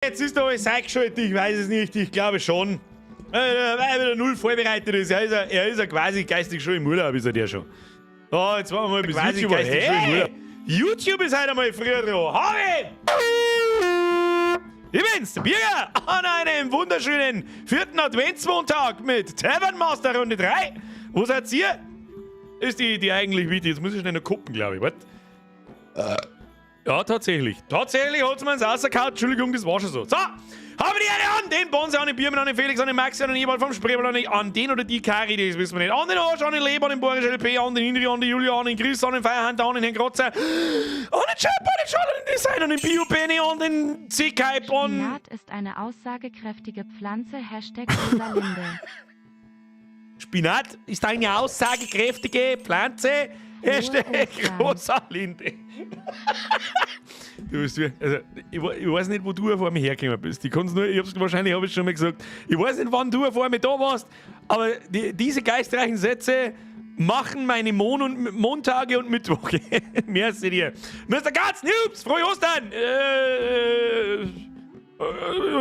Jetzt ist er alles eingeschaltet, ich weiß es nicht, ich glaube schon. Weil er wieder null vorbereitet ist. Er ist ja quasi geistig schon im Urlaub, ist er der schon. Oh, jetzt machen wir mal bis Quasi YouTube. geistig schon im Urlaub. YouTube ist heute mal früher dran. Harry! Ich bin's, der Birger, an einem wunderschönen 4. Adventsmontag mit Tavern Master Runde 3. Wo seid ihr? Ist die eigentlich wichtig? Jetzt muss ich schnell noch gucken, glaube ich. Ja, tatsächlich. Tatsächlich hat es mir ins rausgehauen. Entschuldigung, das war schon so. So, haben wir die eine an. Den Bonze, an den Biermann, an den Felix, an den Maxi, an den Ebal vom Spreeball, an den oder die Kari, das wissen wir nicht. An den Arsch, an den Leber, an den Boris LP, an den Indri, an den Julia, an den Chris, an den Feierhand, an den Herrn Grotzer, an den Chap, an den Schall, an den Design, an den Bio-Penny, an den C-Kype, an... Spinat ist eine aussagekräftige Pflanze, #Rosalinde. Spinat ist eine aussagekräftige Pflanze, #Rosalinde. Du bist, also, ich weiß nicht, wo du vor mir hergekommen bist. Wahrscheinlich habe ich schon mal gesagt. Ich weiß nicht, wann du vor mir da warst, aber diese geistreichen Sätze machen meine Montage und Mittwoche. Merci dir. Mr. Katz, Noobs, frohe Ostern!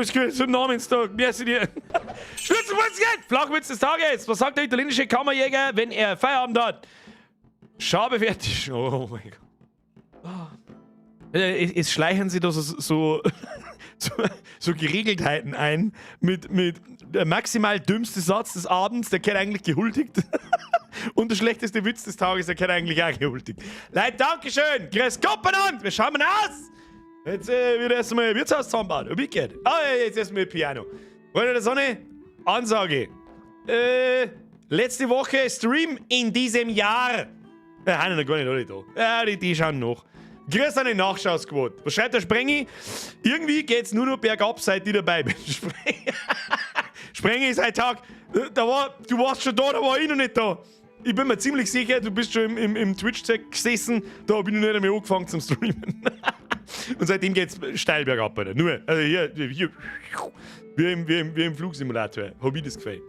Ich gehe zum Namenstag. Merci dir. Schlüsselwurzeln! Flachwitz des Tages. Was sagt der italienische Kammerjäger, wenn er Feierabend hat? Schabe fertig. Oh mein Gott. Es schleichen sie da so Geregeltheiten ein mit der maximal dümmste Satz des Abends, der gehört eigentlich gehuldigt. Und der schlechteste Witz des Tages, der gehört eigentlich auch gehuldigt. Leute, Dankeschön. Grüß Gott benannt. Wir schauen mal aus. Jetzt wird erstmal ein Wirtshaus zusammenbauen. Wie geht? Jetzt erstmal Piano. Freunde der Sonne, Ansage. Letzte Woche Stream in diesem Jahr. Ja, haben noch gar nicht alle da. Ja, die schauen noch. Grüß an die Nachschausquote. Was schreibt der Sprengi? Irgendwie geht's nur noch bergab, seit ich dabei bin. Sprengi, seit Tag. Du warst schon da war ich noch nicht da. Ich bin mir ziemlich sicher, du bist schon im Twitch-Check gesessen. Da hab ich noch nicht einmal angefangen zum Streamen. Und seitdem geht's steil bergab, Alter. Nur, also hier wie im Flugsimulator. Hab ich das Gefühl.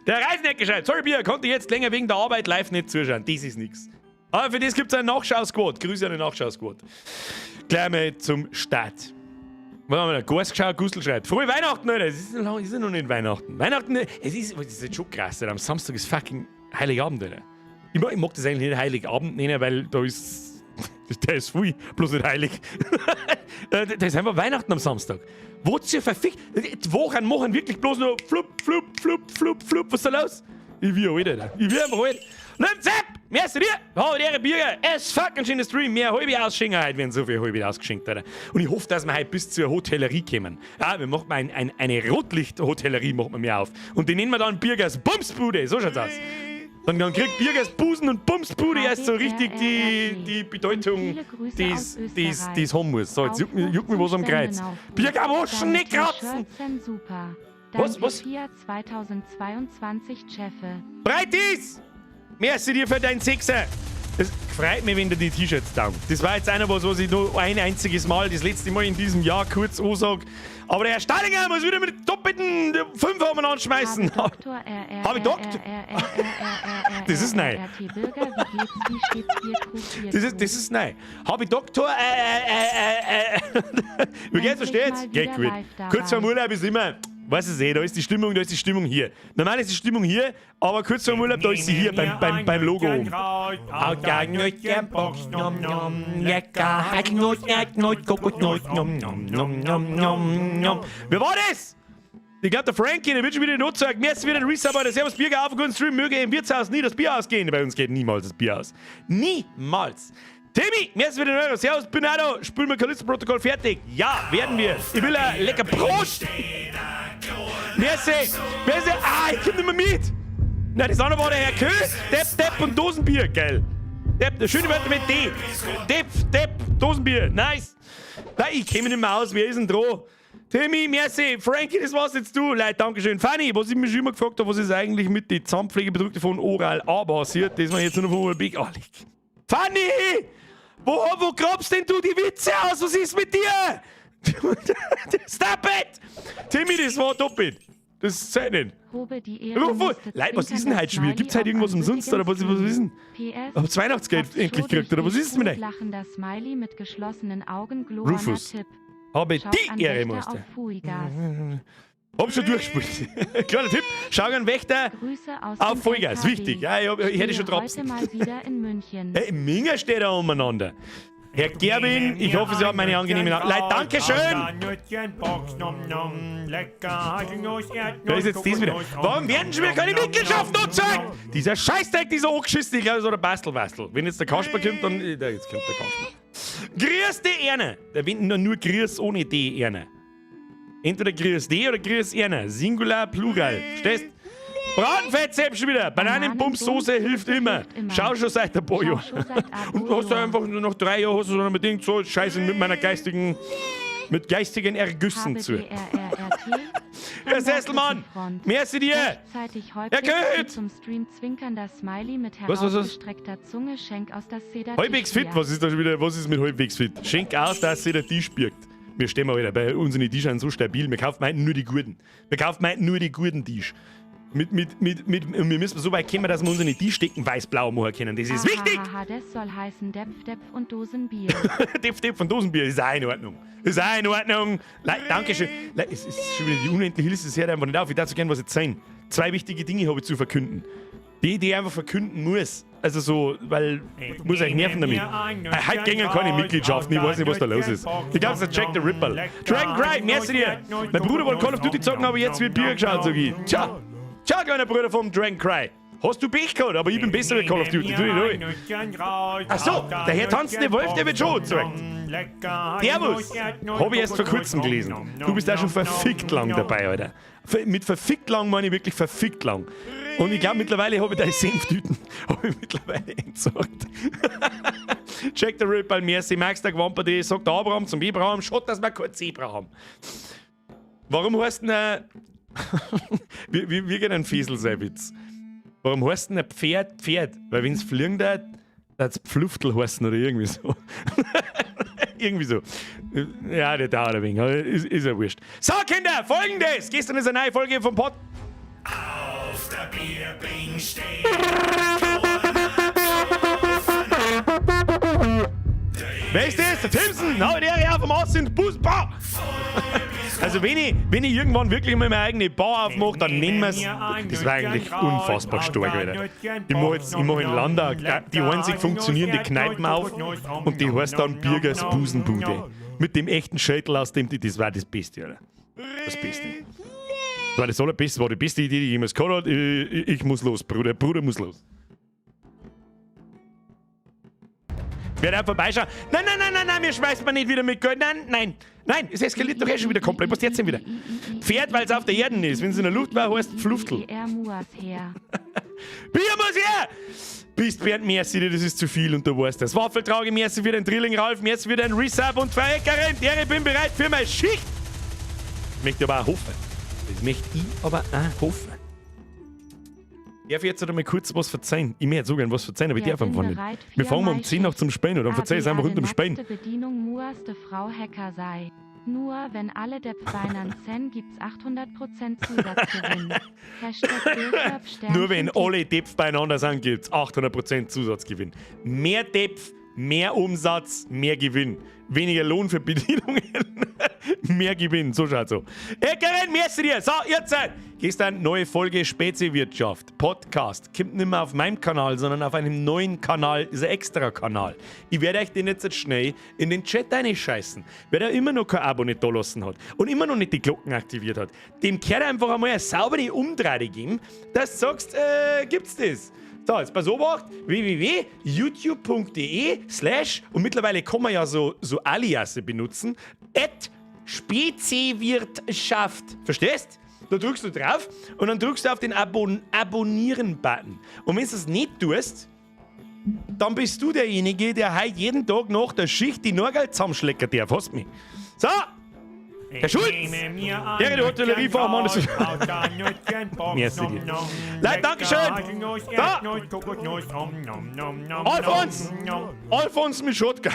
Der Reisnecker schreibt, sorry Bier, konnte jetzt länger wegen der Arbeit live nicht zuschauen. Das ist nix. Aber für das gibt's einen Nachschausquote. Grüße an den Nachschausquote. Gleich mal zum Start. Was haben wir da? Gorsgeschau, Gustl schreibt. Frohe Weihnachten, Alter. Es ist ja noch nicht Weihnachten. Weihnachten, das ist jetzt schon krass, Alter. Am Samstag ist fucking Heiligabend, Alter. Ich mag das eigentlich nicht Heiligabend nennen, weil da ist... Der ist viel, bloß nicht heilig. Da ist einfach Weihnachten am Samstag. Wozu verfickt? Die Wochen machen wirklich bloß nur flup. Was ist da los? Ich will alt, Alter. Ich will einfach alt. Nimm Zepp! Merci dir! Hau dir Bürger! Es ist fucking schöner Stream. Mehr halbe ausschenken heute, werden so viel halbe ausgeschenkt, Alter. Und ich hoffe, dass wir heute bis zur Hotellerie kommen. Ja, wir machen eine Rotlicht-Hotellerie machen wir mehr auf. Und die nennen wir dann Bürgers Bumsbude. So schaut's aus. Dann kriegt Bürgers Busen und Bumsbude erst so richtig die Bedeutung, die es haben muss. So, jetzt juckt mir was am Kreuz. Bürger, Moschen, nicht kratzen! Was? 2022 Cheffe. Breitis! Merci dir für deinen Sechser. Es freut mich, wenn dir die T-Shirts taugen. Das war jetzt einer, was ich nur ein einziges Mal, das letzte Mal in diesem Jahr kurz ansage. Aber der Herr Stalinger muss wieder mit doppelten 5 anschmeißen. Habe ich Doktor? Das ist nein. Das ist nein. Habe ich Doktor? Wie geht's, versteht's? Geht gut. Kurz vor dem Urlaub ist immer... Weißt du eh, da ist die Stimmung hier. Normal ist die Stimmung hier, aber kurz vor dem Urlaub, da ist sie hier beim Logo oben. Wie war das? Ich glaube, der Frankie, der wird schon wieder den Notzeugen. Merci wieder den Resubber, der Servus Bierger auf und guten Stream. Möge im Wirtshaus nie das Bier ausgehen. Bei uns geht niemals das Bier aus. Niemals. Timmy, merci für den Euro. Servus, Binado. Spülen wir Callisto-Protokoll fertig. Ja, werden wir. Ich will ein lecker Prost. Merci. Ich komm nicht mehr mit. Nein, das andere war der Herr Kös. Depp und Dosenbier. Geil. Depp, schöne Wörter mit D. Depp, Dosenbier. Nice. Nein, ich käme nicht mehr aus. Wer ist denn dran? Timmy, merci. Frankie, das war's jetzt du. Leute, dankeschön. Fanny, was ich mich schon immer gefragt habe, was ist eigentlich mit den Zahnpflegeprodukten von Oral A passiert, das man jetzt nur von Big liegt. Fanny! Wo grabst denn du die Witze aus? Was ist mit dir? Stop it! Timmy, das war doppelt. Das sei nicht. Leute, was ist denn heute schon wieder? Gibt's heute irgendwas umsonst? Oder was ist denn? Hab's Weihnachtsgeld endlich gekriegt, oder was ist es mit euch? Lachender Smiley mit geschlossenen Augen, Rufus. Tipp. Habe Schaut die an Ehre, Wächter Meister. auf Fuigas. Hab schon durchgespielt. Kleiner Tipp, schau einen Wächter Grüße aus auf dem Vollgas. LKW. Wichtig. Ja, ich hätte schon Heute Tropfen. mal wieder in München. Hey, Minger steht da umeinander. Herr Gerbin, ich hoffe, Sie haben eine angenehme Nacht. Leute, Dankeschön! Wer ist jetzt das wieder? Warum werden schon wieder keine Mitgliedschaft angezeigt? Dieser Scheißdreck, dieser angeschissen, ich glaube, so der Bastelwastel. Wenn jetzt der Kasper kommt, dann... Jetzt kommt der Kasper. Grüß die Erne. Da wenden nur Grüß ohne D, Erne. Entweder Grüß D oder Grüß Erne. Singular, Plural. Stehst? Bratenfett selbst schon wieder. Bananenpumpsoße hilft immer. Schau schon seit ein paar Jahren. Und du hast du einfach nur noch 3 Jahre hast du so unbedingt so Scheiße mit meiner geistigen Ergüssen zu. Herr Sesselmann, merci dir. Herr Köth. Zum Stream zwinkernder Smiley mit Was? herausgestreckter Zunge, Schenk aus das Cedar. Halbwegs fit, was ist da schon wieder? Was ist mit halbwegs fit? Schenk aus, dass sie der Tisch birgt. Wir stehen mal wieder bei unseren Tischen so stabil. Wir kaufen meinten nur die guten. Wir kaufen meinten nur die guten Tisch. Und wir müssen so weit kommen, dass wir unsere Tischdecken weiß-blau machen können. Das ist wichtig! Das soll heißen Depf und Dosenbier. Depf und Dosenbier ist auch in Ordnung. Ist auch in Ordnung. Dankeschön. Es ist schon wieder die unendliche Hilfe, es hört einfach nicht auf. Ich darf so gerne was jetzt sein. 2 wichtige Dinge habe ich zu verkünden. Die ich einfach verkünden muss. Also so, weil ich muss euch nerven damit. Heute gingen keine Mitgliedschaften, ich weiß nicht, was da los ist. Ich glaube, es ist Jack the Ripper. Dragon Cry, merci dir. Mein Bruder wollte Call of Duty zocken, aber jetzt wird Bier geschaut, sag ich. Ciao. Ciao, kleiner Bruder vom Dragon Cry. Hast du Pech gehabt, aber ich bin besser mit Call of Duty. Achso, der Herr tanzende Wolf, der wird schon zurück. Servus. Habe ich erst vor kurzem gelesen. Du bist auch schon verfickt lang dabei, Alter. Mit verfickt lang meine ich wirklich verfickt lang. Und ich glaube, mittlerweile habe ich deine Senftüten entsorgt. Check the Ripple, merci, Max, der Gewamper, sagt der Abraham zum Abraham, schaut, dass wir kein Zebra haben. Warum heißt denn wie geht ein Fiesel sein Witz? Warum heißt denn ein Pferd? Weil wenn es fliegen hat, das Pfluftel heißen oder irgendwie so. Irgendwie so. Ja, der dauert ein wenig, aber ist ja wurscht. So, Kinder, folgendes! Gestern ist eine neue Folge vom Pod. Auf der Bierbing steht. Wer ist das? Der Timson! Hau der her vom Haus in Busbar! Also wenn ich irgendwann wirklich mal meine eigene Bar aufmache, dann nennen wir es. Das war eigentlich unfassbar stark, Alter. Ich mache in Landau die einzig funktionierende Kneipen auf und die heißt dann Birgers Busenbude. Mit dem echten Schädel aus dem, das war das Beste, Alter. Das Beste. Das war das Allerbeste, das war die beste Idee, die ich jemals gehabt habe. Ich muss los, Bruder. Bruder muss los. Wer da vorbeischaut? Nein, mir schmeißt man nicht wieder mit Geld. Nein, es eskaliert doch schon wieder komplett. Was jetzt denn wieder? Pferd, weil es auf der Erde ist. Wenn es in der Luft war, heißt es Pfluftel. Bier muss her. Bist Bernd, merci dir, das ist zu viel und du weißt das. Waffeltrage, merci für den Drilling, Ralf, merci für den Resub und Vereckerin. Ich bin bereit für meine Schicht. Ich möchte aber auch hoffen. Darf ich jetzt mal kurz was verzeihen? Ich möchte jetzt so gerne was verzeihen, aber ich darf einfach nicht. Wir fangen mal um 10 nach zum Spielen oder dann verzeih ich es einfach unter dem Spielen. Bedienung muaste Frau Hacker sei. Nur wenn alle Depfweinern 10 gibt's 800% Zusatzgewinn. Nur wenn alle Depf beieinander sind, gibt's 800% Zusatzgewinn. Mehr Depf, mehr Umsatz, mehr Gewinn. Weniger Lohn für Bedienungen, mehr Gewinn. So schaut's so. Eckerin, merci dir. So, jetzt gestern neue Folge Speziewirtschaft. Podcast. Kommt nicht mehr auf meinem Kanal, sondern auf einem neuen Kanal. Ist ein extra Kanal. Ich werde euch den jetzt schnell in den Chat reinscheißen. Wer da immer noch kein Abo nicht da lassen hat und immer noch nicht die Glocken aktiviert hat, dem kehrt einfach einmal eine saubere Umdrehung geben, dass du sagst, gibt's das? So, jetzt pass auf, www.youtube.de/ und mittlerweile kann man ja so Aliasse benutzen, @Speziewirtschaft. Verstehst? Da drückst du drauf und dann drückst du auf den Abonnieren-Button. Und wenn du es nicht tust, dann bist du derjenige, der heute jeden Tag nach der Schicht die Norgel zusammenschlecken darf. Hast du mich? So! Herr Schulz! Der Hotelleriefachmann ist... Merci dir. Leute, Dankeschön! Da! Alfons mit Shotgun.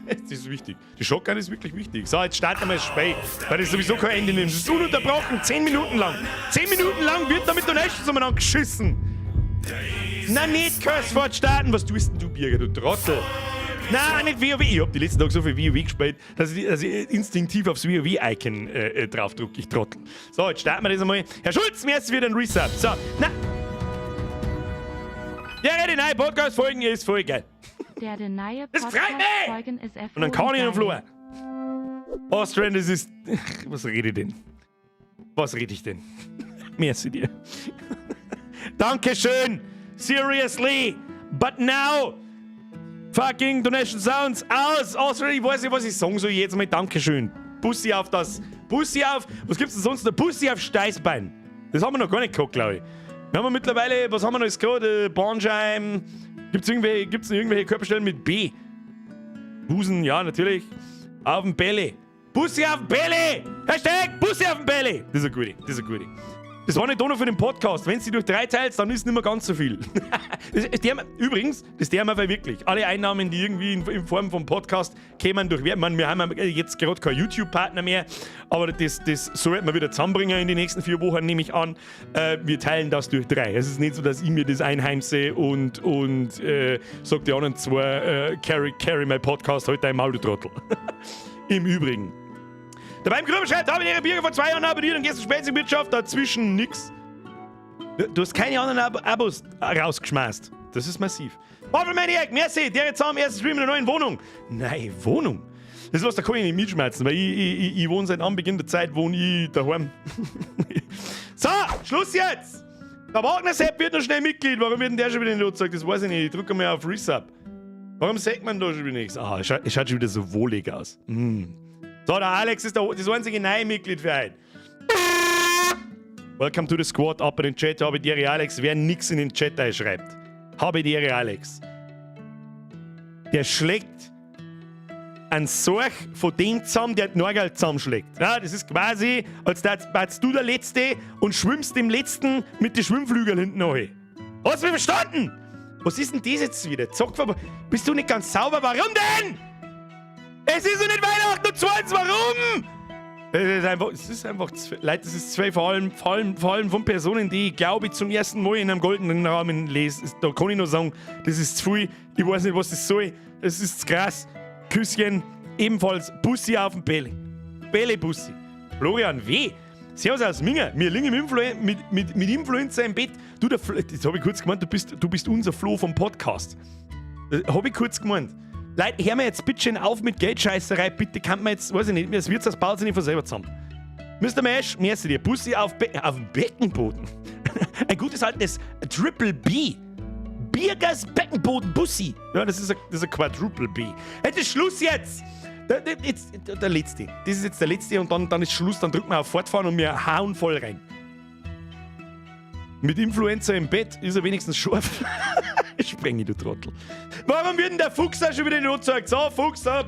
Das ist wichtig. Die Shotgun ist wirklich wichtig. So, jetzt starten wir das Spiel. Weil das sowieso kein Ende nimmt. Das ist ununterbrochen. 10 Minuten lang. 10 Minuten lang wird damit der Nächste zusammen geschissen. Na, nicht Curseforge starten. Was tust denn du, Birger, du Trottel? Nein, nicht WoW. Ich hab die letzten Tage so viel WoW gespielt, dass ich instinktiv aufs WoW-Icon draufdrücke. Ich trottel. So, jetzt starten wir das einmal. Herr Schulz, mir ist wieder ein Reset. So, na. Ja, die neue Podcast-Folgen ist voll geil. Der neue Das freut mich! Podcast-Folgen ist Und dann kann ich noch geil. Flur. Austrian, das ist... Was rede ich denn? Was rede ich denn? Merci dir. Dankeschön. Seriously. But now... Fucking Donation Sounds aus. Austrian, ich weiß nicht, was ich sagen soll. Jetzt mal Dankeschön. Bussi auf das... Bussi auf... Was gibt's denn sonst noch? Bussi auf Steißbein. Das haben wir noch gar nicht gehabt, glaube ich. Wir haben mittlerweile... Was haben wir noch jetzt gerade? Bornscheim... Gibt's irgendwelche Körperstellen mit B? Busen, ja, natürlich. Auf dem Belly. Bussi auf dem Belly! Hashtag Bussi auf dem Belly! Das ist eine gute. Das war nicht nur für den Podcast. Wenn du durch 3 teilst, dann ist nicht mehr ganz so viel. Übrigens, das der wir wirklich. Alle Einnahmen, die irgendwie in Form vom Podcast kämen durch... Wir haben jetzt gerade keinen YouTube-Partner mehr, aber das sollten wir wieder zusammenbringen in den nächsten 4 Wochen, nehme ich an. Wir teilen das durch 3. Es ist nicht so, dass ich mir das einheimse und sag die anderen 2, carry my Podcast heute einmal, du Trottel. Im Übrigen. Der beim Grüber schreibt, habe ich ihre Bier vor 2 Jahren abonniert und gestern spät in Wirtschaft, dazwischen nix. Du hast keine anderen Abos rausgeschmeißt. Das ist massiv. Waffelmaniac, merci, der jetzt am ersten Stream in der neuen Wohnung. Nein, Wohnung? Das ist was, da kann ich nicht mitschmerzen, weil ich wohne seit Anbeginn der Zeit, wohne ich daheim. So, Schluss jetzt! Der Wagner-Sepp wird noch schnell Mitglied. Warum wird denn der schon wieder nicht gesagt? Das weiß ich nicht. Ich drücke mal auf Resub. Warum sagt man da schon wieder nichts? Ah, es schaut schon wieder so wohlig aus. So, der Alex ist das einzige neue Mitglied für heute. Welcome to the Squad, ab in den Chat. Habe die Ehre, Alex. Wer nix in den Chat einschreibt. Habe die Ehre, Alex. Der schlägt einen Sorg von dem zusammen, der die Norgel zusammenschlägt. Ja, das ist quasi, als wärst du der Letzte und schwimmst dem Letzten mit den Schwimmflügeln hinten rein. Hast du mich verstanden? Was ist denn das jetzt wieder? Bist du nicht ganz sauber? Warum denn? Es ist doch nicht Weihnachten und 20, warum? Es ist einfach Leute, das ist vor allem von Personen, die ich glaube zum ersten Mal in einem goldenen Rahmen lese. Da kann ich nur sagen, das ist zu viel. Ich weiß nicht, was das soll. Es ist zu krass. Küsschen, ebenfalls Bussi auf dem Belly. Belly-Bussi. Florian W. Servus aus Minga. Wir liegen mit Influencer im Bett. Du, das habe ich kurz gemeint, du bist unser Flo vom Podcast. Habe ich kurz gemeint. Leute, hör mir jetzt bitte schön auf mit Geldscheißerei. Bitte kann man jetzt, weiß ich nicht, das Wirtshaus baut sich nicht von selber zusammen. Mr. Mesh, merci dir. Bussi auf dem Beckenboden. Ein gutes altes Triple B. Birgers Beckenboden Bussi. Ja, das ist ein Quadruple B. Jetzt ist Schluss jetzt. Der letzte. Das ist jetzt der letzte und dann ist Schluss. Dann drücken wir auf Fortfahren und wir hauen voll rein. Mit Influencer im Bett ist er wenigstens scharf. Spreng du Trottel. Warum wird denn der Fuchs da schon wieder in die Not gesagt? So, Fuchs, da.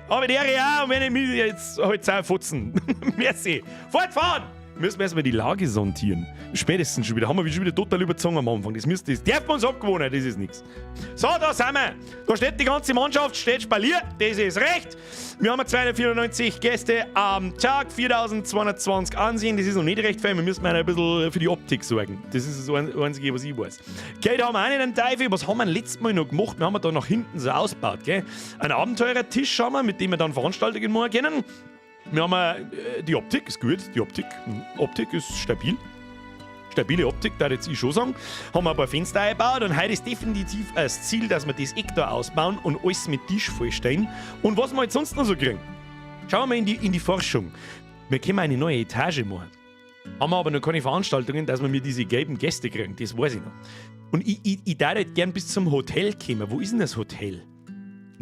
Aber der ja, und wenn ich mich jetzt halt auch futzen. Merci. Fortfahren! Müssen wir erstmal die Lage sondieren. Spätestens schon wieder. Haben wir schon wieder total überzogen am Anfang. Das darf man uns abgewohnen, das ist nichts. So, da sind wir. Da steht die ganze Mannschaft, steht spaliert. Das ist recht. Wir haben 294 Gäste am Tag, 4220 Ansehen. Das ist noch nicht recht viel. Wir müssen ein bisschen für die Optik sorgen. Das ist das Einzige, was ich weiß. Okay, da haben wir auch nicht einen Teufel. Was haben wir letztes Mal noch gemacht? Wir haben da nach hinten so ausgebaut. Gell? Einen Abenteurertisch haben wir, mit dem wir dann Veranstaltungen machen können. Wir haben die Optik, ist gut, die Optik ist stabil. Stabile Optik, da jetzt ich schon sagen. Haben wir ein paar Fenster eingebaut und heute ist definitiv das Ziel, dass wir das Eck da ausbauen und alles mit Tisch vollstellen. Und was wir jetzt sonst noch so kriegen? Schauen wir mal in die Forschung. Wir können eine neue Etage machen. Haben wir aber noch keine Veranstaltungen, dass wir mir diese gelben Gäste kriegen, das weiß ich noch. Und ich darf gern bis zum Hotel kommen. Wo ist denn das Hotel?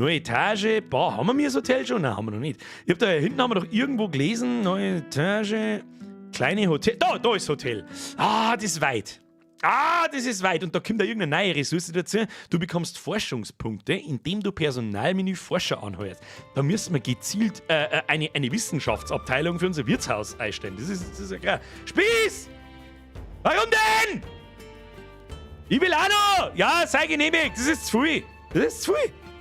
Neue Etage, haben wir das Hotel schon? Nein, haben wir noch nicht. Hinten haben wir doch irgendwo gelesen, neue Etage, kleine Hotel. Da ist das Hotel. Das ist weit. Das ist weit. Und da kommt da irgendeine neue Ressource dazu. Du bekommst Forschungspunkte, indem du Personalmenü Forscher anheuerst. Da müssen wir gezielt eine Wissenschaftsabteilung für unser Wirtshaus einstellen. Das ist ja klar. Spieß! Warum denn? Ich will auch noch! Ja, sei genehmigt. Das ist zu viel.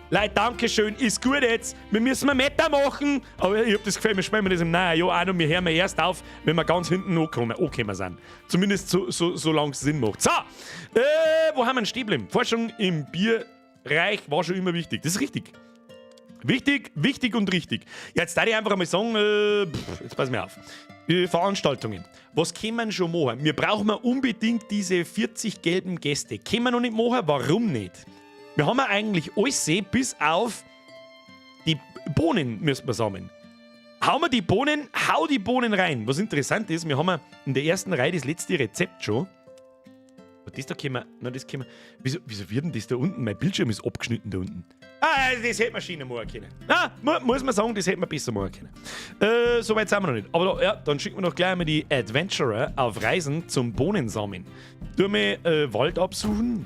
Leute, Dankeschön, ist gut jetzt. Wir müssen ein Meta machen. Aber ich hab das Gefühl, wir spielen das im neuen Jahr auch noch. Wir hören erst auf, wenn wir ganz hinten angekommen sind. Zumindest solange es Sinn macht. So, wo haben wir einen stehen geblieben? Forschung im Bierreich war schon immer wichtig. Das ist richtig. Wichtig, wichtig und richtig. Jetzt darf ich einfach einmal sagen, jetzt pass mir auf. Veranstaltungen. Was können wir schon machen? Wir brauchen unbedingt diese 40 gelben Gäste. Können wir noch nicht machen? Warum nicht? Wir haben ja eigentlich alles sehen, bis auf die Bohnen müssen wir sammeln. Hau die Bohnen rein. Was interessant ist, wir haben in der ersten Reihe das letzte Rezept schon. Das da können wir, das können wir. Wieso wird denn das da unten? Mein Bildschirm ist abgeschnitten da unten. Das hätte man schöner machen können. Muss man sagen, das hätte man besser machen können. So weit sind wir noch nicht. Aber dann schicken wir noch gleich mal die Adventurer auf Reisen zum Bohnensammeln. Tun wir Wald absuchen.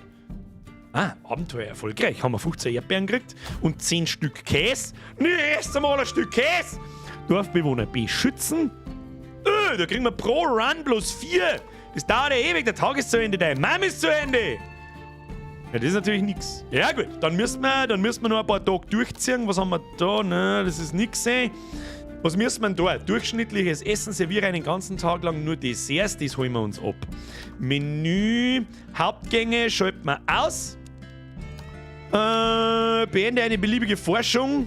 Abenteuer erfolgreich. Haben wir 15 Erdbeeren gekriegt und 10 Stück Käse. Erst einmal ein Stück Käse. Dorfbewohner beschützen. Da kriegen wir pro Run bloß 4. Das dauert ja ewig, der Tag ist zu Ende, dein Mom ist zu Ende. Ja, das ist natürlich nix. Ja gut, dann müssen wir noch ein paar Tage durchziehen. Was haben wir da? Ne, das ist nix. Was müssen wir da? Durchschnittliches Essen, serviere einen ganzen Tag lang nur Desserts, das holen wir uns ab. Menü, Hauptgänge schalten wir aus. Beende eine beliebige Forschung.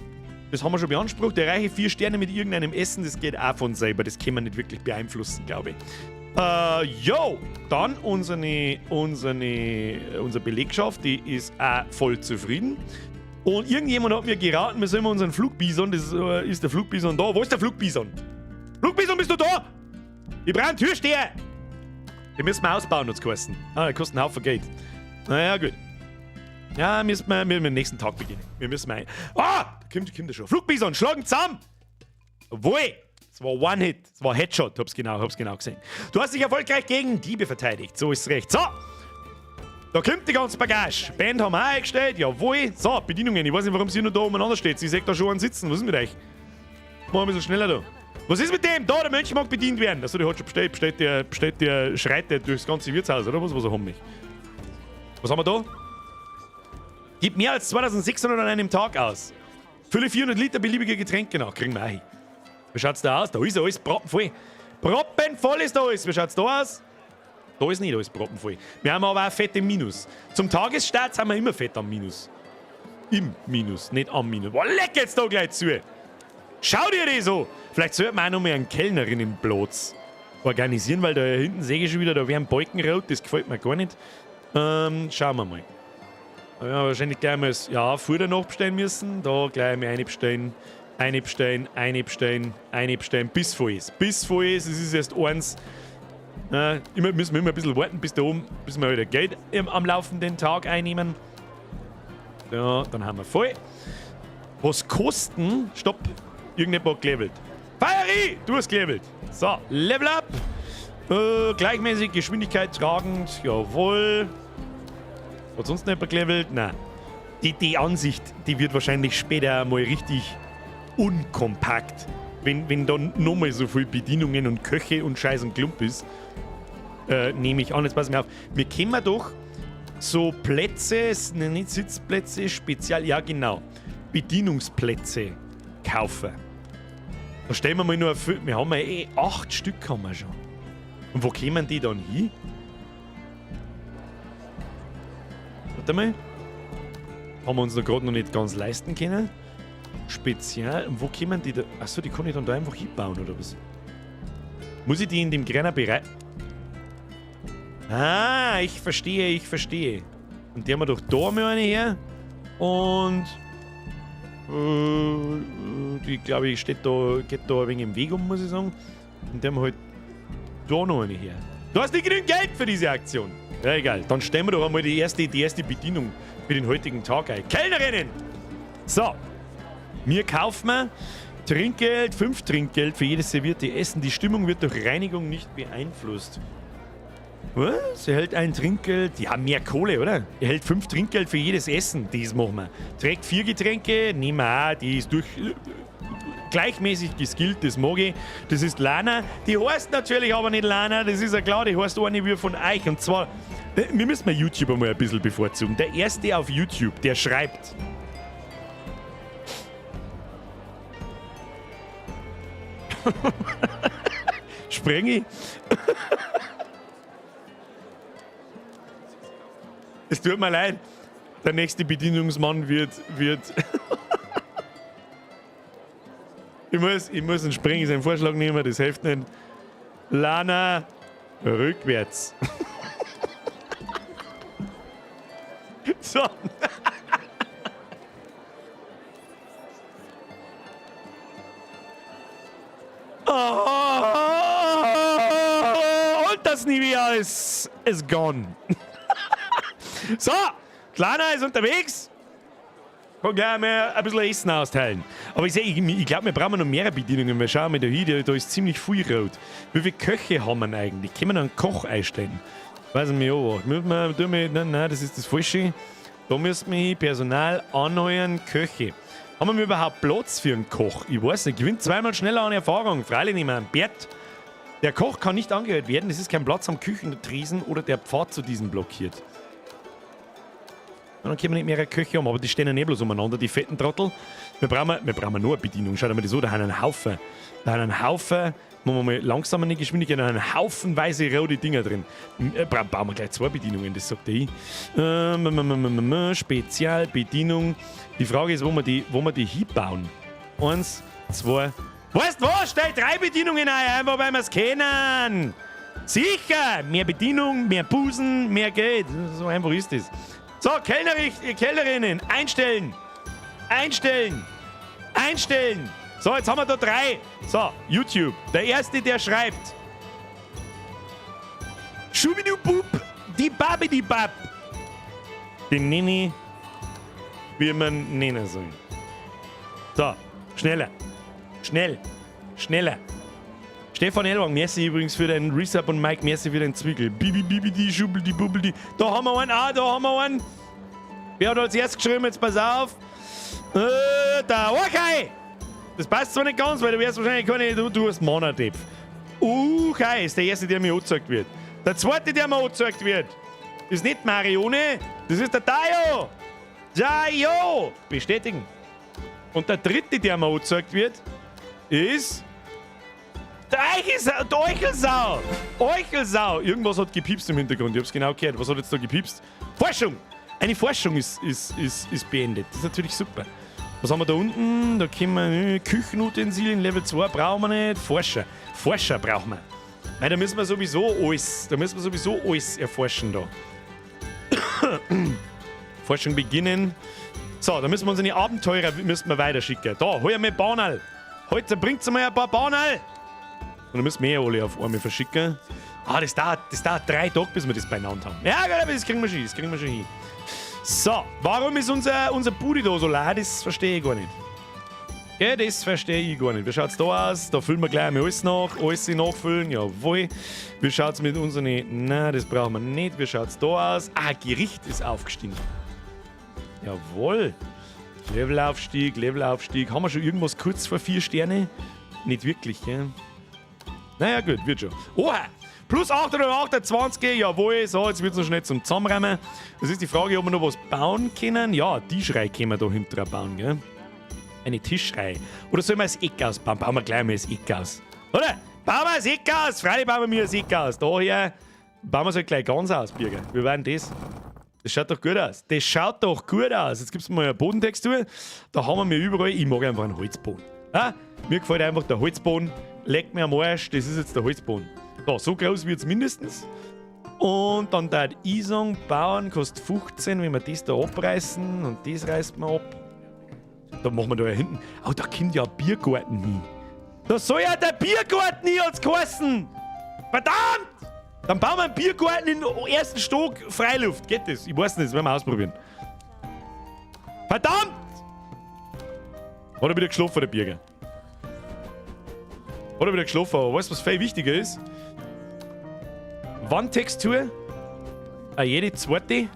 Das haben wir schon beansprucht. Erreiche 4 Sterne mit irgendeinem Essen, das geht auch von selber. Das können wir nicht wirklich beeinflussen, glaube ich. Dann unsere Belegschaft, die ist auch voll zufrieden. Und irgendjemand hat mir geraten, wir sollen unseren Flugbison, das ist der Flugbison da. Wo ist der Flugbison? Flugbison, bist du da? Ich brauche einen Türsteher. Den müssen wir ausbauen, hat's geheißen. Der kostet einen Haufen Geld. Naja, gut. Ja, müssen wir am nächsten Tag beginnen. Wir müssen mal. Da kommt er schon. Flugbison, schlagen zusammen! Jawohl! Es war One-Hit, es war Headshot, hab's genau gesehen. Du hast dich erfolgreich gegen Diebe verteidigt, so ist's recht. So! Da kommt die ganze Bagage. Band haben wir auch eingestellt, jawohl. So, Bedienungen, ich weiß nicht, warum sie nur da umeinander steht. Sie sagt da schon einen sitzen, was ist mit euch? Mach ein bisschen schneller da. Was ist mit dem? Da, der Mönch mag bedient werden. Achso, der hat schon bestellt, der schreit der durchs ganze Wirtshaus, oder was er haben mich? Was haben wir da? Gibt mehr als 2600 an einem Tag aus. Fülle 400 Liter beliebige Getränke nach. Kriegen wir auch hin. Wie schaut's da aus? Da ist alles proppenvoll. Proppenvoll ist da alles. Wie schaut's da aus? Da ist nicht alles proppenvoll. Wir haben aber auch fett im Minus. Zum Tagesstart sind wir immer fett am Minus. Im Minus, nicht am Minus. Boah, leck jetzt da gleich zu. Schau dir das so. Vielleicht sollten wir auch noch mal einen Kellnerinnenplatz organisieren, weil da hinten sehe ich schon wieder, da wäre ein Balkenrot. Das gefällt mir gar nicht. Schauen wir mal. Ja, wahrscheinlich gleich mal Futter nachbestellen müssen. Da gleich mal eine bestellen, bis voll ist. Bis voll ist, es ist erst eins. Müssen wir immer ein bisschen warten, bis da oben, bis wir wieder Geld am laufenden Tag einnehmen. Ja, dann haben wir voll. Was kosten? Stopp. Irgendjemand gelevelt. Feieri! Du hast gelevelt. So, Level up. Gleichmäßig, Geschwindigkeit tragend. Jawohl. Hat sonst noch jemand gelevelt? Nein. Die Ansicht, die wird wahrscheinlich später mal richtig unkompakt. Wenn dann nochmal so viel Bedienungen und Köche und Scheiß und Klump ist, nehme ich an, jetzt pass mir auf. Wir können doch so Plätze, nicht Sitzplätze, speziell, ja genau, Bedienungsplätze kaufen. Da stellen wir mal nur wir haben ja 8 Stück haben wir schon. Und wo kommen die dann hin? Warte mal. Haben wir uns da gerade noch nicht ganz leisten können. Spezial. Und wo kommen die da? Achso, die kann ich dann da einfach hinbauen, oder was? Muss ich die in dem grünen Bereich... ich verstehe. Und die haben wir doch da mal eine her. Und... die, glaube ich, geht da ein wenig im Weg um, muss ich sagen. Und die haben wir halt da noch eine her. Du hast nicht genügend Geld für diese Aktion. Ja, egal. Dann stellen wir doch einmal die erste Bedienung für den heutigen Tag ein. Kellnerinnen! So. Wir kaufen Trinkgeld, 5 Trinkgeld für jedes servierte Essen. Die Stimmung wird durch Reinigung nicht beeinflusst. Was? Erhält ein Trinkgeld? Ja, mehr Kohle, oder? Erhält 5 Trinkgeld für jedes Essen. Das machen wir. Trägt 4 Getränke? Nehmen wir auch. Die ist gleichmäßig geskillt, das mag ich. Das ist Lana. Die heißt natürlich aber nicht Lana, das ist ja klar, die heißt eine wie von euch. Und zwar, wir müssen mal YouTuber mal ein bisschen bevorzugen. Der erste auf YouTube, der schreibt... Spreng ich? Es tut mir leid. Der nächste Bedienungsmann wird Ich muss einen Springen seinen Vorschlag nehmen, das hilft nicht. Lana, rückwärts. So. Und das Nivea ist gone. So, Kleiner ist unterwegs. Kann gleich mal ein bisschen Essen austeilen. Aber ich glaube, wir brauchen noch mehr Bedienungen. Wir schauen mal da hin, da ist ziemlich viel rot. Wie viele Köche haben wir eigentlich? Können wir noch einen Koch einstellen? Weiß ich nicht, nein, das ist das Falsche. Da müssen wir hin, Personal anheuern, Köche. Haben wir überhaupt Platz für einen Koch? Ich weiß nicht, gewinnt zweimal schneller an Erfahrung. Freilich nicht mehr. Bert, der Koch kann nicht angehört werden. Es ist kein Platz am Küchentresen oder der Pfad zu diesem blockiert. Und dann können wir nicht mehrere Köche haben, aber die stehen ja nicht bloß umeinander, die fetten Trottel. Wir brauchen nur eine Bedienung. Schaut mal das an, da haben wir einen Haufen. Machen wir mal langsam eine Geschwindigkeit, da haben einen Haufen weiße rote Dinger drin. Bauen wir gleich 2 Bedienungen, das sagt er. Spezialbedienung. Die Frage ist, wo wir die hinbauen. 1, 2. Weißt du was? Stell 3 Bedienungen ein, einfach weil wir es kennen. Sicher! Mehr Bedienung, mehr Busen, mehr Geld. So einfach ist es. So, Kellnerinnen, einstellen. So, jetzt haben wir da 3. So, YouTube. Der Erste, der schreibt. Schubidubub, die Babidibab. Den nenne ich, wie man nennen soll. So, schneller. Stefan Elwang, merci übrigens für deinen Resub und Mike, merci für deinen Zwiegel. Bibi, schubeldi, bubbeldi. Da haben wir einen. Wer hat als erstes geschrieben? Jetzt pass auf. Da, okay. Das passt zwar nicht ganz, weil du wirst wahrscheinlich du hast Monatep. Okay, ist der Erste, der mir angezeigt wird. Der Zweite, der mir angezeigt wird, ist nicht Marione, das ist der Dayo. Dayo. Bestätigen. Und der Dritte, der mir angezeigt wird, ist der Euchelsau. Irgendwas hat gepiepst im Hintergrund. Ich hab's genau gehört. Was hat jetzt da gepiepst? Forschung. Eine Forschung ist beendet. Das ist natürlich super. Was haben wir da unten? Da können wir Küchenutensilien, Level 2 brauchen wir nicht. Forscher brauchen wir. Weil da müssen wir sowieso alles erforschen da. Forschung beginnen. So, da müssen wir unsere Abenteurer weiterschicken. Da, hol mir Baunerl. Heute bringt's mal ein paar Baunerl. Und dann müssen wir alle auf einmal verschicken. Das dauert 3 Tage, bis wir das beieinander haben. Ja, das kriegen wir schon hin. So, warum ist unser Budi da so leer? Das verstehe ich gar nicht. Ja, das verstehe ich gar nicht. Wie schaut's da aus? Da füllen wir gleich mal alles nach. Alles nachfüllen, jawohl. Wie schaut's mit unseren... Nein, das brauchen wir nicht. Wie schaut's da aus? Gericht ist aufgestiegen. Jawohl. Levelaufstieg. Haben wir schon irgendwas kurz vor 4 Sterne? Nicht wirklich, gell? Naja, gut, wird schon. Oha! Plus 828, jawohl. So, jetzt wird es noch schnell zum Zusammenräumen. Das ist die Frage, ob wir noch was bauen können. Ja, Tischreihe können wir da hinten bauen, gell? Eine Tischreihe. Oder sollen wir das Eck ausbauen? Bauen wir gleich mal das Eck aus. Oder? Bauen wir das Eck aus! Freilich bauen wir mir das Eck aus. Da hier bauen wir es halt gleich ganz aus, Birger. Wie war denn das? Das schaut doch gut aus. Jetzt gibt es mal eine Bodentextur. Da haben wir mir überall... Ich mag einfach einen Holzboden. Mir gefällt einfach der Holzboden. Leckt mir am Arsch, das ist jetzt der Holzboden. So groß wird es mindestens. Und dann der Isong bauen kostet 15, wenn wir das da abreißen und das reißt man ab. Da machen wir da hinten. Da kommt ja ein Biergarten hin. Da soll ja der Biergarten hin, hat's geheißen. Verdammt! Dann bauen wir einen Biergarten im ersten Stock, Freiluft. Geht das? Ich weiß nicht, das werden wir ausprobieren. Verdammt! Hat er wieder geschlafen, der Bierger? Aber weißt du, was viel wichtiger ist? Wandtextur. Jede zweite.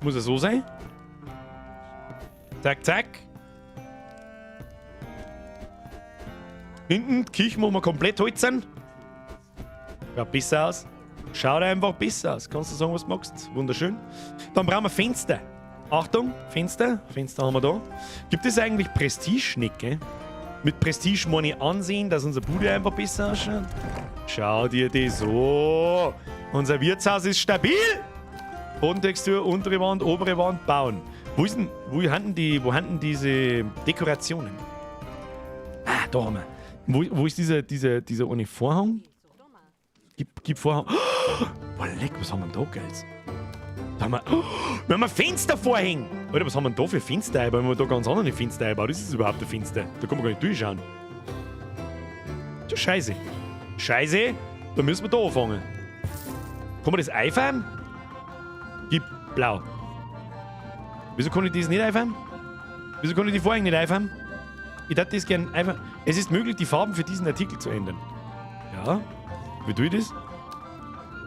Muss er so sein. Zack. Hinten, die Küche muss man komplett holzen. Schaut besser aus. Schaut einfach besser aus. Kannst du sagen, was du magst? Wunderschön. Dann brauchen wir Fenster. Achtung, Fenster haben wir da. Gibt es eigentlich Prestige-Schnecke? Mit Prestige meine ich ansehen, dass unser Bude einfach besser ausschaut. Schau dir das an. Unser Wirtshaus ist stabil. Bodentextur, untere Wand, obere Wand bauen. Wo haben denn diese Dekorationen? da haben wir. Wo ist dieser ohne Vorhang? Gib Vorhang. Oh, leck, was haben wir denn da, Geiz? Da haben wir, wir haben ein Fenstervorhang. Alter, was haben wir denn da für Fenster eingebaut? Wir haben da ganz andere Fenster eingebaut. Das ist überhaupt ein Fenster. Da kann man gar nicht durchschauen. Ja, Scheiße. Scheiße, da müssen wir da anfangen. Kann man das einfahren? Gib blau. Wieso kann ich das nicht einfahren? Wieso kann ich die Vorhänge nicht einfahren? Ich dachte das gern einfach. Es ist möglich, die Farben für diesen Artikel zu ändern. Ja. Wie tue ich das?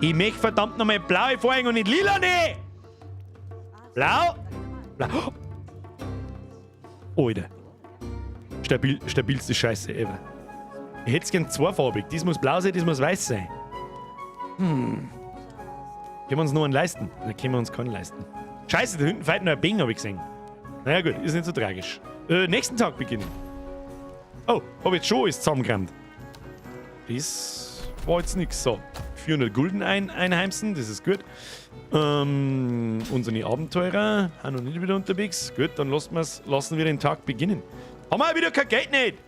Ich möchte verdammt nochmal blaue Vorhänge und nicht lila, ne! Blau? Blau. Oh, Alter. Stabilste Scheiße ever. Ich hätte es gern zweifarbig. Das muss blau sein, das muss weiß sein. Können wir uns noch einen leisten? Da können wir uns keinen leisten. Scheiße, da hinten fällt noch ein Bing, habe ich gesehen. Naja gut, ist nicht so tragisch. Nächsten Tag beginnen. Oh, hab jetzt schon alles zusammengerannt. Das war jetzt nix. So, 400 Gulden einheimsen, das ist gut. Unsere Abenteurer haben noch nicht wieder unterwegs. Gut, dann lassen wir den Tag beginnen. Haben wir wieder kein Geld nicht?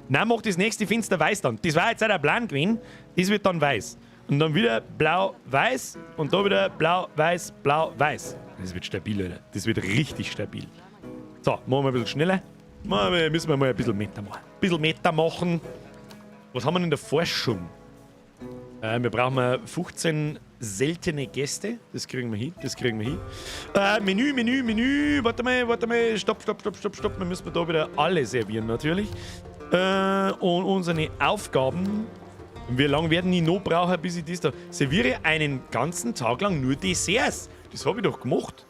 Nein, mach das nächste Fenster weiß dann. Das war jetzt auch der Plan gewesen. Das wird dann weiß. Und dann wieder blau-weiß und da wieder blau-weiß, blau-weiß. Das wird stabil, Alter. Das wird richtig stabil. So, machen wir ein bisschen schneller. Müssen wir mal ein bisschen Meter machen. Ein bisschen Meter machen. Was haben wir in der Forschung? Wir brauchen 15 seltene Gäste. Das kriegen wir hin. Menü. Warte mal. Stopp. Wir müssen da wieder alle servieren, natürlich. Und unsere Aufgaben. Wie lange werden die noch brauchen, bis ich das da... Serviere einen ganzen Tag lang nur Desserts. Das habe ich doch gemacht.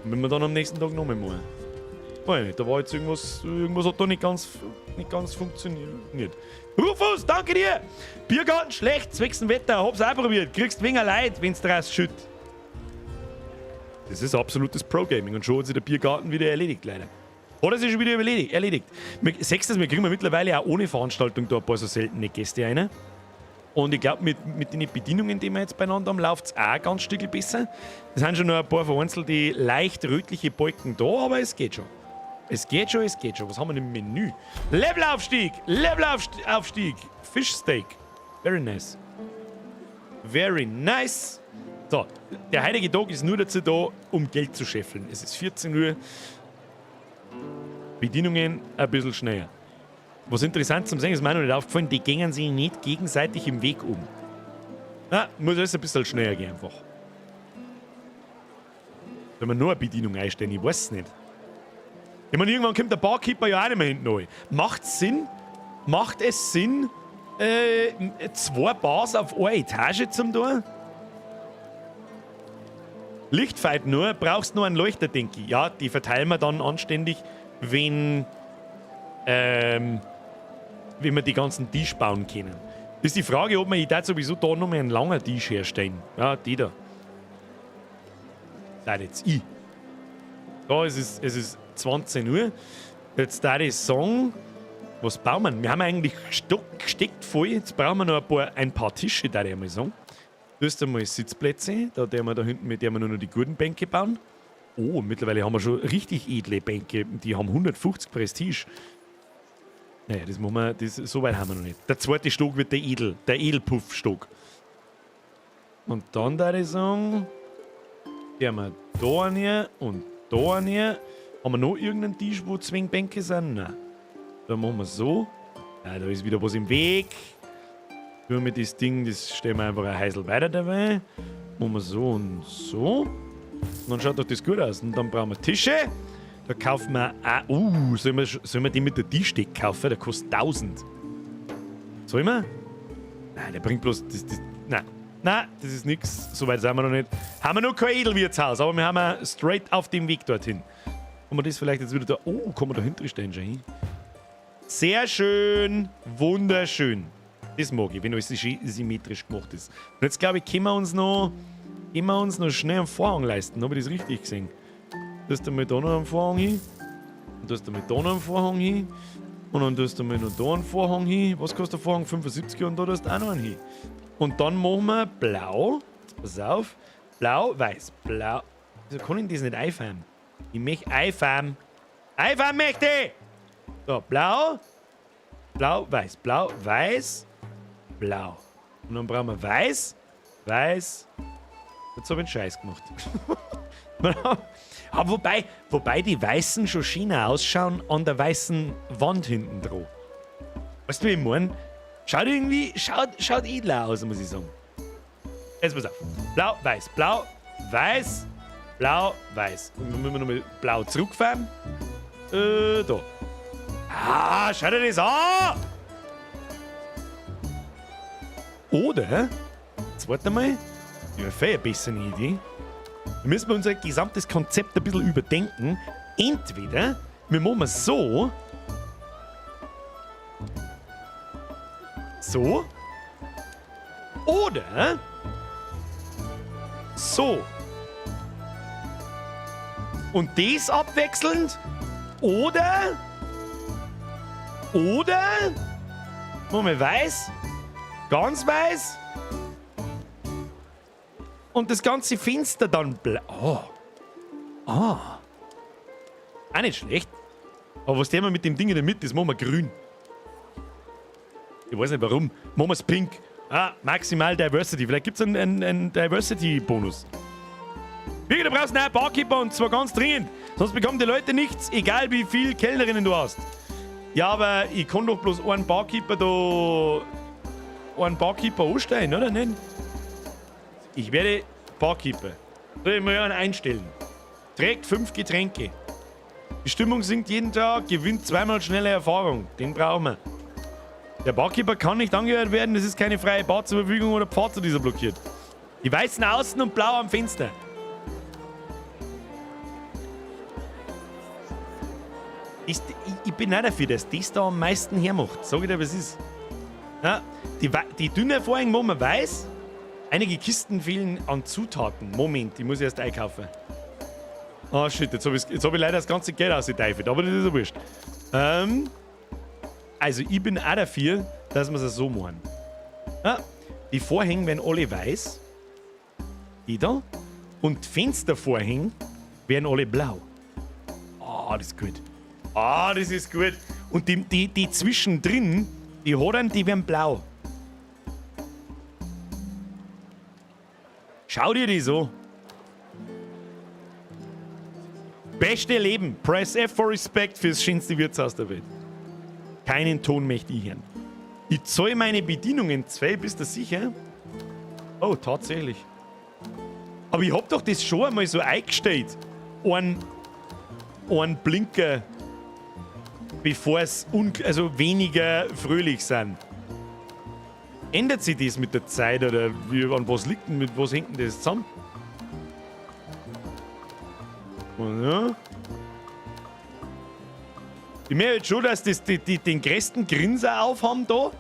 Und wenn wir dann am nächsten Tag nochmal machen. Da war jetzt irgendwas hat da nicht ganz funktioniert. Rufus, danke dir! Biergarten schlecht, zwecks dem Wetter, hab's auch probiert. Kriegst weniger Leid, wenn's draus schütt. Das ist absolutes Pro-Gaming und schon hat sich der Biergarten wieder erledigt, leider. Oder ist er schon wieder erledigt. Sechs, wir kriegen mittlerweile auch ohne Veranstaltung da ein paar so seltene Gäste rein. Und ich glaube, mit den Bedienungen, die wir jetzt beieinander haben, läuft es auch ein ganz Stück besser. Es sind schon noch ein paar vereinzelte leicht rötliche Balken da, aber es geht schon. Es geht schon. Was haben wir im Menü? Levelaufstieg! Fischsteak. Very nice. So, der heutige Tag ist nur dazu da, um Geld zu scheffeln. Es ist 14 Uhr. Bedienungen ein bisschen schneller. Was interessant zum Sehen ist mir noch nicht aufgefallen, die gehen sich nicht gegenseitig im Weg um. Na, muss alles ein bisschen schneller gehen einfach. Wenn wir nur eine Bedienung einstellen, ich weiß es nicht. Ich meine, irgendwann kommt der Barkeeper ja auch nicht mehr hinten rein. Macht es Sinn, 2 Bars auf eine Etage zum tun? Lichtfeit nur, brauchst nur einen Leuchter, denke ich. Ja, die verteilen wir dann anständig, wenn wir die ganzen Tisch bauen können. Das ist die Frage, ob wir da sowieso da noch mal einen langen Tisch herstellen. Ja, die da. Da jetzt ich. Da es ist 20 Uhr. Jetzt da ich sagen, was bauen wir? Wir haben eigentlich gesteckt voll. Jetzt brauchen wir noch ein paar Tische, da ich mal sagen. Du hast einmal Sitzplätze, da hinten, mit denen wir nur noch die guten Bänke bauen. Oh, mittlerweile haben wir schon richtig edle Bänke. Die haben 150 Prestige. Naja, das machen wir, so weit haben wir noch nicht. Der zweite Stock wird der Edelpuff-Stock. Und dann da ich sagen, gehen wir da näher und da näher. Haben wir noch irgendeinen Tisch, wo Zwingbänke sind? Nein. Dann machen wir so. Ja, da ist wieder was im Weg. Tun wir das Ding, das stellen wir einfach ein Heisel weiter dabei. Machen wir so und so. Und dann schaut doch das gut aus. Und dann brauchen wir Tische. Da kaufen wir auch. Sollen wir die mit der Tischdeck kaufen? Der kostet 1000. Sollen wir? Nein, der bringt bloß. Nein, das ist nix. So weit sind wir noch nicht. Haben wir noch kein Edelwirtshaus, aber wir haben straight auf dem Weg dorthin. Kann man das vielleicht jetzt wieder da. Oh, kann man da hinten stellen schon hin? Sehr schön. Wunderschön. Das mag ich, wenn alles symmetrisch gemacht ist. Und jetzt glaube ich, können wir uns noch schnell einen Vorhang leisten. Habe ich das richtig gesehen? Du hast einmal da noch einen Vorhang hin. Und du hast einmal da noch einen Vorhang hin. Und dann tust du einmal noch da einen Vorhang hin. Was kostet der Vorhang? 75 und da hast du auch noch einen hin. Und dann machen wir blau. Jetzt pass auf. Blau, weiß. Blau. Wieso kann ich das nicht einfahren? Ich möchte einfahren. Einfahren möchte ich! So, blau, blau, weiß, blau, weiß, blau. Und dann brauchen wir weiß, weiß. Jetzt habe ich einen Scheiß gemacht. Aber wobei die Weißen schon schöner ausschauen an der weißen Wand hinten drauf. Weißt du, wie ich meine? Schaut edler aus, muss ich sagen. Jetzt pass auf. Blau, weiß, blau, weiß, blau, weiß. Und dann müssen wir nochmal blau zurückfahren. Da. Ah, schau dir das an! Oder, jetzt warte mal, ich habe eine bessere Idee. Da müssen wir unser gesamtes Konzept ein bisschen überdenken. Entweder wir machen es so. So. Oder so. Und das abwechselnd. Oder machen wir weiß. Ganz weiß. Und das ganze Fenster dann blau. Auch nicht schlecht. Aber was tun wir mit dem Ding in der Mitte? Das machen wir grün. Ich weiß nicht warum. Machen wir es pink. Maximal Diversity. Vielleicht gibt es einen Diversity-Bonus. Birgit, du brauchst einen neuen Barkeeper und zwar ganz dringend. Sonst bekommen die Leute nichts, egal wie viel Kellnerinnen du hast. Ja, aber ich kann doch bloß einen Barkeeper anstellen, oder nicht? Ich werde Barkeeper. Soll ich mal einen einstellen? Trägt 5 Getränke. Die Stimmung sinkt jeden Tag, gewinnt 2-mal schnelle Erfahrung. Den brauchen wir. Der Barkeeper kann nicht angehört werden, es ist keine freie Bar zur Verfügung oder Pfad zu dieser blockiert. Die weißen außen und blau am Fenster. Ich bin auch dafür, dass das da am meisten hermacht. Sag ich dir, was ist. Ja, die dünne Vorhänge machen wir weiß. Einige Kisten fehlen an Zutaten. Moment, die muss ich erst einkaufen. Ah, shit, jetzt hab ich leider das ganze Geld ausgeteifelt, aber das ist ja wurscht. Also, ich bin auch dafür, dass wir es so machen. Ja, die Vorhänge werden alle weiß. Die da. Und die Fenstervorhänge werden alle blau. Das ist gut. Das ist gut. Und die zwischendrin, die Hodern, die werden blau. Schau dir die so. Beste Leben. Press F for Respect fürs schönste Wirtshaus der Welt. Keinen Ton möchte ich hören. Ich zahle meine Bedienungen 2, bist du sicher? Oh, tatsächlich. Aber ich hab doch das schon einmal so eingestellt. Ein Blinker, bevor es weniger fröhlich sind. Ändert sich das mit der Zeit oder an was liegt denn, mit was hängt denn das zusammen? Und ja. Ich merke jetzt schon, dass das den größten Grinser aufhaben da.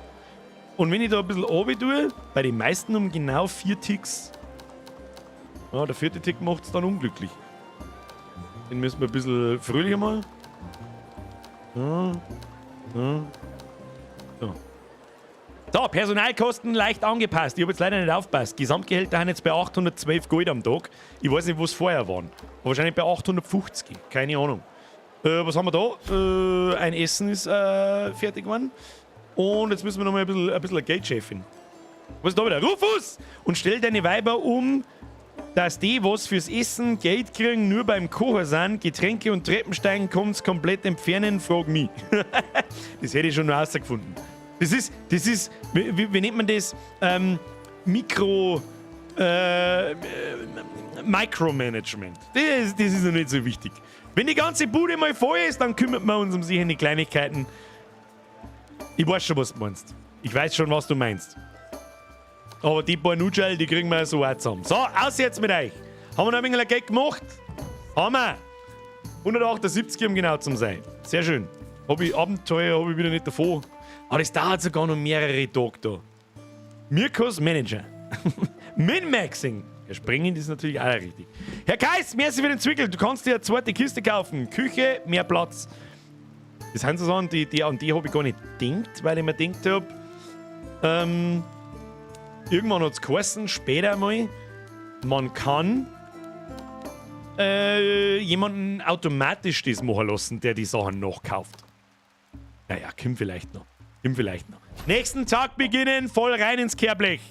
Und wenn ich da ein bisschen runter tue, bei den meisten um genau 4 Ticks. Ja, der 4. Tick macht es dann unglücklich. Den müssen wir ein bisschen fröhlicher machen. So. So, Personalkosten leicht angepasst. Ich habe jetzt leider nicht aufgepasst. Gesamtgehälter haben jetzt bei 812 Gold am Tag. Ich weiß nicht, was vorher waren. Aber wahrscheinlich bei 850. Keine Ahnung. Was haben wir da? Ein Essen ist fertig geworden. Und jetzt müssen wir noch mal ein bisschen Geld scheffeln. Was ist da wieder? Rufus! Und stell deine Weiber um, dass die, was fürs Essen Geld kriegen, nur beim Kochen sind. Getränke und Treppensteigen kommt's komplett entfernen, frag mich. Das hätte ich schon noch rausgefunden. Das ist, wie nennt man das? Micromanagement. Das ist noch nicht so wichtig. Wenn die ganze Bude mal voll ist, dann kümmert man uns um sich in die Kleinigkeiten. Ich weiß schon, was du meinst. Ich weiß schon, was du meinst. Aber die paar Nutschel, die kriegen wir so auch zusammen. So, aus jetzt mit euch. Haben wir noch ein wenig Geld gemacht? Haben wir. 178, um genau zu sein. Sehr schön. Abenteuer habe ich wieder nicht davon. Aber das dauert sogar noch mehrere Tage da. Mirkos Manager. Min-Maxing. Ja, springen ist natürlich auch richtig. Herr Kais, merci für den Zwickel. Du kannst dir eine zweite Kiste kaufen. Küche, mehr Platz. Das sind so Sachen, an die habe ich gar nicht gedacht, weil ich mir gedacht habe, irgendwann hat es geheißen, später mal, man kann jemanden automatisch das machen lassen, der die Sachen nachkauft. Naja, kommt vielleicht noch. Stimmt vielleicht noch. Nächsten Tag beginnen, voll rein ins Kehrblech.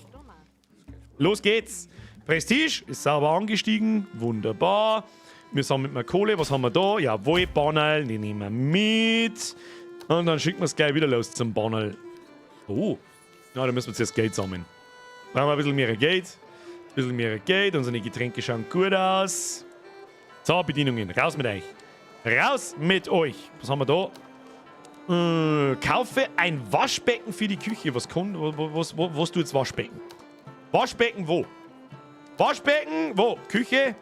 Los geht's. Prestige ist sauber angestiegen. Wunderbar. Wir sind mit einer Kohle. Was haben wir da? Jawohl, Banal. Die nehmen wir mit. Und dann schicken wir es gleich wieder los zum Banal. Oh. Na, da müssen wir zuerst Geld sammeln. Brauchen wir ein bisschen mehr Geld. Ein bisschen mehr Geld. Unsere Getränke schauen gut aus. So, Bedienungen. Raus mit euch. Raus mit euch. Was haben wir da? Kaufe ein Waschbecken für die Küche. Was tut jetzt Waschbecken? Waschbecken wo? Waschbecken wo? Küche?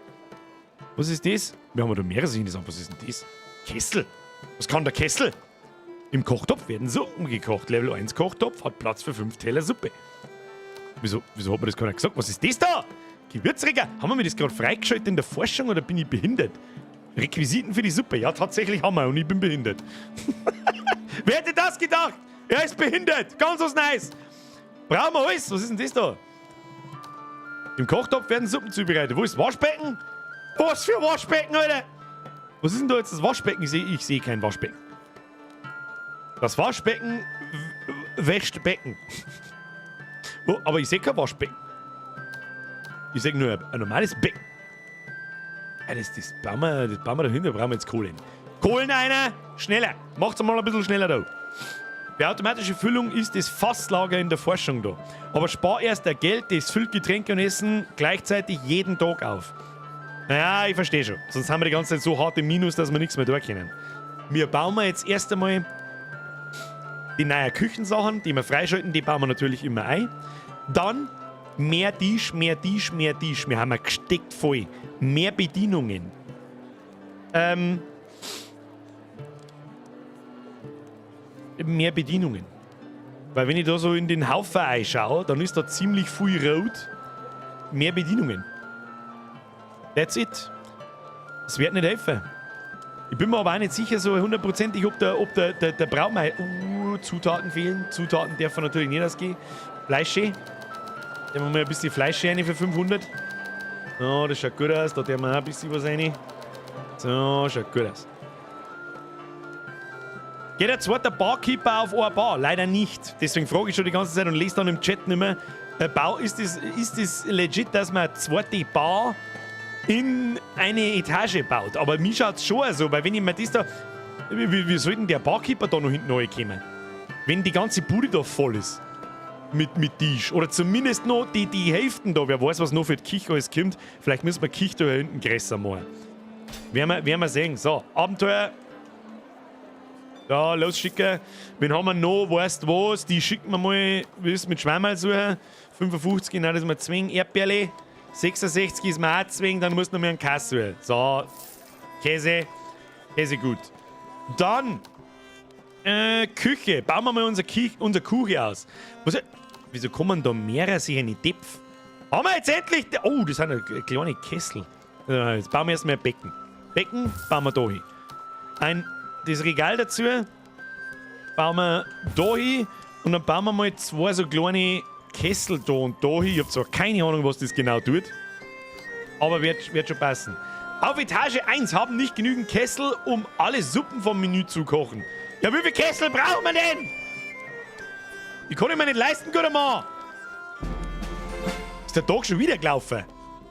Was ist das? Wir haben da mehrere Sachen. Was ist denn das? Kessel. Was kann der Kessel? Im Kochtopf werden Suppen gekocht. Level 1 Kochtopf hat Platz für 5 Teller Suppe. Wieso hat mir das keiner gesagt? Was ist das da? Gewürzregal. Haben wir mir das gerade freigeschaltet in der Forschung oder bin ich behindert? Requisiten für die Suppe. Ja, tatsächlich haben wir und ich bin behindert. Wer hätte das gedacht? Er ist behindert. Ganz was Neues. Brauchen wir alles. Was ist denn das da? Im Kochtopf werden Suppen zubereitet. Wo ist das Waschbecken? Was für Waschbecken, Alter? Was ist denn da jetzt das Waschbecken? Ich sehe kein Waschbecken. Das Waschbecken wäscht Becken. Aber ich sehe kein Waschbecken. Ich sehe nur ein normales Becken. Ja, das bauen wir dahinter, brauchen wir jetzt Kohlen. Kohlen einer! Schneller! Macht's mal ein bisschen schneller da. Bei automatischer Füllung ist das Fasslager in der Forschung da. Aber spar erst der Geld, das füllt Getränke und Essen gleichzeitig jeden Tag auf. Naja, ich verstehe schon. Sonst haben wir die ganze Zeit so hart im Minus, dass wir nichts mehr tun können. Wir bauen jetzt erst einmal die neuen Küchensachen, die wir freischalten, die bauen wir natürlich immer ein. Dann mehr Tisch, mehr Tisch, mehr Tisch. Wir haben gesteckt voll. Mehr Bedienungen. Mehr Bedienungen. Weil wenn ich da so in den Haufen einschaue, dann ist da ziemlich viel rot. Mehr Bedienungen. That's it. Das wird nicht helfen. Ich bin mir aber auch nicht sicher, so hundertprozentig, ob der Braumeier... Zutaten fehlen. Zutaten dürfen natürlich nicht ausgehen. Fleische. Da haben wir mal ein bisschen Fleisch rein für 500. So, das schaut gut aus. Da tun wir auch ein bisschen was rein. So, schaut gut aus. Geht der zweite Barkeeper auf eine Bar? Leider nicht. Deswegen frage ich schon die ganze Zeit und lese dann im Chat nicht mehr. Ist das legit, dass man eine zweite Bar in eine Etage baut? Aber mir schaut es schon so, weil wenn ich mir das da... Wie soll denn der Barkeeper da noch hinten reinkommen? Wenn die ganze Bude da voll ist. Mit Tisch. Oder zumindest noch die Hälften da. Wer weiß, was noch für die Küche alles kommt. Vielleicht müssen wir die Küche da hinten größer machen. Werden wir sehen. So, Abenteuer. Da, losschicken. Wen haben wir noch? Weißt du was? Die schicken wir mal, willst du mit Schweimal suchen? 55, nein, das ist mir zwingen. Erdbeerle. 66 ist mir auch zwingen, dann musst du noch mehr einen Kass suchen. So, Käse. Käse gut. Dann, Küche. Bauen wir mal unsere Küche aus. Wieso kommen da mehrere sich in die Depf? Haben wir jetzt endlich... Oh, das sind kleine Kessel. Jetzt bauen wir erstmal ein Becken. Becken bauen wir da hin. Das Regal dazu bauen wir da hin. Und dann bauen wir mal 2 so kleine Kessel da und da hin. Ich habe zwar keine Ahnung, was das genau tut. Aber wird schon passen. Auf Etage 1 haben nicht genügend Kessel, um alle Suppen vom Menü zu kochen. Ja, wie viele Kessel brauchen wir denn? Die kann ich mir nicht leisten, guter Mann. Ist der Tag schon wieder gelaufen?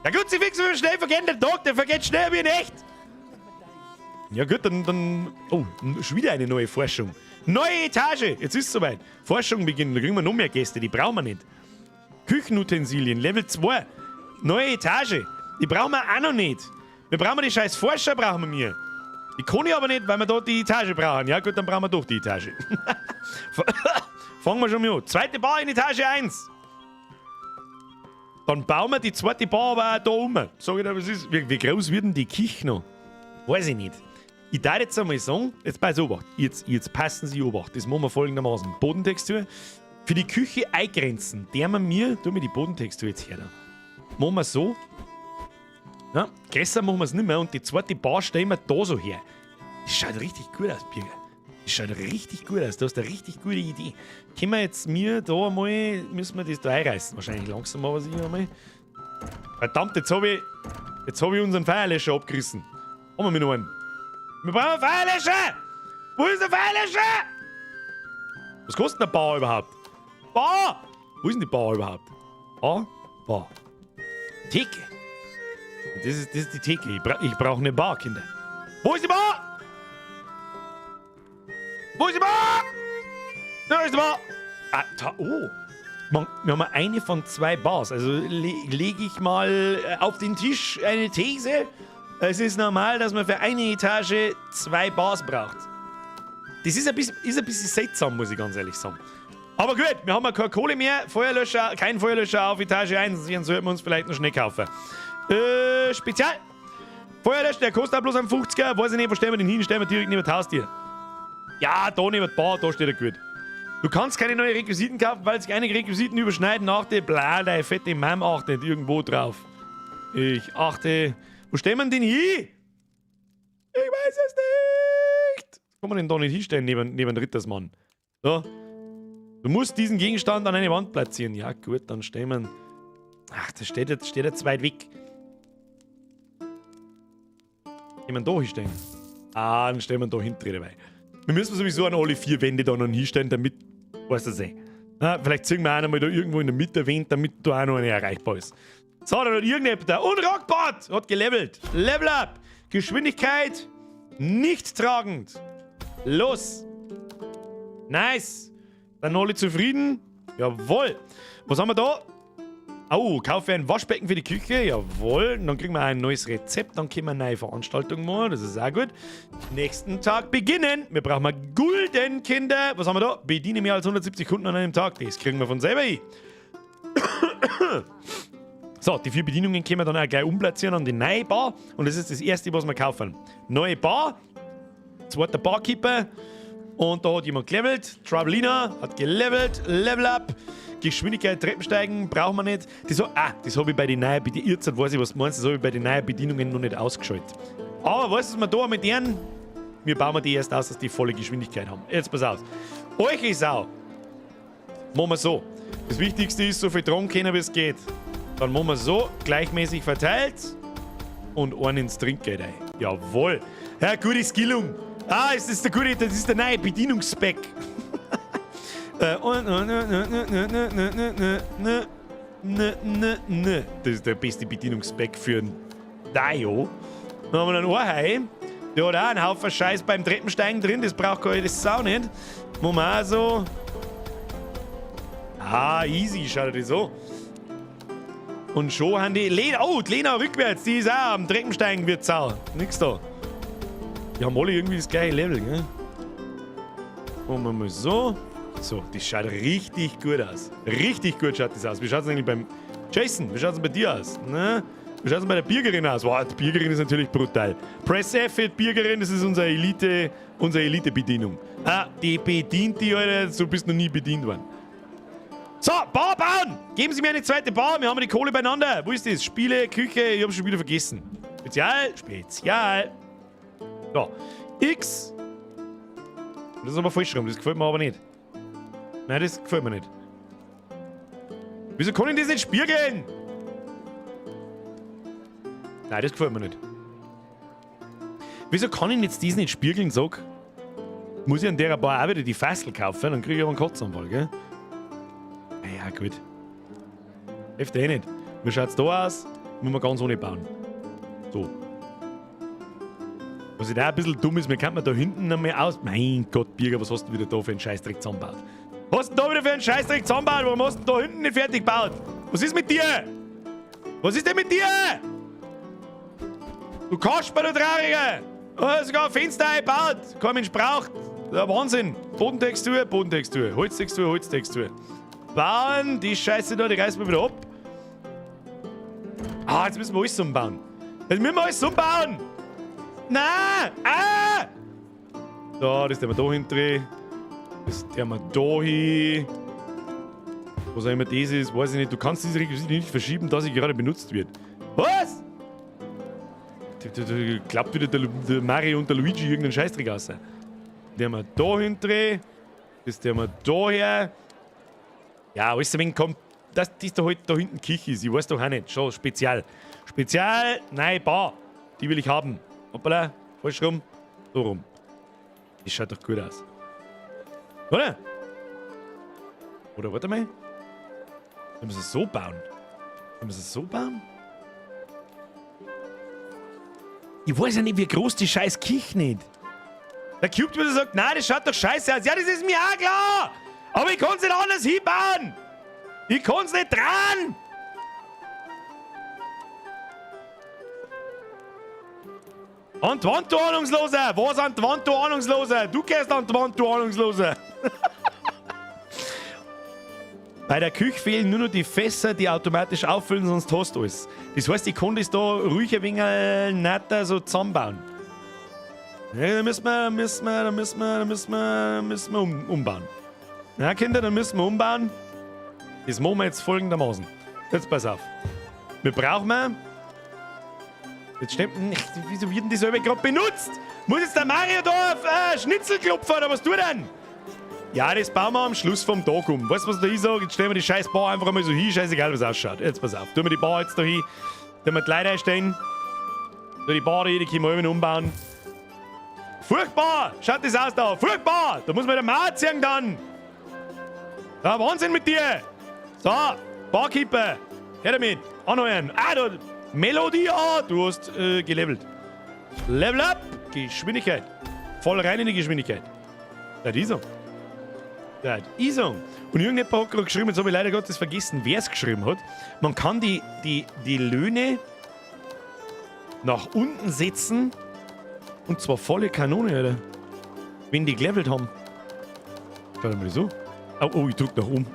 Ja gut, Sie fix, wie schnell vergeht der Tag, der vergeht schneller wie in echt. Ja gut, dann... Oh, schon wieder eine neue Forschung. Neue Etage, jetzt ist es soweit. Forschung beginnen, da kriegen wir noch mehr Gäste, die brauchen wir nicht. Küchenutensilien, Level 2. Neue Etage, die brauchen wir auch noch nicht. Wir brauchen die scheiß Forscher, brauchen wir mir. Die kann ich aber nicht, weil wir dort die Etage brauchen. Ja gut, dann brauchen wir doch die Etage. Fangen wir schon mal an. Zweite Bar in Etage 1. Dann bauen wir die zweite Bar aber auch da um. Sag ich dir, was ist. Wie groß wird denn die Küche noch? Weiß ich nicht. Ich darf jetzt einmal sagen, jetzt pass Obacht. Jetzt passen Sie Obacht. Das machen wir folgendermaßen. Bodentextur. Für die Küche eingrenzen. Tu mir die Bodentextur jetzt her. Machen wir so. Ja, größer machen wir es nicht mehr und die zweite Bar stellen wir da so her. Das schaut richtig gut aus, Birger. Das schaut richtig gut aus. Du hast eine richtig gute Idee. Können wir jetzt müssen wir das da einreißen. Wahrscheinlich langsam aber sicher einmal. Verdammt, jetzt hab ich unseren Feuerlöscher abgerissen. Haben wir mit noch einen. Wir brauchen einen Feuerlöscher! Wo ist der Feuerlöscher? Was kostet eine Bar überhaupt? Bar! Wo ist denn die Bar überhaupt? Bar. Theke. Das ist die Theke. Ich brauche eine Bar, Kinder. Wo ist die Bar? Wo ist die Bar? Da ist die Bar. Wir haben eine von 2 Bars. Also lege ich mal auf den Tisch eine These. Es ist normal, dass man für eine Etage 2 Bars braucht. Das ist ein bisschen seltsam, muss ich ganz ehrlich sagen. Aber gut, wir haben ja keine Kohle mehr. Kein Feuerlöscher auf Etage 1. Den sollten wir uns vielleicht noch schnell kaufen. Spezial. Feuerlöscher, der kostet auch bloß einen 50er. Weiß ich nicht, wo stellen wir den hin? Stellen wir direkt neben das Haustier. Ja, da neben der Bar, da steht er gut. Du kannst keine neuen Requisiten kaufen, weil sich einige Requisiten überschneiden. Achte, bla, deine fette Mom achtet irgendwo drauf. Ich achte. Wo stellen wir den hin? Ich weiß es nicht. Kann man den da nicht hinstellen neben Rittersmann? So. Du musst diesen Gegenstand an eine Wand platzieren. Ja, gut, dann stellen wir ihn. Ach, das steht jetzt zu weit weg. Stellen wir da hinstellen. Dann stellen wir ihn da hinten dabei. Wir müssen sowieso an alle 4 Wände da noch hinstellen, damit. Weißt du eh. Vielleicht ziehen wir auch noch mal da irgendwo in der Mitte erwähnt, damit da auch noch eine erreichbar ist. So, dann hat irgendjemand da. Und Rockbot hat gelevelt. Level up. Geschwindigkeit nicht tragend. Los. Nice. Dann alle zufrieden? Jawohl. Was haben wir da? Oh, kaufe ein Waschbecken für die Küche. Jawohl. Und dann kriegen wir ein neues Rezept. Dann können wir eine neue Veranstaltung machen. Das ist auch gut. Nächsten Tag beginnen. Wir brauchen mal Gulden, Kinder. Was haben wir da? Bediene mehr als 170 Kunden an einem Tag. Das kriegen wir von selber hin. So, die 4 Bedienungen können wir dann auch gleich umplatzieren an die neue Bar. Und das ist das erste, was wir kaufen. Neue Bar. Zweiter Barkeeper. Und da hat jemand gelevelt. Troublina hat gelevelt. Level up. Geschwindigkeit, Treppensteigen brauchen wir nicht. Das habe ich bei den neuen Bedienungen. Jetzt weiß ich, was du meinst. Das habe ich bei den neuen Bedienungen noch nicht ausgeschaltet. Aber weißt du, was wir da mit denen? Wir bauen die erst aus, dass die volle Geschwindigkeit haben. Jetzt pass auf. Euch ist auch. Machen wir so. Das Wichtigste ist, so viel tragen können, wie es geht. Dann machen wir so, gleichmäßig verteilt. Und einen ins Trinkgeld ein. Jawohl. Ja, gute Skillung. Das ist der neue Bedienungsspeck. Das ist der beste Bedienungsspeck für ein Dio. Dann haben wir einen Ohrhai. Der hat auch einen Haufen Scheiß beim Treppensteigen drin. Das braucht gar das Sau nicht. Machen wir auch so. Easy, schaut das so. Und schon haben die Lena. Oh, die Lena rückwärts. Die ist auch am Treppensteigen wird Sau. Nix da. Die haben alle irgendwie das gleiche Level, gell? Machen wir mal so. So, das schaut richtig gut aus. Richtig gut schaut das aus. Wie schaut es eigentlich beim Jason? Wie schaut es bei dir aus? Ne? Wie schaut es bei der Bürgerin aus? Wow, die Bürgerin ist natürlich brutal. Press F für die Bürgerin, das ist unsere Elite-Bedienung. Die bedient die, Alter. So bist du noch nie bedient worden. So, Bar bauen! Geben Sie mir eine zweite Bar, wir haben die Kohle beieinander. Wo ist das? Spiele, Küche, ich habe schon wieder vergessen. Spezial. So, X. Das ist aber falsch rum, das gefällt mir aber nicht. Nein, das gefällt mir nicht. Wieso kann ich das nicht spiegeln? Nein, das gefällt mir nicht. Wieso kann ich jetzt das nicht spiegeln? Sag, muss ich an der Bar auch wieder die Fassel kaufen, dann kriege ich aber einen Kotzanfall, gell? Ja, gut. Hilft eh nicht. Wie schaut's da aus? Müssen wir ganz ohne bauen. So. Was da ein bisschen dumm ist, wir könnten da hinten noch mehr aus. Mein Gott, Birger, was hast du wieder da für einen Scheißdreck zusammengebaut? Was hast du da wieder für einen Scheißdreck zusammengebaut? Warum hast du da hinten nicht fertig gebaut? Was ist mit dir? Was ist denn mit dir? Du Kasper, du Trauriger! Du hast sogar ein Fenster eingebaut! Kein Mensch braucht! Der Wahnsinn! Bodentextur, Bodentextur, Holztextur, Holztextur. Bauen, die Scheiße da, die reißen wir wieder ab. Jetzt müssen wir alles umbauen. Jetzt müssen wir alles umbauen! Nein! So, das tun wir da hindrehen. Das tun wir da hin. Was auch immer das ist, weiß ich nicht. Du kannst diese Requisite nicht verschieben, da sie gerade benutzt wird. Was? Klappt wieder der Mario und der Luigi irgendeinen Scheißdreck aus. Den tun wir da hindrehen. Das tun wir da her. Ja, alles ein wenig kommt. Das da halt da hinten Küche ist. Ich weiß doch auch nicht. Schon spezial. Spezial, nein, Bar. Die will ich haben. Hoppala, falsch rum. So rum. Das schaut doch gut aus. Oder? Oder warte mal. Wir müssen es so bauen. Wir müssen es so bauen? Ich weiß ja nicht, wie groß die scheiß Kirche nicht. Der Cube wieder sagt, nein, das schaut doch scheiße aus. Ja, das ist mir auch klar. Aber ich kann es nicht anders hinbauen. Ich kann es nicht dran. An die Wand, du Ahnungsloser! Was an die Wand, du Ahnungsloser? Du gehst an die Wand, du Ahnungsloser! Bei der Küche fehlen nur noch die Fässer, die automatisch auffüllen, sonst hast du alles. Das heißt, ich kann das da ruhig ein wenig netter so zusammenbauen. Ja, da müssen wir umbauen. Ja, Kinder, dann müssen wir umbauen. Das machen wir jetzt folgendermaßen. Jetzt pass auf. Wir brauchen... Jetzt stimmt nicht. Wieso wird denn die selber gerade benutzt? Muss jetzt der Mario da auf Schnitzel klopfen oder was tut denn? Ja, das bauen wir am Schluss vom Tag um. Weißt du, was da ich sage? Jetzt stellen wir die scheiß Bar einfach einmal so hin, scheißegal, was ausschaut. Jetzt pass auf. Tun wir die Bar jetzt da hin. Tun wir die Leute einstellen. Tun die Bar hier, die können wir eben umbauen. Furchtbar! Schaut das aus da! Furchtbar! Da muss man den Mauer ziehen dann! Ja, Wahnsinn mit dir! So, Barkeeper! Hör damit! Anheuern! Ah, da... Melodie, du hast gelevelt. Level up, Geschwindigkeit. Voll rein in die Geschwindigkeit. Das ist so. Das ist so. Und irgendjemand hat gerade geschrieben, jetzt habe ich leider Gottes vergessen, wer es geschrieben hat. Man kann die Löhne nach unten setzen und zwar volle Kanone, Alter. Wenn die gelevelt haben. Warte mal so. Oh, ich drück nach oben.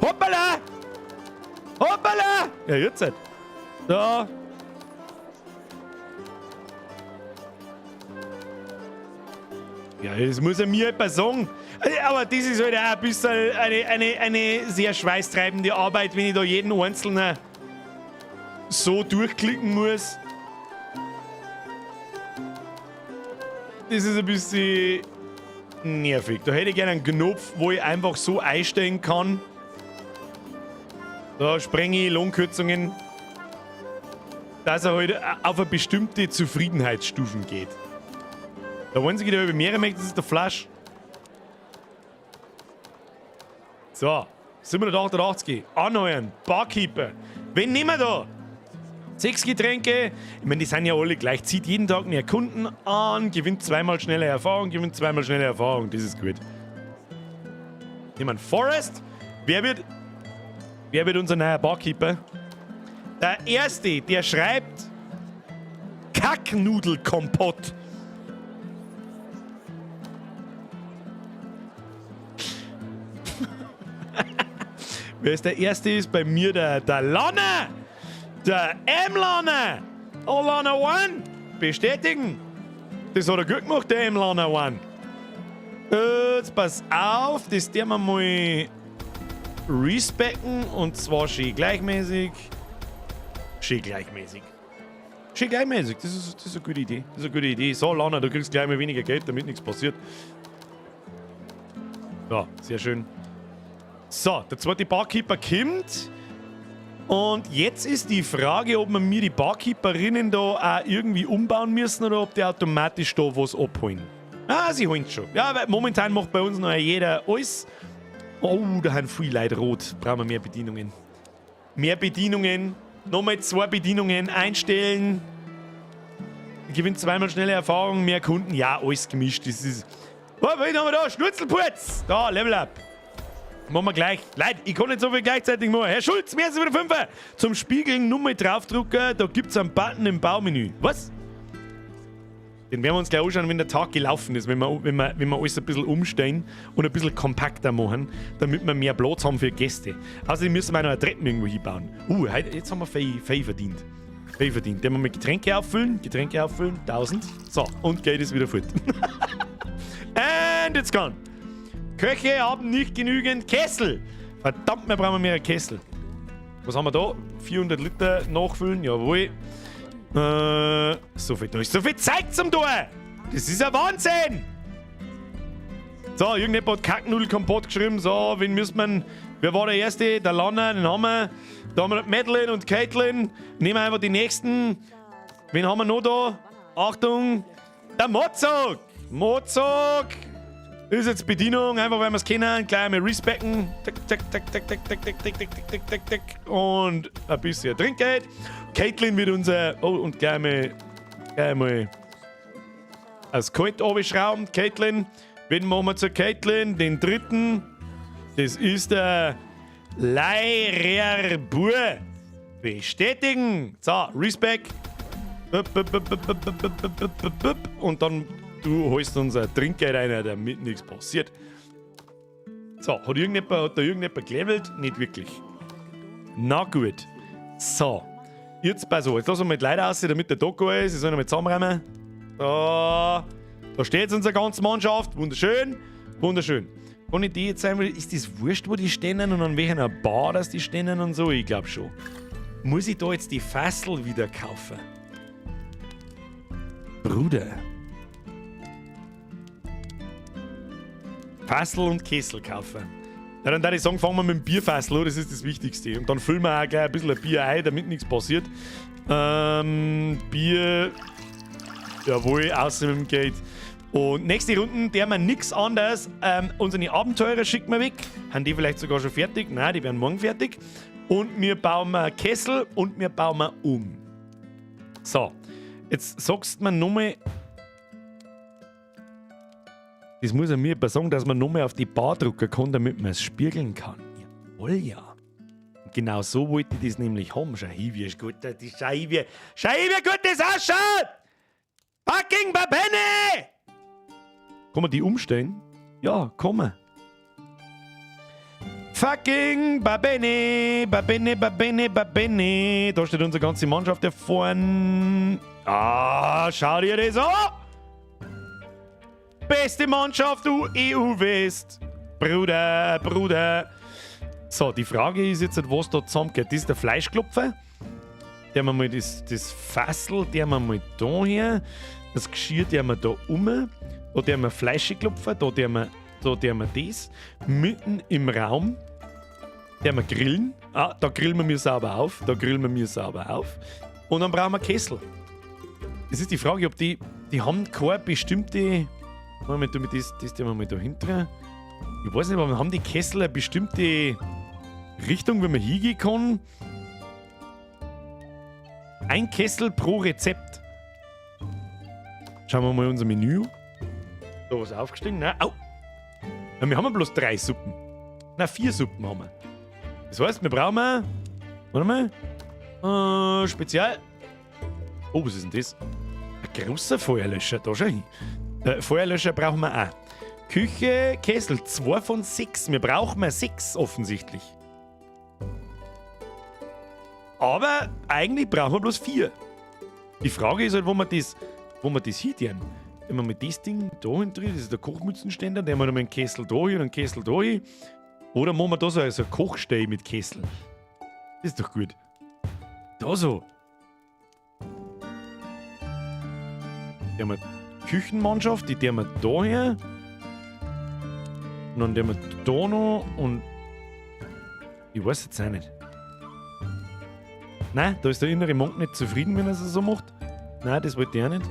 Hoppala! Hoppala! Ja, jetzt halt. Da. Ja, das muss er mir etwas sagen. Aber das ist halt auch ein bisschen eine sehr schweißtreibende Arbeit, wenn ich da jeden Einzelnen so durchklicken muss. Das ist ein bisschen nervig. Da hätte ich gerne einen Knopf, wo ich einfach so einstellen kann. Da sprenge ich Lohnkürzungen, dass er halt auf eine bestimmte Zufriedenheitsstufen geht. Der einzige, der über mehrere möchte, ist der Flash. So, 788. Anheuern, Barkeeper. Wen nehmen wir da? 6 Getränke. Ich meine, die sind ja alle gleich. Zieht jeden Tag mehr Kunden an, gewinnt zweimal schnelle Erfahrung, Das ist gut. Nehmen Forrest. Wer wird unser neuer Barkeeper? Der Erste, der schreibt Kacknudelkompott. Wer ist der Erste? Ist bei mir der Lana. Der M-Lana. Oh, Lana One. Bestätigen. Das hat er gut gemacht, der M-Lana One. Jetzt pass auf, das der wir mal respecken und zwar schön gleichmäßig. Das ist eine gute Idee. So, Lana, du kriegst gleich mal weniger Geld, damit nichts passiert. Ja, sehr schön. So, der zweite Barkeeper kommt. Und jetzt ist die Frage, ob wir mir die Barkeeperinnen da auch irgendwie umbauen müssen oder ob die automatisch da was abholen. Ah, sie holen schon. Ja, weil momentan macht bei uns noch jeder alles. Oh, da haben viele Leute rot. Brauchen wir mehr Bedienungen. Nochmal 2 Bedienungen einstellen. Gewinnt zweimal schnelle Erfahrung, mehr Kunden. Ja, alles gemischt. Das ist. Oh, wen haben wir da? Schnurzelputz. Da, Level Up. Machen wir gleich. Leute, ich kann nicht so viel gleichzeitig machen. Herr Schulz, mehr als wieder 5. Zum Spiegeln Nummer draufdrücken. Da gibt es einen Button im Baumenü. Was? Den werden wir uns gleich anschauen, wenn der Tag gelaufen ist. Wenn wir alles ein bisschen umstellen und ein bisschen kompakter machen, damit wir mehr Platz haben für Gäste. Außerdem müssen wir auch noch eine Treppe irgendwo hinbauen. Jetzt haben wir Fei verdient. Den wir mit Getränke auffüllen. 1000. So, und Geld ist wieder fort. And it's gone. Köche haben nicht genügend Kessel. Verdammt, wir brauchen mehr Kessel. Was haben wir da? 400 Liter nachfüllen, jawohl. So viel da ist so viel Zeit zum Tun. Das ist ein Wahnsinn. So, irgendjemand hat Kacknudelkompott geschrieben. So, wen müsste man... Wer war der Erste? Der Lana, den haben wir. Da haben wir Madeline und Caitlin. Nehmen wir einfach die nächsten. Wen haben wir noch da? Achtung. Der Mozog. Das ist jetzt Bedienung, einfach weil wir es kennen, gleich mal respekten. Tick, tick, tick, tick, tick, tick, tick, tick, tick, tick, tick, tick. Und ein bisschen Trinkgeld. Caitlin wird unser. Oh, und gleich mal das Kalt runterschrauben. Caitlin. Wen machen wir zu Caitlin? Den dritten. Das ist der Leirer Bur. Bestätigen. So, Respect. Und dann du holst uns ein Trinkgeld rein, damit nichts passiert. So, hat da irgendjemand gelevelt? Nicht wirklich. Na gut. So. Jetzt pass auf. Jetzt lassen wir mal die Leute aus, damit der Doku ist. Sie sollen mal zusammenräumen. So. Da steht jetzt unsere ganze Mannschaft. Wunderschön. Wunderschön. Wenn ich die jetzt einmal. Ist das wurscht, wo die stehen und an welcher Bar das die stehen und so? Ich glaube schon. Muss ich da jetzt die Fassel wieder kaufen? Bruder. Fassel und Kessel kaufen. Ja, dann würde ich sagen, fangen wir mit dem Bierfassel an, das ist das Wichtigste. Und dann füllen wir auch gleich ein bisschen ein Bier ein, damit nichts passiert. Bier. Jawohl, außer mit dem Geld. Und nächste Runde, der wir nichts anderes. Unsere Abenteurer schicken wir weg. Haben die vielleicht sogar schon fertig? Nein, die werden morgen fertig. Und wir bauen einen Kessel und wir bauen um. So, jetzt sagst du mir nochmal. Das muss er mir sagen, dass man nochmal auf die Bar drucken kann, damit man es spiegeln kann. Jawohl, ja. Genau so wollte ich das nämlich haben. Schau hin, wie gut das ist. Schau hin, wie gut das ausschaut! Fucking Babenne! Kann man die umstellen? Ja, kann man. Fucking Babenne, Babenne, Babenne, Babenne. Da steht unsere ganze Mannschaft da vorne. Ah, schau dir das an! Beste Mannschaft, du EU-West. Bruder, Bruder. So, die Frage ist jetzt, was da zusammengeht. Das ist der Fleischklopfer. Der wir mal das Fassel, der wir mal da her. Das Geschirr, der wir da um. Da der wir Fleischklopfer, da der wir das. Mitten im Raum. Der wir grillen. Ah, da grillen wir mir sauber auf. Da grillen wir mir sauber auf. Und dann brauchen wir Kessel. Das ist die Frage, ob die haben keine bestimmte. Moment, das tun wir mal da hinten. Ich weiß nicht, aber haben die Kessel eine bestimmte Richtung, wie man hingehen kann? Ein Kessel pro Rezept. Schauen wir mal unser Menü. Da was aufgestiegen. Nein, au! Ja, wir haben bloß 3 Suppen. Nein, 4 Suppen haben wir. Das heißt, wir brauchen. Warte mal. Spezial. Oh, was ist denn das? Ein großer Feuerlöscher. Da schau hin. Feuerlöscher brauchen wir auch. Küche, Kessel, 2 von 6. Wir brauchen 6 offensichtlich. Aber eigentlich brauchen wir bloß 4. Die Frage ist halt, wo wir das hintun. Wenn wir mit das Ding da hinten, das ist der Kochmützenständer, dann haben wir noch einen Kessel da hin und einen Kessel da hin. Oder machen wir da so ein Kochstell mit Kessel. Das ist doch gut. Da so. Da haben wir Küchenmannschaft, die wir da her. Und dann der wir da noch und. Ich weiß jetzt auch nicht. Nein, da ist der innere Monk nicht zufrieden, wenn er es so macht. Nein, das wollte ich auch nicht.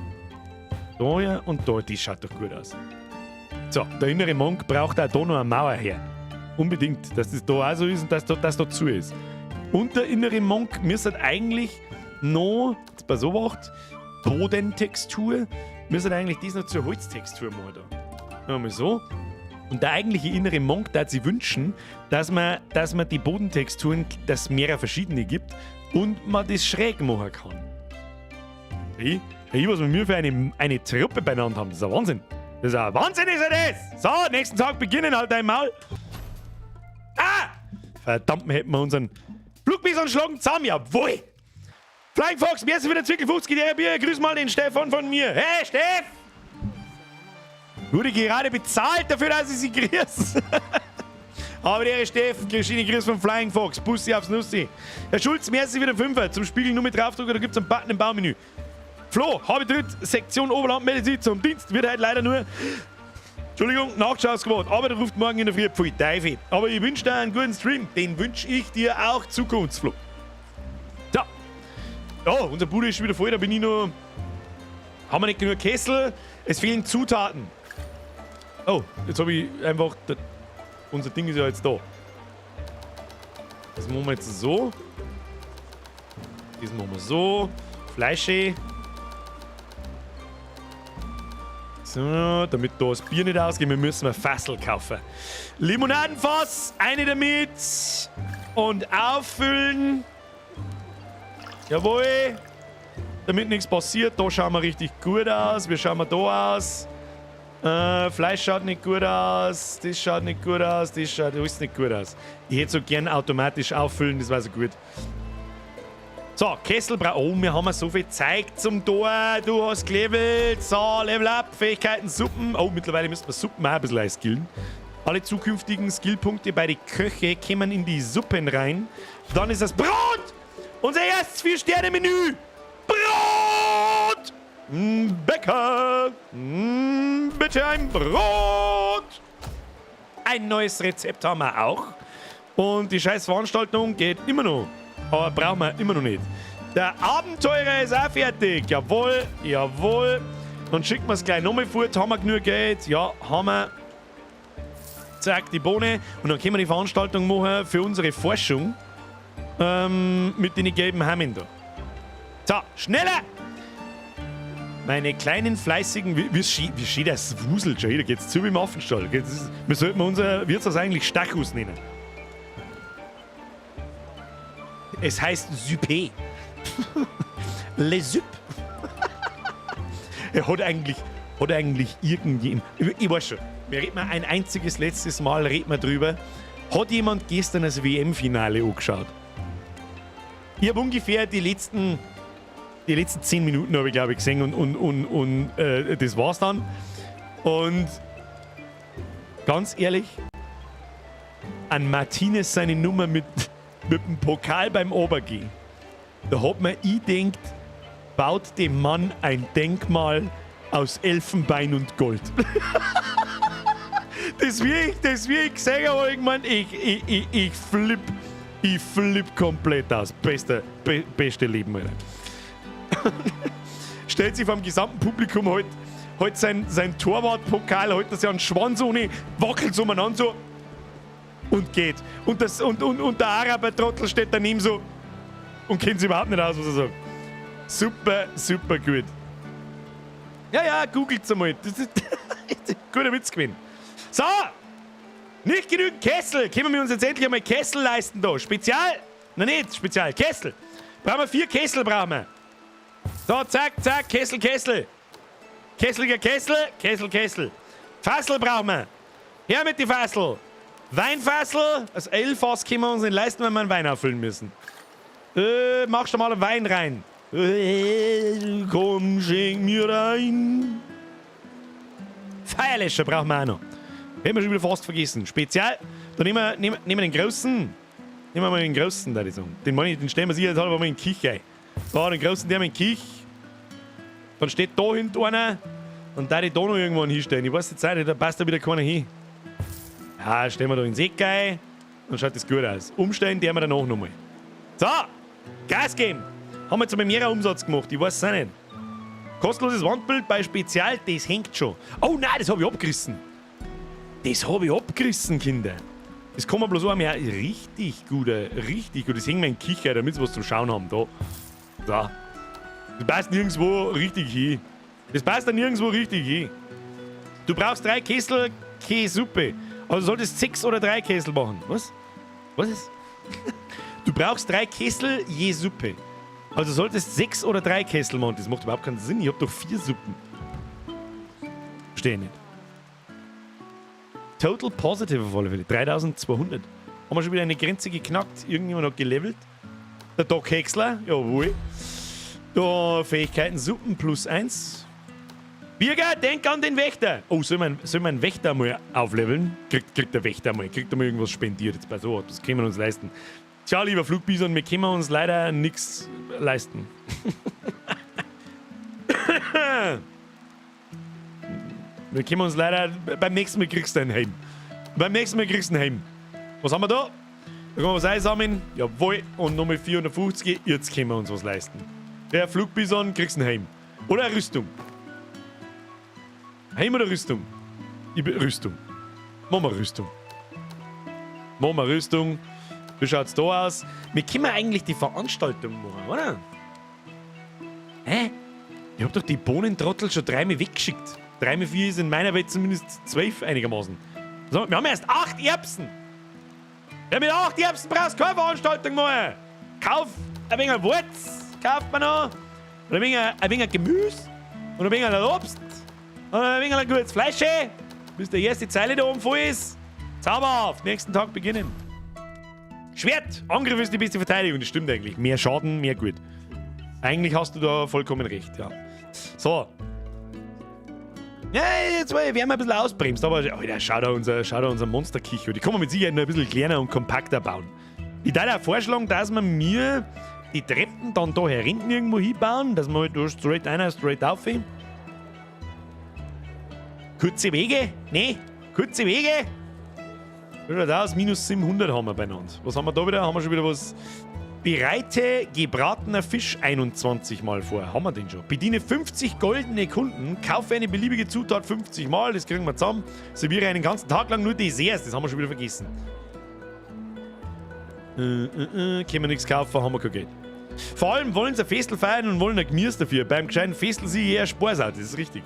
Da her und da, das schaut doch gut aus. So, der innere Monk braucht auch da noch eine Mauer her. Unbedingt, dass das da auch so ist und dass das da zu ist. Und der innere Monk müsste eigentlich noch, jetzt bei so Wacht, Bodentextur, müsste eigentlich das noch zur Holztextur machen da. Mal so. Und der eigentliche innere Monk darf sich wünschen, dass man die Bodentexturen, dass es mehrere verschiedene gibt und man das schräg machen kann. Hey, was wir mir für eine Truppe beieinander haben, das ist ein Wahnsinn. Das ist ein Wahnsinn, ist das! So, nächsten Tag beginnen, halt dein Maul. Ah! Verdammt, wir hätten unseren Flugbiss anschlagen zusammen, jawohl! Flying Fox, mir ist wieder Zwickel 50 der Bier. Grüß mal den Stefan von mir. Hey, Steff! Wurde gerade bezahlt dafür, dass ich sie grüße. Aber der Steff, schöne Grüße von Flying Fox. Bussi aufs Nussi. Herr Schulz, mir ist wieder 5. Zum Spiegel nur mit draufdrücken, da gibt es einen Button im Baumenü. Flo, habe dritt, Sektion Oberland, meldet sich zum Dienst. Wird halt leider nur, Entschuldigung, Nachschauungsquote. Aber der ruft morgen in der Früh pfui, Teufel. Aber ich wünsche dir einen guten Stream. Den wünsche ich dir auch Zukunftsflo. So. Ja, unser Bude ist schon wieder voll, da bin ich noch. Haben wir nicht genug Kessel? Es fehlen Zutaten. Oh, jetzt habe ich einfach... Unser Ding ist ja jetzt da. Das machen wir jetzt so. Das machen wir so. Fleische. So, damit da das Bier nicht ausgeht, wir müssen ein Fassel kaufen. Limonadenfass, eine damit. Und auffüllen. Jawohl. Damit nichts passiert. Da schauen wir richtig gut aus. Wie schauen wir da aus? Fleisch schaut nicht gut aus. Das schaut nicht gut aus. Das schaut alles nicht gut aus. Ich hätte so gern automatisch auffüllen, das war so gut. So, Kessel braucht. Oh, wir haben so viel Zeug zum Tor. Du hast gelevelt. So, Level Up, Fähigkeiten, Suppen. Oh, mittlerweile müssen wir Suppen auch ein bisschen skillen. Alle zukünftigen Skillpunkte bei den Köche kommen in die Suppen rein. Dann ist das Brot! Unser erstes 4-Sterne-Menü! Brot! Bäcker! Bitte ein Brot! Ein neues Rezept haben wir auch. Und die scheiß Veranstaltung geht immer noch. Aber brauchen wir immer noch nicht. Der Abenteurer ist auch fertig. Jawohl, jawohl. Dann schicken wir es gleich nochmal fort. Haben wir genug Geld? Ja, haben wir. Zack, die Bohne. Und dann können wir die Veranstaltung machen für unsere Forschung. Mit den gelben Hammen da. So, schneller! Meine kleinen fleißigen... Wie schön das wuselt schon. Da geht's zu wie im Affenstall. Wir sollten unser Wirtshaus eigentlich Stachus nennen. Es heißt Süppé. Le Süpp. Er hat eigentlich irgendjemand... Ich weiß schon. Wir reden mal ein einziges letztes Mal drüber. Hat jemand gestern das WM-Finale angeschaut? Ich habe ungefähr die letzten 10 Minuten habe ich, glaube ich, gesehen und das war's dann. Und ganz ehrlich, an Martinez seine Nummer mit dem Pokal beim Obergehen. Da hat man gedacht, baut dem Mann ein Denkmal aus Elfenbein und Gold. das wie ich gesehen habe, ich flipp komplett aus. Beste Leben, Alter. Stellt sich vom gesamten Publikum halt sein Torwartpokal, halt das ja einen Schwanz ohne, wackelt so umeinander so und geht. Und der Araber-Trottel steht daneben so und kennt sich überhaupt nicht aus, was er sagt. Super, super gut. Ja, googelt's einmal. Das ist guter Witz gewesen. So! Nicht genügend Kessel. Können wir uns jetzt endlich einmal Kessel leisten da? Spezial? Nein, nicht Spezial. Kessel. Brauchen wir 4 Kessel, brauchen wir. So, zack, zack. Kessel. Kesseliger Kessel. Kessel. Fassel brauchen wir. Her mit die Fassel. Weinfassel. Das L-Fass können wir uns nicht leisten, wenn wir einen Wein auffüllen müssen. Machst du mal einen Wein rein. Komm, schenk mir rein. Feuerlöscher brauchen wir auch noch. Hätten wir schon wieder fast vergessen. Spezial. Dann nehmen wir den großen. Nehmen wir mal den großen, da die sagen. Den stellen wir sicher jetzt halber mal in den Kich ein. Da, den großen, der in den Kich. Dann steht da hinten einer. Und da die da noch irgendwann hinstellen. Ich weiß jetzt nicht, da passt da wieder keiner hin. Ja, stellen wir da in den Säck ein. Dann schaut das gut aus. Umstellen, der wir danach nochmal. So, Gas geben. Haben wir jetzt einmal mehr Umsatz gemacht. Ich weiß es auch nicht. Kostenloses Wandbild bei Spezial, das hängt schon. Oh nein, das habe ich abgerissen. Kinder. Das kann man bloß auch mehr. Richtig gut. Das hängen wir in Kicher, damit sie was zum Schauen haben. Da. So. Das passt nirgendwo richtig hin. Du brauchst 3 Kessel Käsesuppe. Also solltest 6 oder 3 Kessel machen. Was? Was ist? Du brauchst 3 Kessel je Suppe. Also solltest 6 oder 3 Kessel machen. Das macht überhaupt keinen Sinn. Ich hab doch 4 Suppen. Verstehe nicht. Total positive auf alle Fälle. 3200. Haben wir schon wieder eine Grenze geknackt. Irgendjemand hat gelevelt. Der Doc Häcksler. Jawohl. Da Fähigkeiten Suppen +1. Birger, denk an den Wächter. Oh, soll man einen Wächter mal aufleveln? Kriegt der Wächter mal. Kriegt er mal irgendwas spendiert jetzt bei so. Das können wir uns leisten. Tja, lieber Flugbison, wir können uns leider nichts leisten. Wir können uns leider... Beim nächsten Mal kriegst du einen Heim. Was haben wir da? Da können wir was einsammeln. Jawohl. Und nochmal 450. Jetzt können wir uns was leisten. Der Flugbison kriegst einen Heim. Oder eine Rüstung. Heim oder Rüstung? Rüstung. Machen wir Rüstung. Machen wir Rüstung. Wie schaut's da aus? Wir können eigentlich die Veranstaltung machen, oder? Hä? Ich hab doch die Bohnentrottel schon 3-mal weggeschickt. 3 mal 4 ist in meiner Welt zumindest 12 einigermaßen. So, wir haben erst 8 Erbsen. Wer mit 8 Erbsen brauchst keine Veranstaltung machen. Kauf ein wenig Wurz, kauft man noch. Und ein wenig Gemüse. Und ein wenig Obst. Und ein wenig gutes Fleisch. Bis der erste Zeile da oben voll ist. Zauberhaft. Nächsten Tag beginnen. Schwert. Angriff ist die beste Verteidigung. Das stimmt eigentlich. Mehr Schaden, mehr gut. Eigentlich hast du da vollkommen recht, ja. So. Ja, jetzt werden wir ein bisschen ausbremst, aber Alter, schau da unser Monsterkicho. Die kann man mit Sicherheit noch ein bisschen kleiner und kompakter bauen. Ich würde auch vorschlagen, dass wir mir die Treppen dann da hinten irgendwo hinbauen, dass wir halt da straight einer, straight auf. Kurze Wege? Nee, kurze Wege? Wie schaut das aus? Minus 700 haben wir beieinander. Was haben wir da wieder? Haben wir schon wieder was? Bereite gebratener Fisch 21 Mal vor. Haben wir den schon? Bediene 50 goldene Kunden. Kaufe eine beliebige Zutat 50 Mal. Das kriegen wir zusammen. Serviere einen ganzen Tag lang nur Desserts. Das haben wir schon wieder vergessen. Können wir nichts kaufen, haben wir kein Geld. Vor allem wollen sie ein Festel feiern und wollen ein Gemüse dafür. Beim gescheiten Festel sehe ich eher Spaß. Das ist richtig.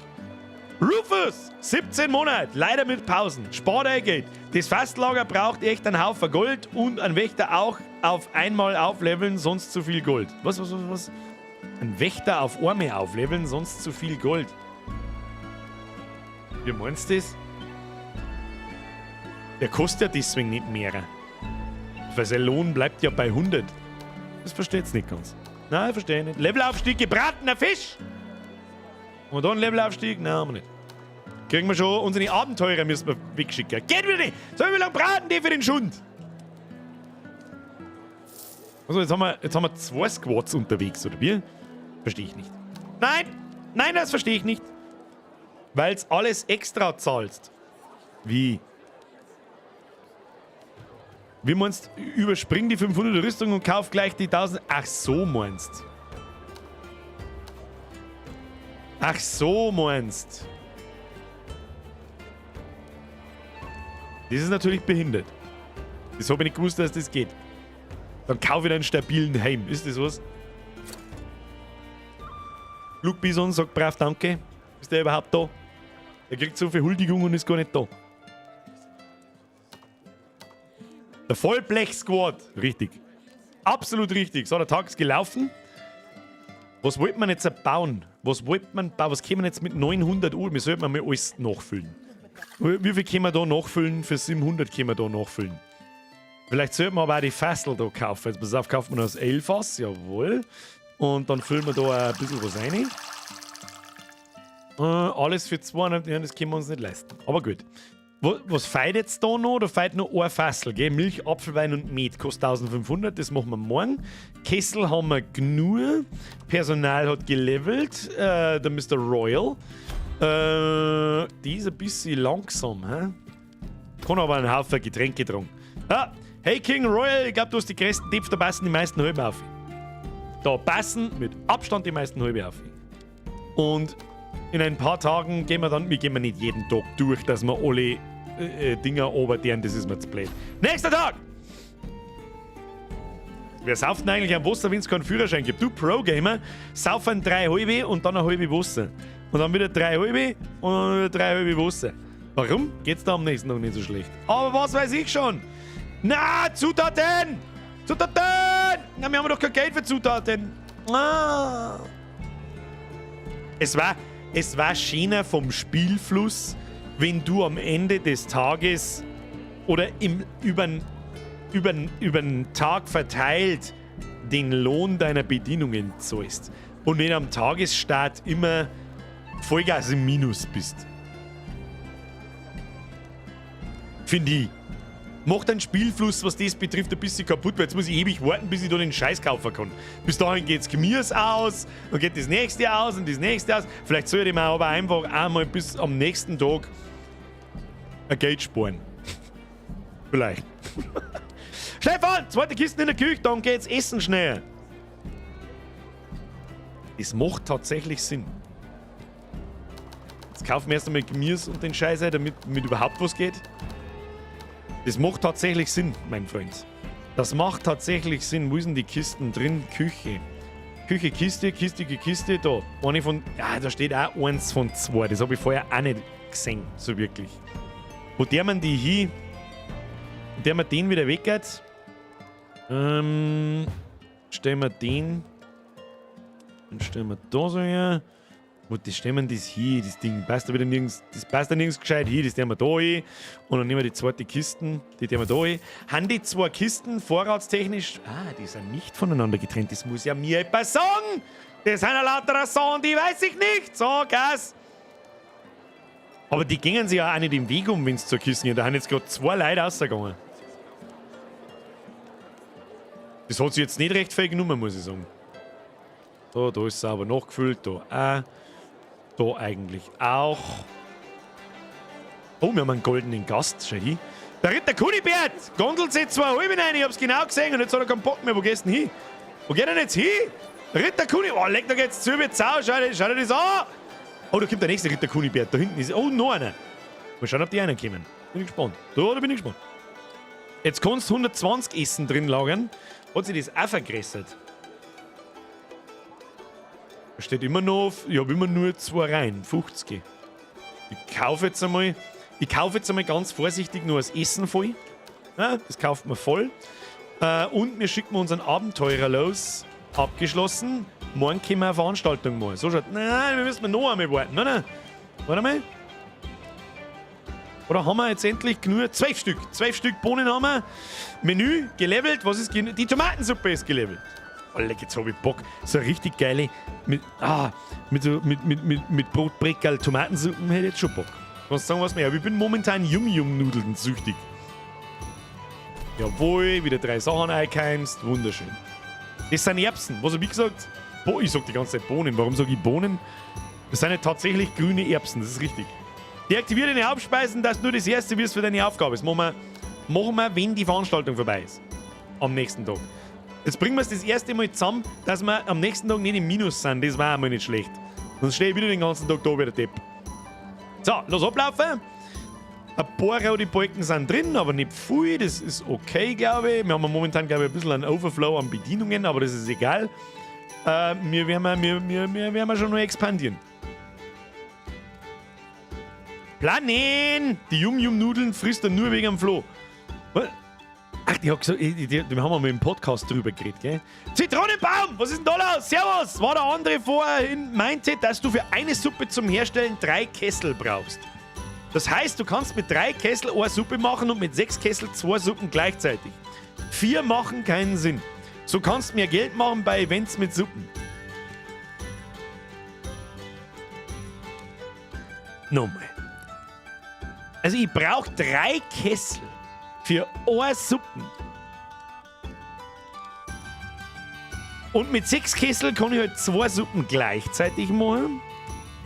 Rufus, 17 Monate, leider mit Pausen. Spart euer Geld. Das Fastlager braucht echt einen Haufen Gold und ein Wächter auch auf einmal aufleveln, sonst zu viel Gold. Was? Ein Wächter auf Arme aufleveln, sonst zu viel Gold. Wie meinst du das? Der kostet ja deswegen nicht mehr. Weil sein Lohn bleibt ja bei 100. Das versteht's nicht ganz. Nein, verstehe ich nicht. Levelaufstieg, gebratener Fisch! Und dann Levelaufstieg? Nein, haben wir nicht. Kriegen wir schon. Unsere Abenteurer müssen wir wegschicken. Geht wieder nicht! So wie lange braten die für den Schund? Also, jetzt haben wir 2 Squads unterwegs, oder wie? Verstehe ich nicht. Nein! Nein, das verstehe ich nicht. Weil's alles extra zahlst. Wie? Wie meinst du, überspring die 500 Rüstung und kauf gleich die 1000? Ach so meinst. Ach so meinst. Das ist natürlich behindert. Das habe ich nicht gewusst, dass das geht. Dann kaufe ich einen stabilen Heim. Ist das was? Luke Bison sagt brav danke. Ist der überhaupt da? Er kriegt so viel Huldigung und ist gar nicht da. Der Vollblech-Squad. Richtig. Absolut richtig. So, der Tag ist gelaufen. Was wollte man jetzt bauen? Was wollte man bauen? Was können wir jetzt mit 900 Uhr? Wir sollten mal alles nachfüllen. Wie viel können wir da nachfüllen? Für 700 können wir da nachfüllen. Vielleicht sollten wir aber auch die Fassel da kaufen. Jetzt pass auf, kaufen wir das Elfass. Jawohl. Und dann füllen wir da ein bisschen was rein. Alles für 200, ja, das können wir uns nicht leisten. Aber gut. Was feiert jetzt da noch? Da feiert noch ein Fassel, gell? Milch, Apfelwein und Met. Kostet 1500, das machen wir morgen. Kessel haben wir genug. Personal hat gelevelt. Der Mr. Royal. Die ist ein bisschen langsam, hä? Kann aber einen Haufen Getränke tragen. Ah, hey King Royal, ich glaube, du hast die größten Tipps, da passen die meisten Halbe auf. Da passen mit Abstand die meisten Halbe auf. Und in ein paar Tagen gehen wir nicht jeden Tag durch, dass wir alle Dinger oberderen, das ist mir zu blöd. Nächster Tag! Wer sauft denn eigentlich am Wasser, wenn es keinen Führerschein gibt? Du Pro-Gamer, saufen 3 halbe und dann eine halbe Wasser. Und dann wieder 3 halbe und dann wieder 3 halbe Wasser. Warum? Geht's da am nächsten Tag nicht so schlecht? Aber was weiß ich schon? Na, Zutaten! Zutaten! Na, wir haben doch kein Geld für Zutaten. Ah. Es war schöner vom Spielfluss, wenn du am Ende des Tages oder über den Tag verteilt den Lohn deiner Bedienungen zahlst. Und wenn am Tagesstart immer Vollgas im Minus bist. Finde ich. Macht den Spielfluss, was das betrifft, ein bisschen kaputt, weil jetzt muss ich ewig warten, bis ich da den Scheiß kaufen kann. Bis dahin geht's Gemüse aus, dann geht das nächste aus und das nächste aus. Vielleicht sollte ich mir aber einfach einmal bis am nächsten Tag ein Geld sparen. Vielleicht. Stefan, 2. Kiste in der Küche, dann geht's essen schnell. Das macht tatsächlich Sinn. Jetzt kaufen wir erst einmal Gemüse und den Scheiß, damit überhaupt was geht. Das macht tatsächlich Sinn, mein Freund. Das macht tatsächlich Sinn. Wo sind die Kisten drin? Küche. Küche, Kiste, Kiste, da. Eine von... Ja, da steht auch 1 von 2. Das habe ich vorher auch nicht gesehen, so wirklich. Wo der man die hin... Wo der man den wieder weggeht. Stellen wir den... Dann stellen wir da so her. Wo stellen wir das hier, das Ding? Passt da wieder nirgends... Das passt da nirgends gescheit hin. Das stellen wir da hin. Und dann nehmen wir die zweite Kisten. Die stellen wir da hin. Haben die 2 Kisten vorratstechnisch... Ah, die sind nicht voneinander getrennt. Das muss ja mir etwas sagen. Das sind ja lauter Sachen, die weiß ich nicht. So, Gas. Aber die gingen sich ja auch nicht im Weg um, wenn es zur Kiste geht. Da haben jetzt gerade 2 Leute rausgegangen. Das hat sich jetzt nicht recht viel genommen, muss ich sagen. Da ist sauber nachgefüllt. Da auch. Da eigentlich auch. Oh, wir haben einen goldenen Gast. Schau hin. Der Ritter Kunibert gondelt sich 2 Halben rein. Ich hab's genau gesehen und jetzt hat er keinen Bock mehr. Wo gehst du denn hin? Wo geht er jetzt hin? Ritter Kunibert. Oh, leg doch jetzt zu mir Zau. Schau dir das an. Oh, da kommt der nächste Ritter Kunibert. Da hinten ist... Oh, noch einer. Mal schauen, ob die einen kommen. Bin ich gespannt. Da bin ich gespannt. Jetzt kannst du 120 Essen drin lagern. Hat sich das auch vergrößert? Da steht immer noch... Ich habe immer nur 2 Reihen. 50. Ich kaufe jetzt einmal ganz vorsichtig nur das Essen voll. Ja, das kauft man voll. Und wir schicken unseren Abenteurer los. Abgeschlossen. Morgen können wir eine Veranstaltung machen. So schaut... Nein, wir müssen noch einmal warten. Nein. Warte mal. Oder haben wir jetzt endlich genug? 12 Stück. 12 Stück Bohnen haben wir. Menü gelevelt. Was ist die Tomatensuppe ist gelevelt. Alter, jetzt habe ich Bock. So eine richtig geile... Mit Brotbreckerl Tomatensuppen hätte ich jetzt schon Bock. Kannst sagen, was mehr. Aber ich bin momentan Yum-Yum-Nudeln süchtig. Jawohl, wieder 3 Sachen einkeimst. Wunderschön. Das sind Erbsen. Was habe ich gesagt? Ich sage die ganze Zeit Bohnen. Warum sage ich Bohnen? Das sind ja tatsächlich grüne Erbsen. Das ist richtig. Deaktiviere deine Hauptspeisen, dass du das erste wirst für deine Aufgabe. Das machen wir, wenn die Veranstaltung vorbei ist. Am nächsten Tag. Jetzt bringen wir es das erste Mal zusammen, dass wir am nächsten Tag nicht im Minus sind. Das war einmal nicht schlecht. Sonst stehe ich wieder den ganzen Tag da wie der Depp. So, los ablaufen. Ein paar rote Balken sind drin, aber nicht viel. Das ist okay, glaube ich. Wir haben momentan, glaube ich, ein bisschen einen Overflow an Bedienungen, aber das ist egal. Wir werden schon noch expandieren. Planen! Die Yum-Yum-Nudeln frisst er nur wegen dem Flo. Was? Ach, die hat gesagt, wir haben mal im Podcast drüber geredet, gell? Zitronenbaum! Was ist denn da los? Servus! War der andere vorhin meinte, dass du für eine Suppe zum Herstellen 3 Kessel brauchst. Das heißt, du kannst mit 3 Kessel eine Suppe machen und mit 6 Kessel 2 Suppen gleichzeitig. 4 machen keinen Sinn. So kannst du mehr Geld machen bei Events mit Suppen. Nochmal. Also ich brauche 3 Kessel für 1 Suppen. Und mit 6 Kessel kann ich halt 2 Suppen gleichzeitig machen.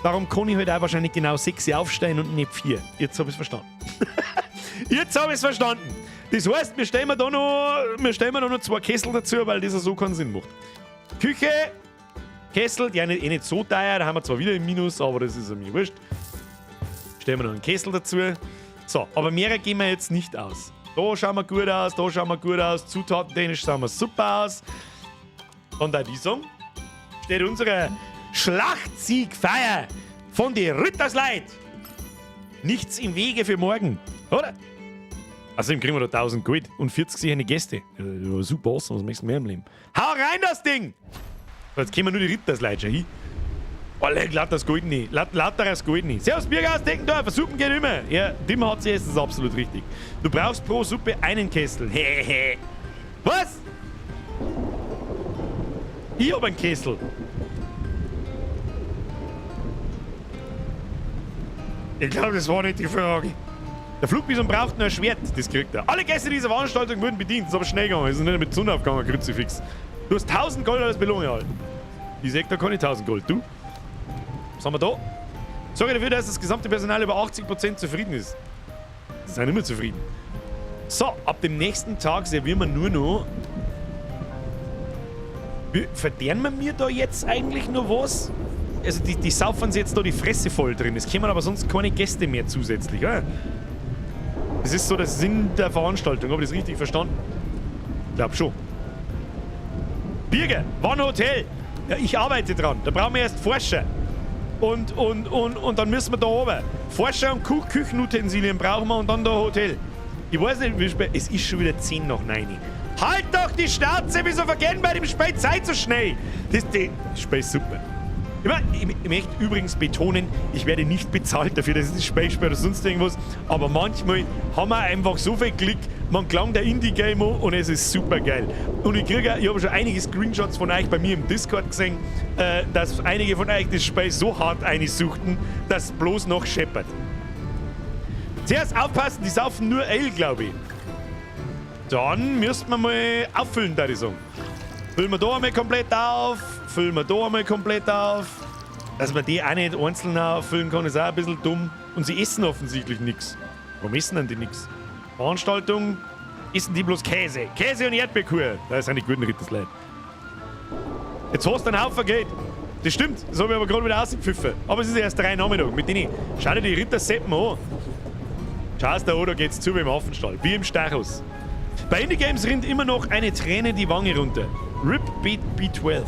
Darum kann ich halt auch wahrscheinlich genau 6 aufstehen und nicht 4. Jetzt habe ich es verstanden. Jetzt habe ich es verstanden. Das heißt, wir stellen da noch 2 Kessel dazu, weil das so keinen Sinn macht. Küche, Kessel, die sind nicht so teuer, da haben wir zwar wieder im Minus, aber das ist mir wurscht. Stellen wir noch einen Kessel dazu. So, aber mehr gehen wir jetzt nicht aus. Da schauen wir gut aus, da schauen wir gut aus, zutatentechnisch schauen wir super aus. Und da diesem steht unsere Schlachtsiegfeier von den Rittersleit. Nichts im Wege für morgen, oder? Außerdem kriegen wir da 1000 Gold und 40 sichere Gäste. Ja, super awesome, was möchtest du mehr im Leben? Hau rein, das Ding! Jetzt kommen nur die Rittersleit schon hin. Alle glatt das Gold nicht. Lauter das Gold nicht. Servus, Biergast, Deckendorf, Suppen geht immer. Ja, Tim hat sie, ist das absolut richtig. Du brauchst pro Suppe einen Kessel. Hehehe. Was? Ich hab einen Kessel. Ich glaube, das war nicht die Frage. Der Flugbison braucht nur ein Schwert, das kriegt er. Alle Gäste dieser Veranstaltung wurden bedient, das ist aber schnell gegangen, es ist nicht mit Sonnenaufgang, Kruzifix. Du hast 1000 Gold als Belohnung erhalten. Ich sag, da kann ich 1000 Gold. Du? Was haben wir da? Sorge dafür, dass das gesamte Personal über 80% zufrieden ist. Sie sind immer zufrieden. So, ab dem nächsten Tag servieren wir nur noch... Verdienen wir mir da jetzt eigentlich noch was? also die saufen sie jetzt da die Fresse voll drin. Es kommen aber sonst keine Gäste mehr zusätzlich, oder? Das ist so der Sinn der Veranstaltung. Habe ich das richtig verstanden? Ich glaube schon. Birger, wann Hotel? Ja, ich arbeite dran. Da brauchen wir erst Forscher. Und dann müssen wir da oben. Forscher und Küchenutensilien brauchen wir und dann da Hotel. Ich weiß nicht, wie spät. Es ist schon wieder 10 nach 9. Halt doch die Schnauze! Wieso vergehen bei dem Spiel Zeit so schnell? Das Spiel ist super. Ich möchte übrigens betonen, ich werde nicht bezahlt dafür, dass ich das Spiel spiele oder sonst irgendwas. Aber manchmal haben wir einfach so viel Glück, man gelangt der Indie-Gamer und es ist super geil. Und ich habe schon einige Screenshots von euch bei mir im Discord gesehen, dass einige von euch das Spiel so hart einsuchten, dass es bloß noch scheppert. Zuerst aufpassen, die saufen nur Ale, glaube ich. Dann müssten wir mal auffüllen, da ich sagen. Füllen wir da einmal komplett auf, füllen wir da einmal komplett auf. Dass man die auch nicht einzeln auffüllen kann, ist auch ein bisschen dumm. Und sie essen offensichtlich nichts. Warum essen denn die nichts? Veranstaltung, essen die bloß Käse. Käse und Erdbeerkuchen. Das sind die guten Rittersleute. Jetzt hast du einen Haufen Geld. Das stimmt, das habe ich aber gerade wieder ausgepfiffen. Aber es ist erst 3 Nachmittag. Mit denen, schau dir die Ritterseppen an. Schau da, da geht's zu wie im Hafenstall. Wie im Stachus. Bei Indie Games rinnt immer noch eine Träne die Wange runter. RIP Beat B12.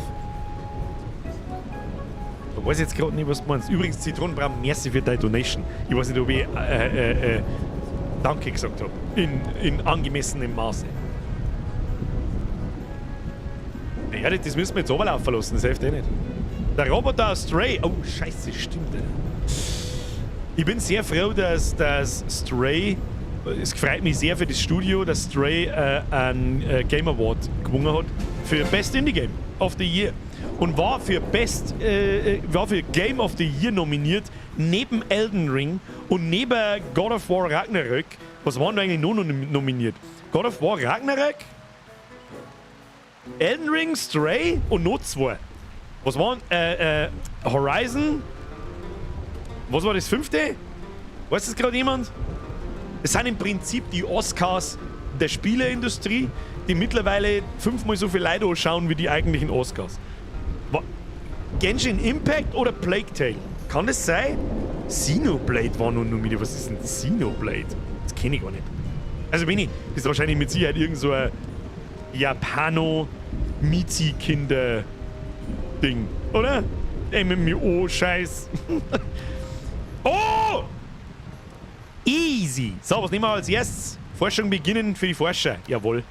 Ich weiß jetzt gerade nicht, was du meinst. Übrigens, Zitronenbraun, merci für deine Donation. Ich weiß nicht, ob ich Danke gesagt habe. In angemessenem Maße. Ja, das müssen wir jetzt runterlaufen lassen, das hilft eh nicht. Der Roboter Stray. Oh, scheiße, stimmt. Ich bin sehr froh, dass Stray. Es freut mich sehr für das Studio, dass Stray einen Game Award gewonnen hat für Best Indie Game of the Year. Und war für Game of the Year nominiert, neben Elden Ring und neben God of War Ragnarök. Was waren da eigentlich noch nominiert? God of War Ragnarök, Elden Ring, Stray und noch 2. Was waren? Horizon. Was war das 5.? Weiß das gerade jemand? Es sind im Prinzip die Oscars der Spieleindustrie, die mittlerweile 5-mal so viel Leute anschauen wie die eigentlichen Oscars. Genshin Impact oder Plague Tale? Kann das sein? Xenoblade war noch nominiert. Was ist denn Xenoblade? Das kenne ich gar nicht. Also das ist wahrscheinlich mit Sicherheit irgend so ein Japano-Mizi-Kinder-Ding, oder? MMO-Scheiß. Oh! Easy. So, was nehmen wir als erstes? Forschung beginnen für die Forscher. Jawohl.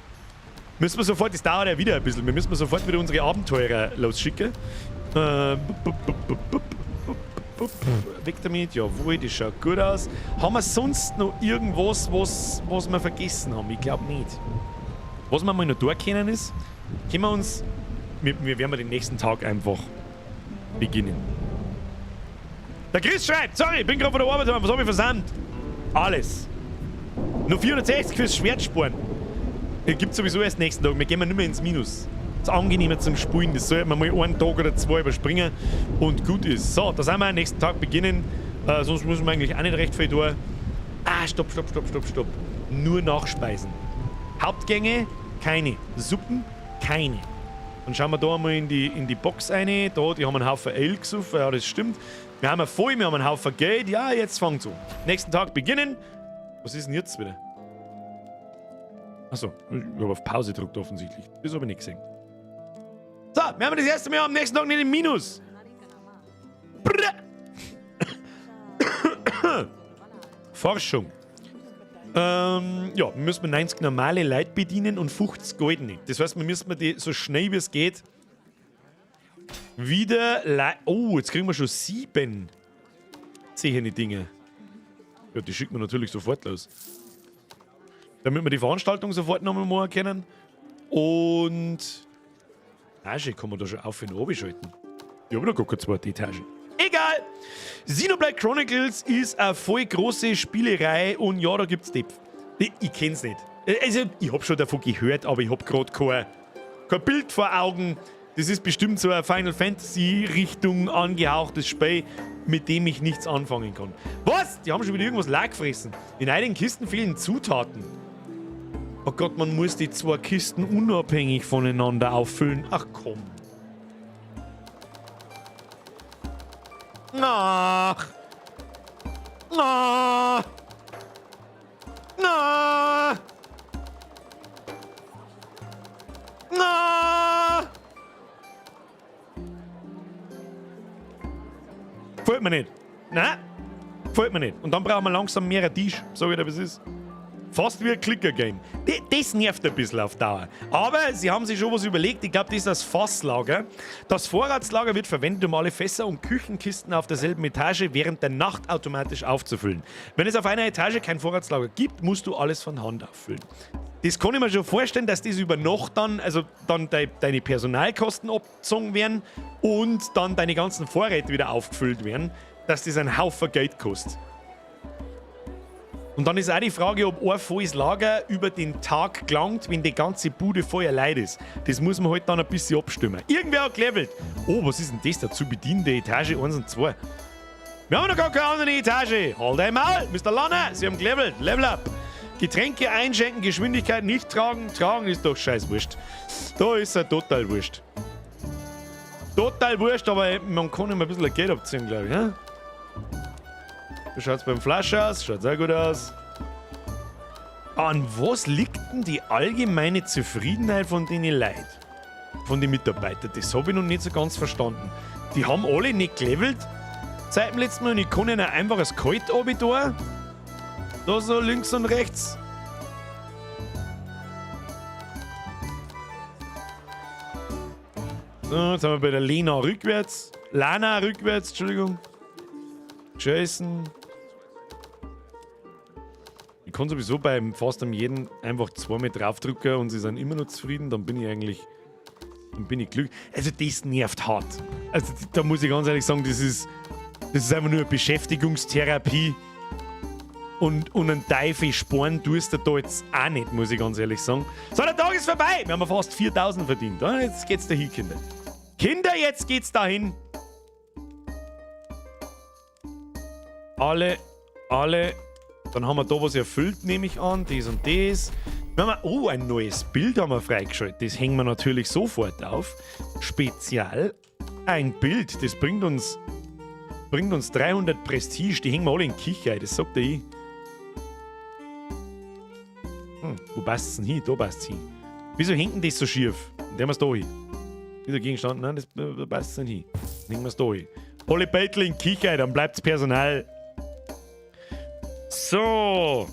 Müssen wir sofort, das dauert ja wieder ein bisschen, wir müssen sofort wieder unsere Abenteurer losschicken. Weg damit, jawohl, das schaut gut aus. Haben wir sonst noch irgendwas, was wir vergessen haben? Ich glaube nicht. Was wir mal noch durchkennen ist, können wir uns, wir werden den nächsten Tag einfach beginnen. Der Chris schreibt, sorry, ich bin gerade von der Arbeit, was habe ich versandt? Alles. Nur 460 fürs Schwertsporen. Gibt sowieso erst nächsten Tag. Wir gehen nicht mehr ins Minus. Das ist angenehmer zum Spulen. Das sollte man mal einen Tag oder 2 überspringen und gut ist. So, da sind wir am nächsten Tag beginnen. Sonst müssen wir eigentlich auch nicht recht viel tun. Stopp. Nur Nachspeisen. Hauptgänge, keine. Suppen, keine. Dann schauen wir da mal in die Box rein. Da, die haben einen Haufen Ale gesoffen. Ja, das stimmt. Wir haben voll, wir haben einen Haufen Geld. Ja, jetzt fängt es an. Nächsten Tag beginnen. Was ist denn jetzt wieder? Achso, ich habe auf Pause gedrückt offensichtlich. Das habe ich nicht gesehen. So, wir haben das erste Mal am nächsten Tag nicht im Minus. Forschung. Ja, müssen wir 90 normale Leute bedienen und 50 goldene. Das heißt, wir müssen die so schnell wie es geht wieder Oh, jetzt kriegen wir schon 7 sehende Dinge. Ja, die schicken wir natürlich sofort los. Damit wir die Veranstaltung sofort nochmal machen können. Und Etage kann man da schon auf und runter schalten. Ich habe noch gar keine zweite Etage. Egal! Xenoblade Chronicles ist eine voll große Spielerei und ja, da gibt's Depth. Ich kenn's nicht. Also, ich hab schon davon gehört, aber ich hab gerade kein Bild vor Augen. Das ist bestimmt so eine Final Fantasy Richtung angehauchtes Spiel, mit dem ich nichts anfangen kann. Was? Die haben schon wieder irgendwas leer gefressen. In einigen Kisten fehlen Zutaten. Oh Gott, man muss die 2 Kisten unabhängig voneinander auffüllen. Ach komm. Ach. Ach. Na! Na! Gefällt mir nicht. Nein, gefällt mir nicht. Und dann brauchen wir langsam mehr Tisch, so wie das ist. Fast wie ein Clicker-Game. Das nervt ein bisschen auf Dauer. Aber sie haben sich schon was überlegt. Ich glaube, das ist das Fasslager. Das Vorratslager wird verwendet, um alle Fässer und Küchenkisten auf derselben Etage während der Nacht automatisch aufzufüllen. Wenn es auf einer Etage kein Vorratslager gibt, musst du alles von Hand auffüllen. Das kann ich mir schon vorstellen, dass das über Nacht dann deine Personalkosten abgezogen werden und dann deine ganzen Vorräte wieder aufgefüllt werden, dass das einen Haufen Geld kostet. Und dann ist auch die Frage, ob ein volles Lager über den Tag gelangt, wenn die ganze Bude voller Leid ist. Das muss man halt dann ein bisschen abstimmen. Irgendwer hat gelevelt. Oh, was ist denn das da zu bedienen, die Etage 1 und 2? Wir haben noch gar keine andere Etage. Halt einmal, Mr. Lanner, Sie haben gelevelt. Level up. Getränke einschenken, Geschwindigkeit nicht tragen. Tragen ist doch scheiß wurscht. Da ist er total wurscht. Total wurscht, aber man kann ihm ein bisschen Geld abziehen, glaube ich. Ja? Wie schaut's beim Flasch aus? Schaut sehr gut aus. An was liegt denn die allgemeine Zufriedenheit von den Leuten? Von den Mitarbeitern? Das habe ich noch nicht so ganz verstanden. Die haben alle nicht gelevelt seit dem letzten Mal und ich kann ihnen einfach das Kalt runter. Da so links und rechts. So, jetzt sind wir bei der Lana rückwärts. Lana rückwärts, Entschuldigung. Jason. Ich kann sowieso beim fast am jeden einfach zweimal draufdrücken und sie sind immer noch zufrieden, dann bin ich glücklich. Also das nervt hart. Also da muss ich ganz ehrlich sagen, das ist einfach nur eine Beschäftigungstherapie und einen Teufel sparen tust du da jetzt auch nicht, muss ich ganz ehrlich sagen. So, der Tag ist vorbei. Wir haben fast 4.000 verdient. Jetzt geht's dahin, Kinder. Kinder, jetzt geht's dahin. Alle. Dann haben wir da was erfüllt, nehme ich an. Das und das. Ein neues Bild haben wir freigeschaltet. Das hängen wir natürlich sofort auf. Spezial. Ein Bild, das bringt uns 300 Prestige. Die hängen wir alle in Kicher, das sagt er ich. Wo passt es denn hin? Da passt es hin. Wieso hängt denn das so schief? Dann wir es da hin. Dieser Gegenstand, nein, das passt nicht hin. Dann hängen wir es da hin. Alle Beutel in Kicher, dann bleibt das Personal. So,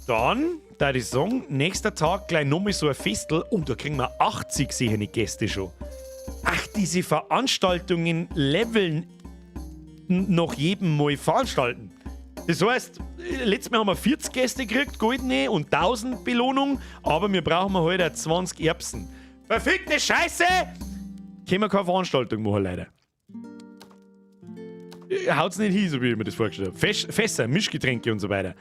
dann, da ich sagen, nächster Tag gleich nochmal so ein Festel. Da kriegen wir 80 sehende Gäste schon. Ach, diese Veranstaltungen leveln nach jedem Mal veranstalten. Das heißt, letztes Mal haben wir 40 Gäste gekriegt, goldene und 1000 Belohnung, aber wir brauchen halt auch 20 Erbsen. Verfickte Scheiße! Können wir keine Veranstaltung machen, leider. Haut's nicht hin, so wie ich mir das vorgestellt habe. Fässer, Mischgetränke und so weiter.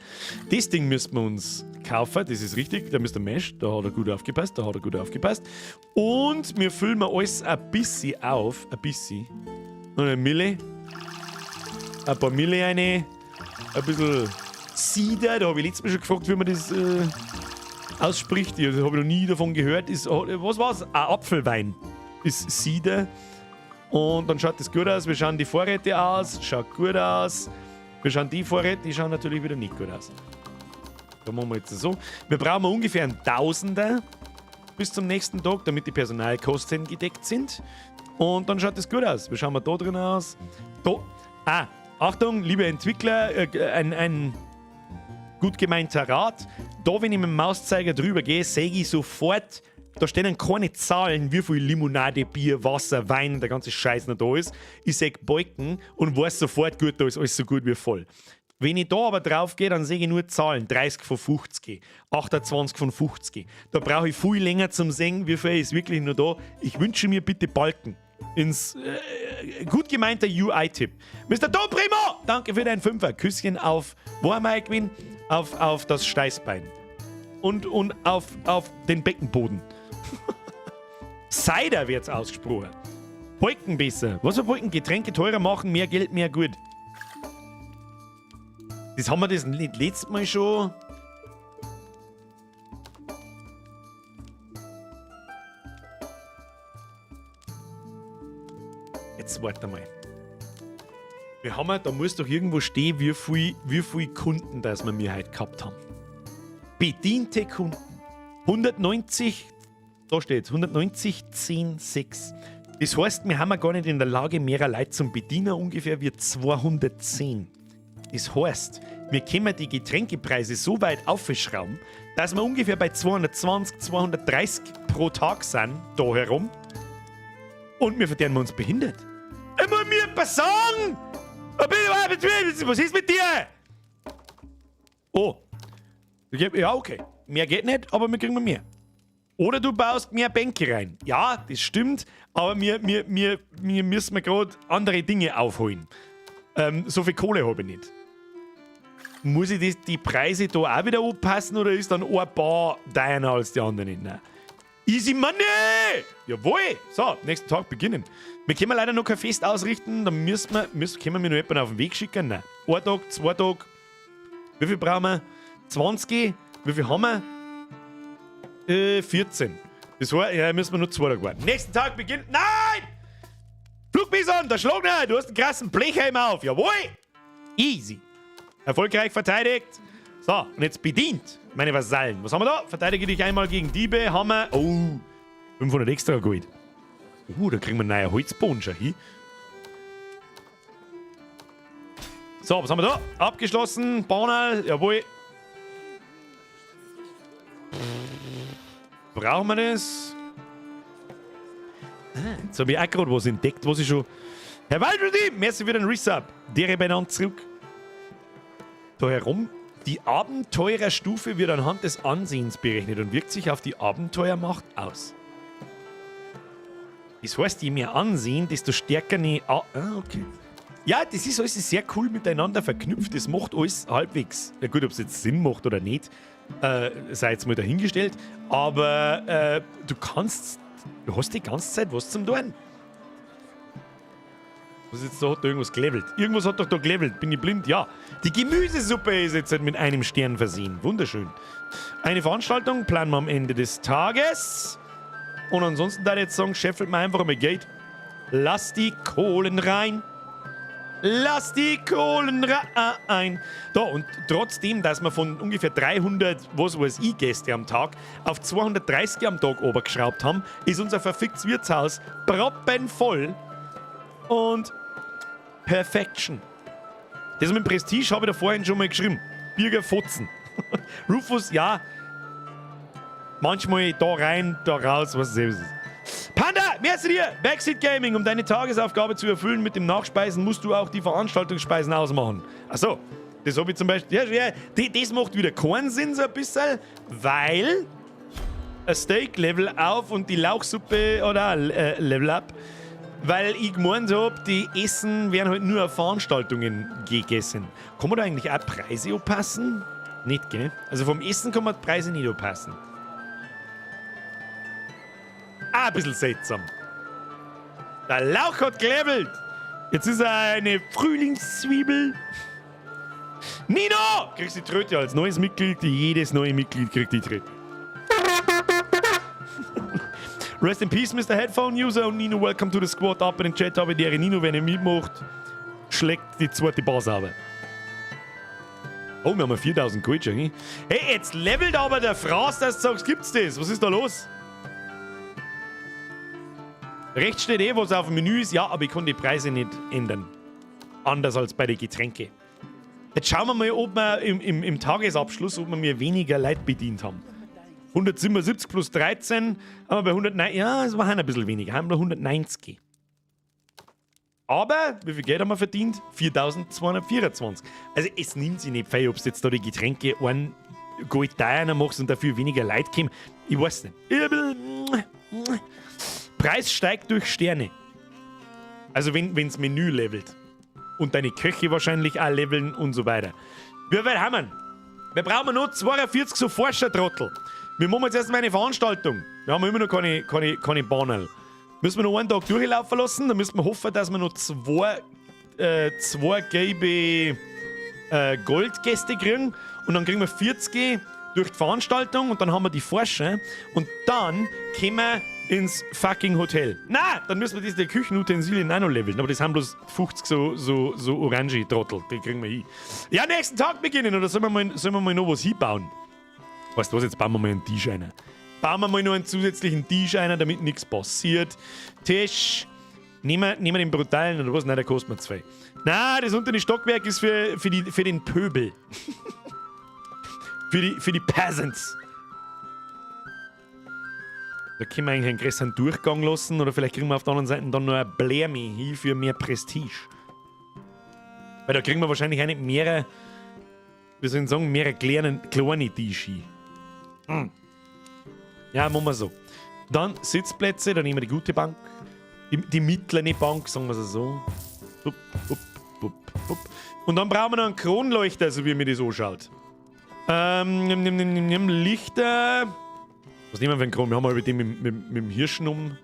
Das Ding müssten wir uns kaufen, das ist richtig. Da Mr. Mesh, da hat er gut aufgepasst, Und wir füllen alles ein bisschen auf. Ein bisschen. Und eine Mille. Ein paar Mille rein. Ein bisschen Cider. Da habe ich letztes Mal schon gefragt, wie man das ausspricht. Das habe ich noch nie davon gehört. Was war es? Ein Apfelwein. Ist Cider. Und dann schaut das gut aus. Wir schauen die Vorräte aus. Schaut gut aus. Wir schauen die Vorräte, die schauen natürlich wieder nicht gut aus. Da machen wir jetzt so. Wir brauchen ungefähr einen Tausender bis zum nächsten Tag, damit die Personalkosten gedeckt sind. Und dann schaut das gut aus. Wie schauen wir da drin aus? Da. Achtung, liebe Entwickler, ein gut gemeinter Rat. Da, wenn ich mit dem Mauszeiger drüber gehe, sehe ich sofort, da stehen keine Zahlen, wie viel Limonade, Bier, Wasser, Wein, der ganze Scheiß noch da ist. Ich sehe Balken und weiß sofort, gut, da ist alles so gut wie voll. Wenn ich da aber drauf gehe, dann sehe ich nur Zahlen. 30 von 50, 28 von 50. Da brauche ich viel länger zum sehen, wie viel ist wirklich nur da. Ich wünsche mir bitte Balken. Ins gut gemeinter UI-Tipp. Mr. Don Primo, danke für deinen Fünfer. Küsschen auf, wo haben wir eingewinnen? Auf das Steißbein. Und auf den Beckenboden. Cider wird's ausgesprochen. Balken besser. Was soll Balken? Getränke teurer machen, mehr Geld, mehr gut. Das haben wir das letztes Mal schon. Jetzt warte mal. Wir haben, da muss doch irgendwo stehen, wie viel Kunden, dass wir mir heute gehabt haben. Bediente Kunden. 190, da steht 190, 10, 6. Das heißt, wir haben gar nicht in der Lage, mehr Leute zum Bedienen, ungefähr wie 210. Das heißt, wir können die Getränkepreise so weit aufschrauben, dass wir ungefähr bei 220, 230 pro Tag sind, da herum. Und wir verdienen uns behindert. Ich muss mir etwas sagen! Was ist mit dir? Oh. Ja, okay. Mehr geht nicht, aber wir kriegen mehr. Oder du baust mehr Bänke rein. Ja, das stimmt, aber wir müssen gerade andere Dinge aufholen. So viel Kohle habe ich nicht. Muss ich die Preise da auch wieder anpassen oder ist dann ein paar deiner als die anderen? Nein. Easy Money! Jawohl! So, nächsten Tag beginnen. Wir können leider noch kein Fest ausrichten, dann können wir noch jemanden auf den Weg schicken. Nein. Ein Tag, 2 Tage. Wie viel brauchen wir? 20. Wie viel haben wir? 14. Das heißt, ja, müssen wir nur 2 Tage warten. Nächsten Tag beginnt. Nein! Flugbison, der Schlag nicht! Du hast einen krassen Blechhelm auf. Jawohl! Easy. Erfolgreich verteidigt. So, und jetzt bedient, meine Vasallen. Was haben wir da? Verteidige dich einmal gegen Diebe. Haben wir. Oh, 500 extra Gold. Da kriegen wir einen neuen Holzboden schon hin. So, was haben wir da? Abgeschlossen. Banal. Jawohl. Brauchen wir das? Jetzt habe ich auch gerade was entdeckt, was ich schon. Herr Waldrudi, merci für den Resub. Der beieinander zurück. Da herum. Die Abenteurerstufe wird anhand des Ansehens berechnet und wirkt sich auf die Abenteuermacht aus. Das heißt, je mehr Ansehen, desto stärker eine. Okay. Ja, das ist alles sehr cool miteinander verknüpft. Das macht alles halbwegs. Ja, gut, ob es jetzt Sinn macht oder nicht, sei jetzt mal dahingestellt. Aber du hast die ganze Zeit was zum Tun. Was jetzt da hat da irgendwas gelevelt? Irgendwas hat doch da gelevelt. Bin ich blind? Ja. Die Gemüsesuppe ist jetzt mit einem Stern versehen. Wunderschön. Eine Veranstaltung planen wir am Ende des Tages. Und ansonsten da jetzt sagen, scheffelt mir einfach mal Geld. Lass die Kohlen rein. Lass die Kohlen rein. Da, und trotzdem, dass wir von ungefähr 300, was weiß ich, Gäste am Tag auf 230 am Tag obergeschraubt haben, ist unser verficktes Wirtshaus proppenvoll. Und Perfection. Das mit dem Prestige habe ich da vorhin schon mal geschrieben. Birger Fotzen. Rufus, ja. Manchmal da rein, da raus, was es ist. Panda, merci dir! Backseat Gaming, um deine Tagesaufgabe zu erfüllen mit dem Nachspeisen, musst du auch die Veranstaltungsspeisen ausmachen. Achso, das habe ich zum Beispiel. Ja, das macht wieder keinen Sinn, so ein bisschen, weil ein Steak Level auf und die Lauchsuppe oder Level up. Weil ich gemeint habe, die Essen werden halt nur auf Veranstaltungen gegessen. Kann man da eigentlich auch Preise anpassen? Nicht, gell? Also vom Essen kann man die Preise nicht anpassen. Ein bisschen seltsam. Der Lauch hat gelevelt. Jetzt ist er eine Frühlingszwiebel. Nino! Kriegst die Tröte als neues Mitglied. Jedes neue Mitglied kriegt die Tröte. Rest in peace, Mr. Headphone User und Nino, welcome to the squad. Ab in den Chat habe ich der Nino, wenn er mitmacht, schlägt die zweite Bass aber. Oh, wir haben 4000 Gold schon. Hey, jetzt levelt aber der Fraß, dass du sagst, gibt's das? Was ist da los? Rechts steht eh, was auf dem Menü ist. Ja, aber ich kann die Preise nicht ändern. Anders als bei den Getränken. Jetzt schauen wir mal, ob wir im Tagesabschluss, ob wir mir weniger Leute bedient haben. 177 plus 13, aber bei 190, ja, es war ein bisschen weniger, haben wir 190. Aber, wie viel Geld haben wir verdient? 4.224. Also es nimmt sich nicht viel, ob du jetzt da die Getränke einen Gold teurer machst und dafür weniger Leute kommen. Ich weiß nicht. Preis steigt durch Sterne. Also wenn das Menü levelt. Und deine Köche wahrscheinlich auch leveln und so weiter. Wie weit haben wir? Wir brauchen noch 42 so Forschertrottel. Wir machen jetzt erstmal eine Veranstaltung. Wir haben immer noch keine Bahnen. Müssen wir noch einen Tag durchlaufen lassen. Dann müssen wir hoffen, dass wir noch zwei gelbe Goldgäste kriegen. Und dann kriegen wir 40 durch die Veranstaltung. Und dann haben wir die Forscher. Und dann können wir ins fucking Hotel. Na, dann müssen wir diese Küchenutensilien auch noch leveln. Aber das haben bloß 50 so Orange-Trottel. Die kriegen wir hin. Ja, nächsten Tag beginnen. Oder sollen wir mal noch was hinbauen? Weißt du was, jetzt bauen wir mal einen Tisch ein. Bauen wir mal noch einen zusätzlichen Tisch ein, damit nichts passiert. Tisch. Nehmen wir den brutalen oder was? Nein, der kostet mir 2. Nein, das untere Stockwerk ist für den Pöbel. für die Peasants. Da können wir eigentlich einen größeren Durchgang lassen oder vielleicht kriegen wir auf der anderen Seite dann noch ein Blärmi hin für mehr Prestige. Weil da kriegen wir wahrscheinlich auch nicht mehrere, wie soll ich sagen, mehrere kleine Tische hin. Ja, machen wir so. Dann Sitzplätze, dann nehmen wir die gute Bank. Die mittlere Bank, sagen wir es so. Upp, upp, upp, upp. Und dann brauchen wir noch einen Kronleuchter, so wie mir das anschaut. Lichter. Was nehmen wir für einen Kron? Wir haben halt den mit dem Hirschen um.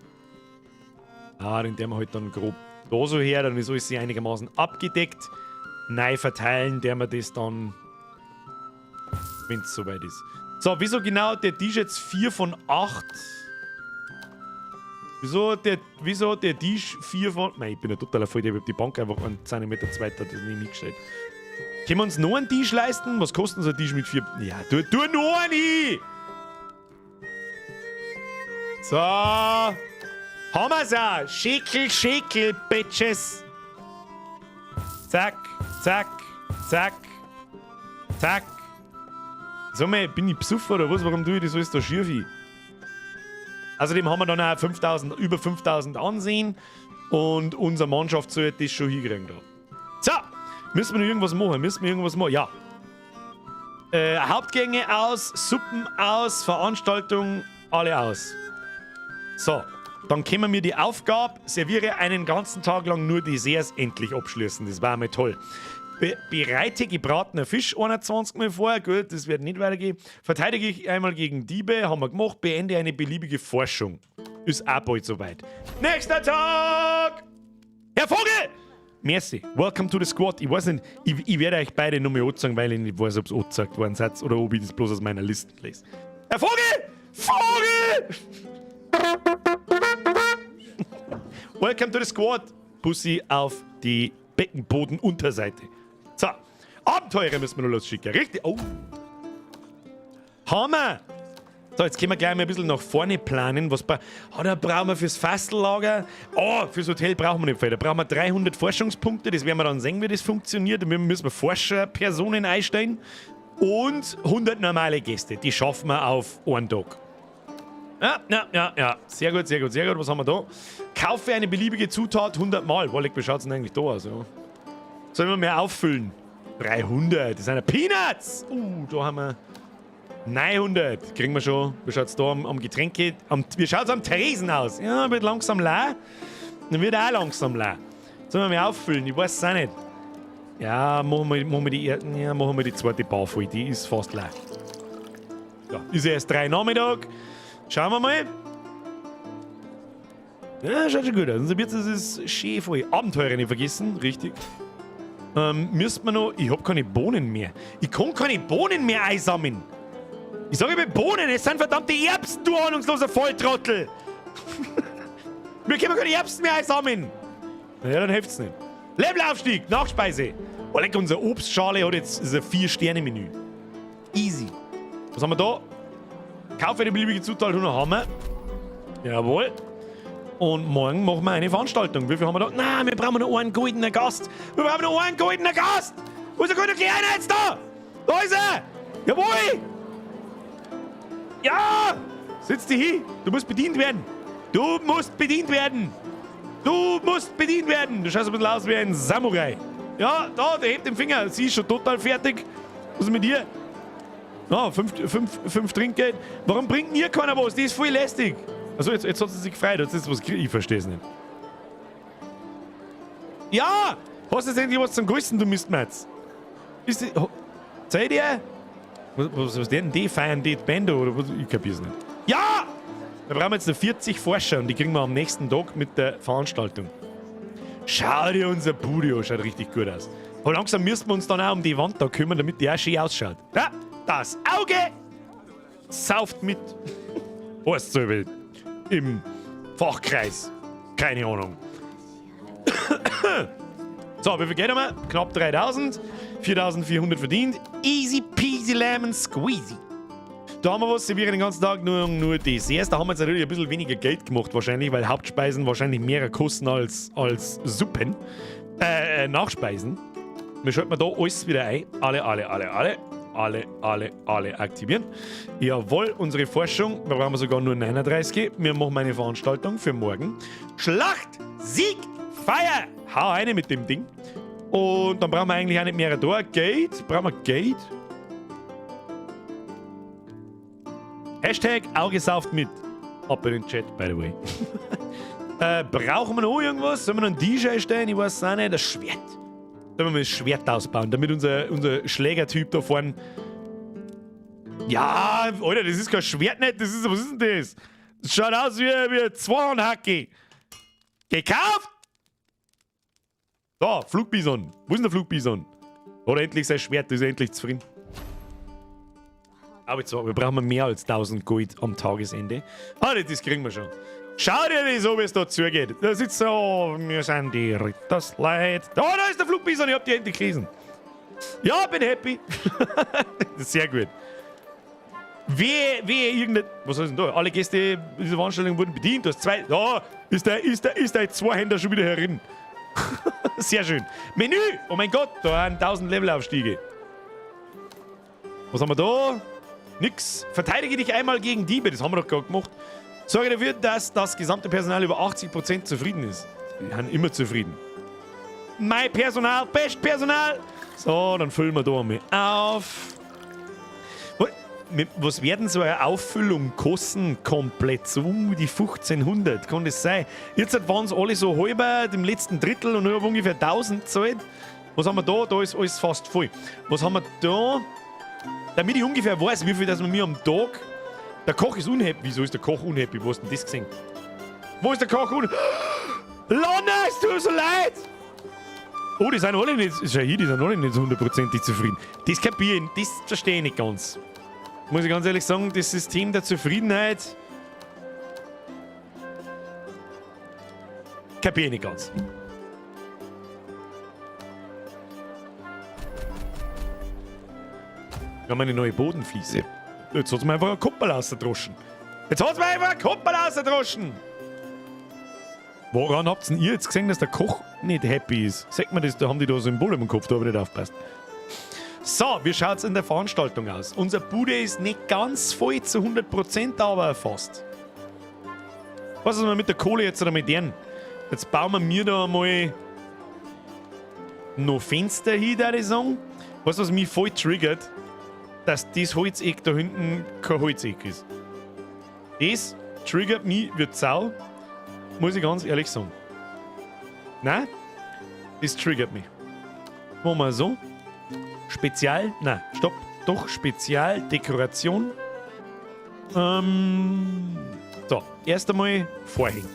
Den der wir halt dann grob da so her, dann ist alles einigermaßen abgedeckt. Neu verteilen, der wir das dann, wenn es soweit ist. So, wieso genau der Tisch jetzt 4 von 8? Wieso der Tisch 4 von... Nein, ich bin ja total voll, ich hab die Bank einfach einen Zentimeter weiter, das nicht hingestellt. Können wir uns noch einen Tisch leisten? Was kostet so ein Tisch mit 4... Ja, tu noch einen! So. Haben wir's auch. Schickel, Bitches. Zack, zack, zack, zack. Sag mal, bin ich besoffen oder was? Warum tue ich das alles da schief hin? Außerdem haben wir dann auch über 5000 Ansehen und unsere Mannschaft sollte das schon hinkriegen da. So, müssen wir noch irgendwas machen? Ja. Hauptgänge aus, Suppen aus, Veranstaltung, alle aus. So, dann können wir die Aufgabe, serviere einen ganzen Tag lang nur Desserts endlich abschließen. Das war einmal toll. Bereite gebratener Fisch 21 Mal vor. Gut, das wird nicht weitergehen. Verteidige ich einmal gegen Diebe. Haben wir gemacht. Beende eine beliebige Forschung. Ist auch bald soweit. Nächster Tag! Herr Vogel! Merci. Welcome to the squad. Ich weiß nicht, ich werde euch beide nur mehr anzeigen, weil ich nicht weiß, ob es angezeigt worden ist oder ob ich das bloß aus meiner Liste lese. Herr Vogel! Vogel! Welcome to the squad. Pussy auf die Beckenbodenunterseite. So, Abenteurer müssen wir noch losschicken. Richtig. Oh. Hammer. So, jetzt können wir gleich mal ein bisschen nach vorne planen. Da brauchen wir fürs Fassellager. Fürs Hotel brauchen wir nicht viel. Da brauchen wir 300 Forschungspunkte. Das werden wir dann sehen, wie das funktioniert. Da müssen wir Forscherpersonen einstellen. Und 100 normale Gäste. Die schaffen wir auf einen Tag. Ja. Sehr gut. Was haben wir da? Kaufe eine beliebige Zutat 100 Mal. Wie schaut es denn eigentlich da aus? Ja. Sollen wir mehr auffüllen? 300. Das sind ja Peanuts. Da haben wir 900. Kriegen wir schon. Wie schaut es da am Getränke? Wie schaut es am Tresen aus? Ja, wird langsam leer. Dann wird auch langsam leer. Sollen wir mehr auffüllen? Ich weiß es auch nicht. Ja, machen wir die zweite Bar voll. Die ist fast leer. Ja, ist erst 3 Nachmittag. Schauen wir mal. Ja, schaut schon gut aus. Unser Wirtshaus ist schön voll. Abenteurer nicht vergessen, richtig. Müssten wir noch... Ich hab keine Bohnen mehr. Ich kann keine Bohnen mehr einsammeln. Ich sage über Bohnen, es sind verdammte Erbsen, du ahnungsloser Volltrottel. Wir können keine Erbsen mehr einsammeln. Naja, dann hilft's nicht. Levelaufstieg, Nachspeise. Lecker, unsere Obstschale hat jetzt ein 4-Sterne-Menü. Easy. Was haben wir da? Kaufe eine beliebige Zutat und haben wir. Jawohl. Und morgen machen wir eine Veranstaltung. Wie viel haben wir da? Nein, wir brauchen noch einen goldenen Gast. Wo ist der goldene Kleine jetzt da? Da ist er. Jawohl. Ja. Setz dich hin. Du musst bedient werden. Du schaust ein bisschen aus wie ein Samurai. Ja, da, der hebt den Finger. Sie ist schon total fertig. Was ist mit dir? Ja, 5 Trinkgeld. Warum bringt mir keiner was? Die ist voll lästig. Also jetzt hat sie sich gefreut. Jetzt ist was. Ich verstehe es nicht. Ja! Hast du jetzt endlich was zum Größten, du Mistmatz? Ist die... Seid ihr? Was denn? Die feiern die Bando oder was? Ich kapier's nicht. Ja! Da brauchen wir jetzt noch 40 Forscher und die kriegen wir am nächsten Tag mit der Veranstaltung. Schau dir unser Bude an, schaut richtig gut aus. Aber langsam müssen wir uns dann auch um die Wand da kümmern, damit die auch schön ausschaut. Ja, das Auge sauft mit. Heißt so wie im Fachkreis. Keine Ahnung. So, wie viel geht wir? Knapp 3000. 4400 verdient. Easy peasy lemon squeezy. Da haben wir was, servieren den ganzen Tag nur Desserts. Da haben wir jetzt natürlich ein bisschen weniger Geld gemacht wahrscheinlich, weil Hauptspeisen wahrscheinlich mehr kosten als Suppen. Nachspeisen. Wir schalten da alles wieder ein. Alle aktivieren. Jawohl, unsere Forschung. Da brauchen wir sogar nur 39. Wir machen eine Veranstaltung für morgen. Schlacht, Sieg, Feier. Hau eine mit dem Ding. Und dann brauchen wir eigentlich auch nicht mehr da. Gate. Brauchen wir Gate? Hashtag Auge sauft mit. Ab in den Chat, by the way. Brauchen wir noch irgendwas? Sollen wir noch einen DJ stellen? Ich weiß auch nicht. Das Schwert. Sollen wir mal das Schwert ausbauen, damit unser Schlägertyp da vorne. Ja, Alter, das ist kein Schwert nicht. Was ist denn das? Das schaut aus wie ein Zweihandhacke. Gekauft? So, Flugbison. Wo ist denn der Flugbison? Oder endlich sein Schwert, ist er endlich zufrieden. Aber jetzt, wir brauchen mehr als 1000 Gold am Tagesende. Ah, das kriegen wir schon. Schau dir das an, wie es da zugeht. Da sitzt so, wir sind die Rittersleit. Oh, da ist der Flugbison, ich hab die endlich gelesen. Ja, bin happy. Das ist sehr gut. Wer irgendein... Was heißt denn da? Alle Gäste dieser Veranstaltung wurden bedient. Du hast zwei... Da ist der Zweihänder schon wieder herin. Sehr schön. Menü! Oh mein Gott, da waren 1000 Levelaufstiege. Was haben wir da? Nix. Verteidige dich einmal gegen Diebe. Das haben wir doch gerade gemacht. Sorge dafür, dass das gesamte Personal über 80% zufrieden ist. Wir sind immer zufrieden. Mein Personal, Bestpersonal. So, dann füllen wir da einmal auf. Was werden so eine Auffüllung kosten komplett? So die 1500, kann das sein? Jetzt waren es alle so halber, im letzten Drittel und nur ungefähr 1000 gezahlt. Was haben wir da? Da ist alles fast voll. Was haben wir da? Damit ich ungefähr weiß, wie viel das wir mir am Tag... Der Koch ist unhappy. Wieso ist der Koch unhappy? Wo hast du denn das gesehen? Wo ist der Koch unhappy? Lonna, es tut mir so leid! Oh, die sind alle nicht... Schau hier, die sind alle nicht so hundertprozentig zufrieden. Das kapieren, das verstehe ich nicht ganz. Muss ich ganz ehrlich sagen, das System der Zufriedenheit... kapiere ich nicht ganz. Wir haben eine neue Bodenfliese. Jetzt hat es mir einfach ein Kuppel rausgedroschen. Woran habt ihr jetzt gesehen, dass der Koch nicht happy ist? Sagt mir das, da haben die da Symbole im Kopf, da habe ich nicht aufgepasst. So, wie schaut es in der Veranstaltung aus? Unser Bude ist nicht ganz voll zu 100%, aber fast. Was ist wir mit der Kohle jetzt oder mit denen? Jetzt bauen wir mir da mal noch Fenster hin, würde ich sagen. Was mich voll triggert, dass das Holzeck da hinten kein Holzeck ist. Das triggert mich wie Sau, muss ich ganz ehrlich sagen. Nein, das triggert mich. Machen wir so. Spezial, nein, stopp, doch Spezialdekoration. So, erst einmal Vorhängen.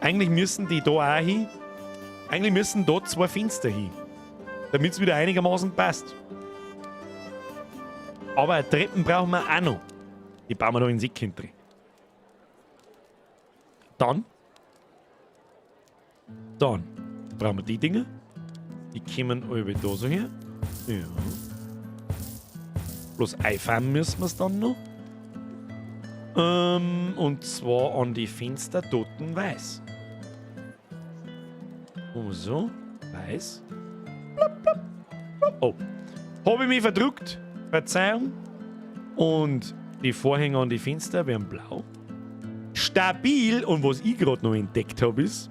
Eigentlich müssen die da auch hin. Eigentlich müssen da 2 Fenster hin. Damit es wieder einigermaßen passt. Aber Treppen brauchen wir auch noch. Die bauen wir da ins Eck hinten. Dann brauchen wir die Dinge. Die kommen alle da so her. Ja. Bloß einfahren müssen wir es dann noch. Und zwar an die Fenster toten weiß. So, weiß. Oh. Habe ich mich verdrückt. Verzeihung. Und die Vorhänge an die Fenster werden blau. Stabil. Und was ich gerade noch entdeckt habe, ist,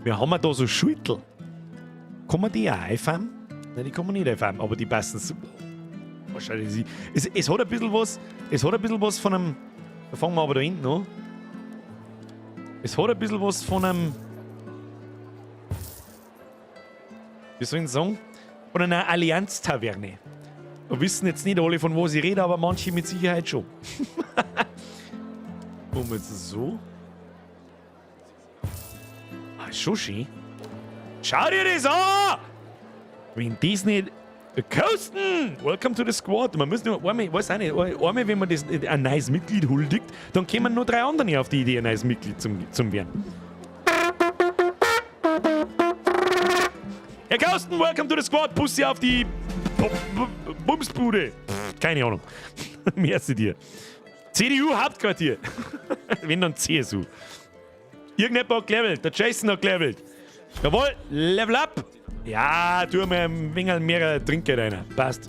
wir haben da so Schüttel. Kann man die auch einfahren? Nein, die kann man nicht einfahren, aber die passen super. Wahrscheinlich. Es hat ein bisschen was. Es hat ein bisschen was von einem. Da fangen wir aber da hinten an. Es hat ein bisschen was von einem. Wie soll ich sagen? Von einer Allianz-Taverne. Wir wissen jetzt nicht alle, von wo sie reden, aber manche mit Sicherheit schon. Und jetzt so. Ah, ist schon schön. Schau dir das an! Wenn das nicht Kosten! Welcome to the Squad. Man muss nur einmal, weiß auch nicht, einmal, wenn man das, ein neues Mitglied huldigt, dann kommen nur 3 andere auf die Idee, ein neues Mitglied zum werden. Herr Kosten, welcome to the Squad. Pussy auf die Bumsbude. Keine Ahnung. Merci dir. CDU-Hauptquartier. Wenn dann CSU. Irgendjemand hat gelevelt. Der Jason hat gelevelt. Jawohl, Level up. Ja, tu mir ein wenig mehr Trinkgeld rein. Passt.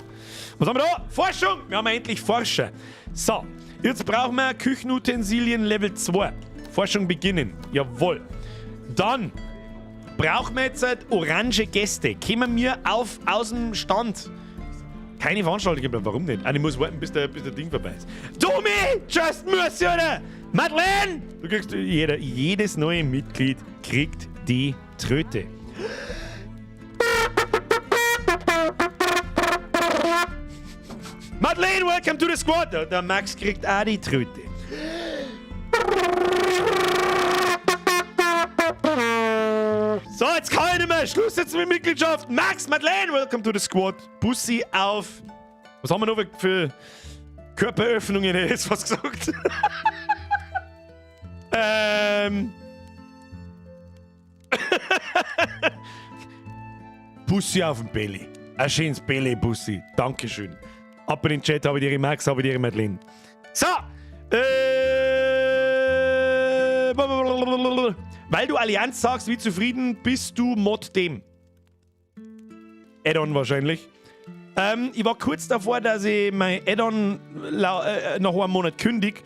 Was haben wir da? Forschung. Wir haben endlich Forscher. So, jetzt brauchen wir Küchenutensilien Level 2. Forschung beginnen. Jawohl. Dann brauchen wir jetzt halt orange Gäste. Kommen wir aus dem Stand. Keine Veranstaltung geben. Warum nicht? Ich muss warten, bis der Ding vorbei ist. Tommy! Just Mercy, oder? Madeleine! Du kriegst, jedes neue Mitglied kriegt die Tröte. Madeleine, welcome to the Squad! Der Max kriegt auch die Tröte. So, jetzt kann ich nicht mehr. Schluss jetzt mit Mitgliedschaft. Max, Madeleine, welcome to the Squad. Bussi auf. Was haben wir noch für Körperöffnungen? Hätte ich jetzt was gesagt. Bussi auf dem Belly. Ein schönes Belly, Bussi. Dankeschön. Ab in den Chat habe ich ihre Max, habe ich ihre Madeleine. So. Weil du Allianz sagst, wie zufrieden bist du mit dem? Add-on wahrscheinlich. Ich war kurz davor, dass ich mein Add-on nach einem Monat kündige.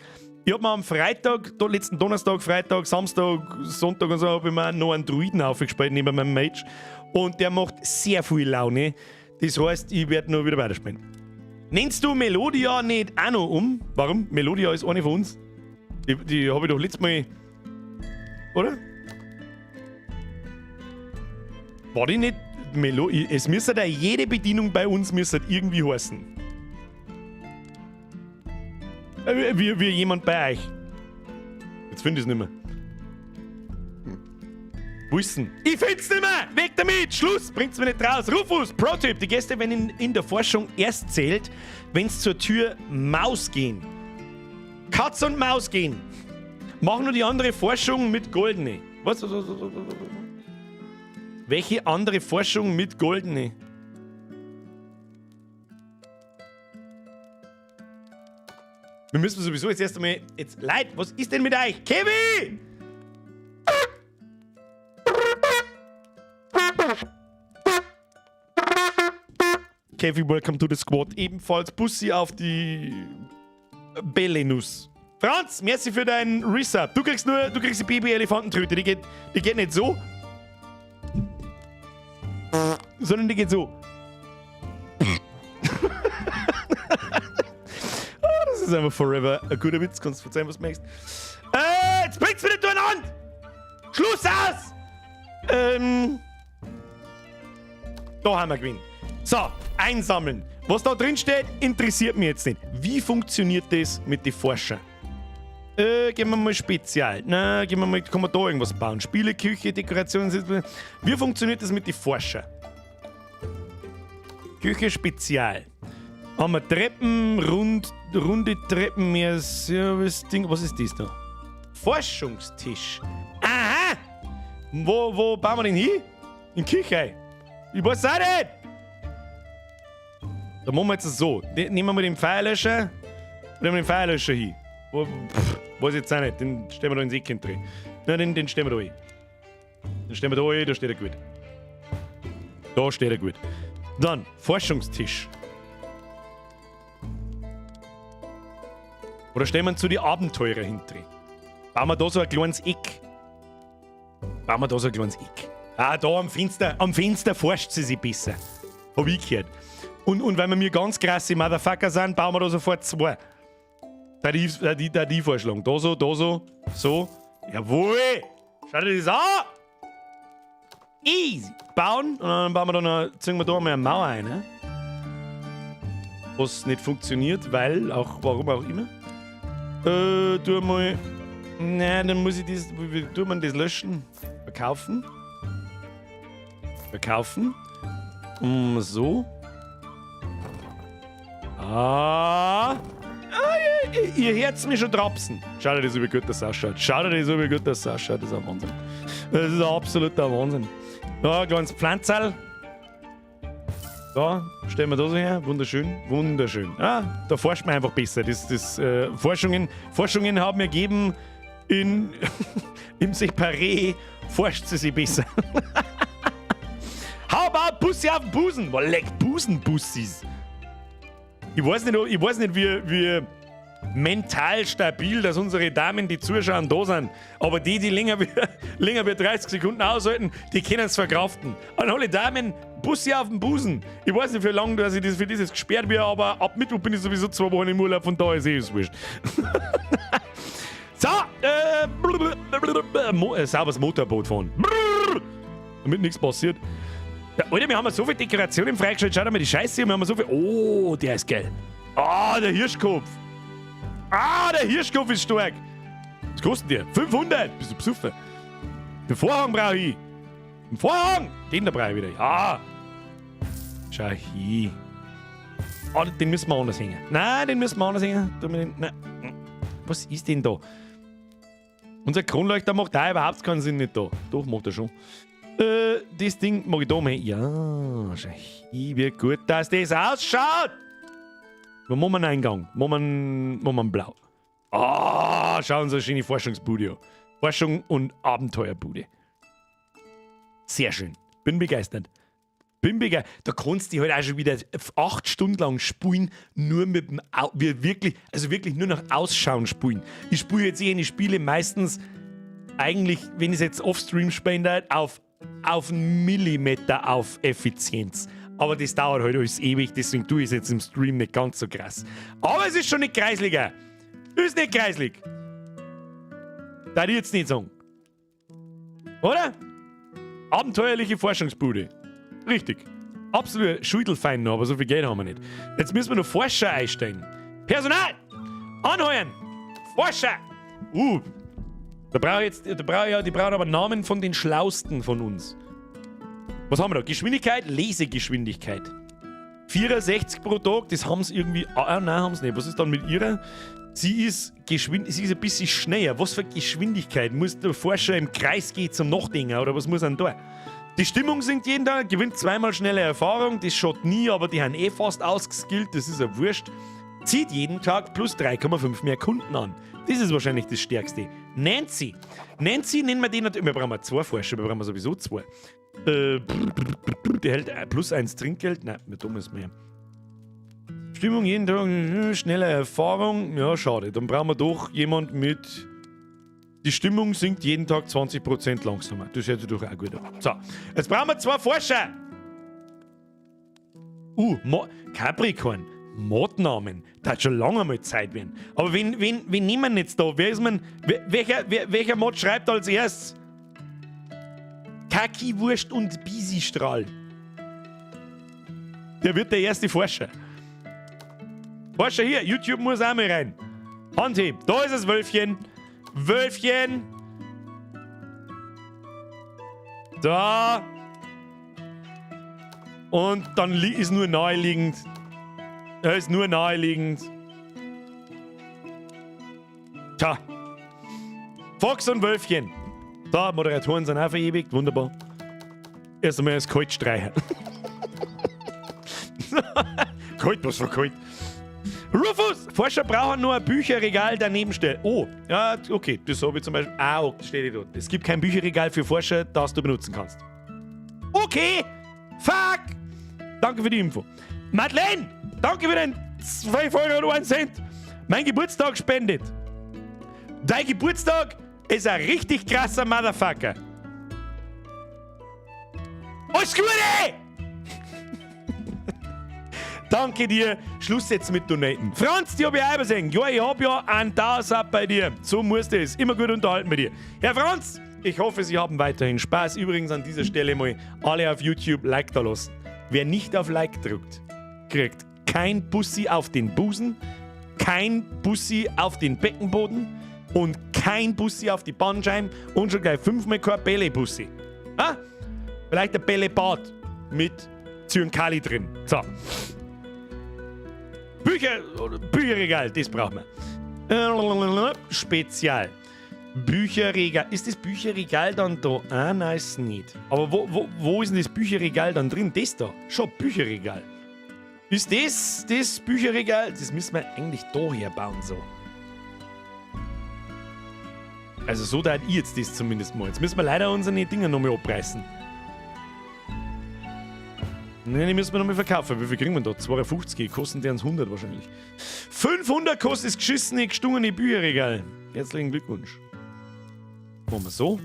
Ich habe mir am Freitag, letzten Donnerstag, Freitag, Samstag, Sonntag und so, habe ich mir noch einen Druiden aufgespielt neben meinem Mage. Und der macht sehr viel Laune. Das heißt, ich werde noch wieder weiterspielen. Nennst du Melodia nicht auch noch um? Warum? Melodia ist eine von uns. Die habe ich doch letztes Mal... Oder? War die nicht Melodia? Es müsste da jede Bedienung bei uns müsste irgendwie heißen. Wie jemand bei euch. Jetzt finde ich es nicht mehr. Wo ist denn? Ich find's nicht mehr! Weg damit! Schluss! Bringt's mir nicht raus! Rufus! Pro-Tipp! Die Gäste werden in der Forschung erst zählt, wenn's zur Tür Maus gehen. Katz und Maus gehen. Machen nur die andere Forschung mit Goldene. Was? Welche andere Forschung mit Goldene? Wir müssen sowieso jetzt erst einmal... Jetzt, Leute, was ist denn mit euch? Kevin! Kevin, welcome to the Squad. Ebenfalls Bussi auf die Belenus. Franz, merci für deinen Resub. Du kriegst die Baby-Elefantentröte. Die geht nicht so. Sondern die geht so. Das ist einfach forever ein guter Witz. Kannst du verzeihen, was du möchtest. Jetzt bringt's wieder durcheinander! Schluss aus! Da haben wir gewonnen. So, einsammeln. Was da drin steht, interessiert mich jetzt nicht. Wie funktioniert das mit den Forschern? Gehen wir mal spezial. Na, gehen wir mal, kann man da irgendwas bauen? Spiele, Küche, Dekoration. Wie funktioniert das mit den Forschern? Küche spezial. Haben wir Treppen, runde Treppen, mehr Service-Ding. Was ist das da? Forschungstisch. Aha! Wo bauen wir den hin? In die Küche. Ich weiß auch nicht. Da machen wir jetzt so. Nehmen wir mal den Feuerlöscher. Nehmen wir den Feuerlöscher hin. Weiß jetzt auch nicht. Den stellen wir da ins Eck drin. Nein, den stellen wir da hin. Den stellen wir da hin, da steht er gut. Da steht er gut. Dann, Forschungstisch. Oder stellen wir ihn zu den Abenteurer hinten. Bauen wir da so ein kleines Eck. Ah, da am Fenster forscht sie sich besser. Hab ich gehört. Und weil wir ganz krasse Motherfucker sind, bauen wir da sofort 2. Da die vorschlagen. Da so. Jawohl! Schau dir das an! Easy! Bauen und dann bauen wir da ziehen wir da mal eine Mauer ein. Ne? Was nicht funktioniert, weil, warum auch immer. Tu mal. Nein, dann muss ich das. Wie tut man das löschen? Verkaufen. So. Ah. Ihr hört's mich schon trapsen. Schaut euch das über gut, das ausschaut. Schaut euch das über gut, das ausschaut. Das ist ein Wahnsinn. Das ist ein absoluter Wahnsinn. Ja, ein kleines Pflanzerl. Da, stellen wir das her. Wunderschön, wunderschön. Ah, da forscht man einfach besser. Forschungen haben ergeben, im Separé forscht sie sich besser. How about Bussi auf den Busen? Boah, leck Busenbussis. Ich weiß nicht, wie mental stabil, dass unsere Damen, die zuschauen, da sind. Aber die länger wie 30 Sekunden aushalten, die können es verkraften. An alle Damen, Bussi auf den Busen. Ich weiß nicht, wie lange dass ich für dieses gesperrt werde, aber ab Mittwoch bin ich sowieso 2 Wochen im Urlaub, von daher ist es wurscht. So, sauberes Motorboot fahren. Damit nichts passiert. Ja, Alter, wir haben so viele Dekorationen freigestellt. Schau dir mal die Scheiße, wir haben so viel. Oh, der ist geil. Ah, der Hirschkopf. Ah, der Hirschkopf ist stark. Was kostet der? 500. Bist du besoffen? Den Vorhang brauche ich. Den Vorhang! Den da brauche ich wieder. Ja. Schau hier. Ah, den müssen wir anders hängen. Nein, den müssen wir anders hängen. Nein. Was ist denn da? Unser Kronleuchter macht da überhaupt keinen Sinn nicht da. Doch, macht er schon. Das Ding mag ich da mal. Ja, schau hier, wie gut, dass das ausschaut. Wo machen wir einen Eingang? Machen wir blau. Ah, schau uns eine schöne Forschungsbude an. Forschung und Abenteuerbude. Sehr schön. Bin begeistert. Da kannst du halt auch schon wieder 8 Stunden lang spielen, nur mit dem wirklich nur nach Ausschauen spielen. Ich spiele jetzt die Spiele meistens eigentlich, wenn ich es jetzt off-stream spiele, auf einen Millimeter auf Effizienz. Aber das dauert halt alles ewig, deswegen tue ich es jetzt im Stream nicht ganz so krass. Aber es ist schon nicht kreisliger. Ist nicht kreislig. Darf ich jetzt nicht sagen. Oder? Abenteuerliche Forschungsbude. Richtig. Absolut Schüttelfein noch, aber so viel Geld haben wir nicht. Jetzt müssen wir noch Forscher einstellen. Personal! Anheuern! Forscher! Die brauchen aber Namen von den Schlausten von uns. Was haben wir da? Geschwindigkeit? Lesegeschwindigkeit. 64 pro Tag, das haben sie irgendwie. Nein, haben sie nicht. Was ist dann mit ihrer? Sie ist ein bisschen schneller. Was für Geschwindigkeit? Muss der Forscher im Kreis gehen zum Nachdenken oder was muss er da? Die Stimmung sinkt jeden Tag, gewinnt 2-mal schnelle Erfahrung, das schaut nie, aber die haben fast ausgeskillt, das ist ja wurscht. Zieht jeden Tag plus 3,5 mehr Kunden an. Das ist wahrscheinlich das Stärkste. Nancy nennen wir den natürlich. Wir brauchen 2 Forscher, wir brauchen sowieso 2. Der hält plus 1 Trinkgeld. Nein, wir tun es mehr. Stimmung jeden Tag, schnelle Erfahrung. Ja, schade. Dann brauchen wir doch jemand mit. Die Stimmung sinkt jeden Tag 20% langsamer. Das hört sich doch auch gut an. So, jetzt brauchen wir 2 Forscher. Capricorn. Modnamen. Das hat schon lange mal Zeit werden. Aber wen nehmen wir jetzt da? Welcher Mod schreibt als erstes? Kaki, Wurst und Bisi-Strahl. Der wird der erste Forscher. Forscher hier, YouTube muss auch mal rein. Handheb, da ist das Wölfchen. Wölfchen. Da. Und dann ist nur naheliegend. Er ist nur naheliegend. Tja. Fox und Wölfchen. Da, Moderatoren sind auch verewigt. Wunderbar. Erst einmal das Kalt streichen. Kalt, was für kalt. Rufus! Forscher brauchen nur ein Bücherregal daneben stellen. Oh, ja, okay. Das habe ich zum Beispiel. Okay, steht dort. Es gibt kein Bücherregal für Forscher, das du benutzen kannst. Okay! Fuck! Danke für die Info. Madeleine! Danke für den 2 Euro und 1 Cent. Mein Geburtstag spendet. Dein Geburtstag ist ein richtig krasser Motherfucker. Alles Gute! Danke dir. Schluss jetzt mit Donaten. Franz, die hab ich auch gesehen. Ja, ich hab ja einen Dauersab bei dir. So muss das. Immer gut unterhalten mit dir. Herr Franz, ich hoffe, Sie haben weiterhin Spaß. Übrigens an dieser Stelle mal alle auf YouTube Like da lassen. Wer nicht auf Like drückt, kriegt kein Bussi auf den Busen, kein Bussi auf den Beckenboden und kein Bussi auf die Bandscheiben und schon gleich 5-mal kein Bälle-Bussi. Ah? Vielleicht ein Bälle-Bad mit Zyankali drin. So. Bücherregal, das brauchen wir. Spezial. Bücherregal. Ist das Bücherregal dann da? Ah, nein, ist nicht. Aber wo ist denn das Bücherregal dann drin? Das da. Schon Bücherregal. Ist das Bücherregal? Das müssen wir eigentlich da herbauen, so. Also so da ich jetzt das zumindest mal. Jetzt müssen wir leider unsere Dinger nochmal abreißen. Nein, die müssen wir nochmal verkaufen. Wie viel kriegen wir da? 52, kosten die uns 100 wahrscheinlich. 500 kostet das geschissene, gestungene Bücherregal. Herzlichen Glückwunsch. Machen wir so.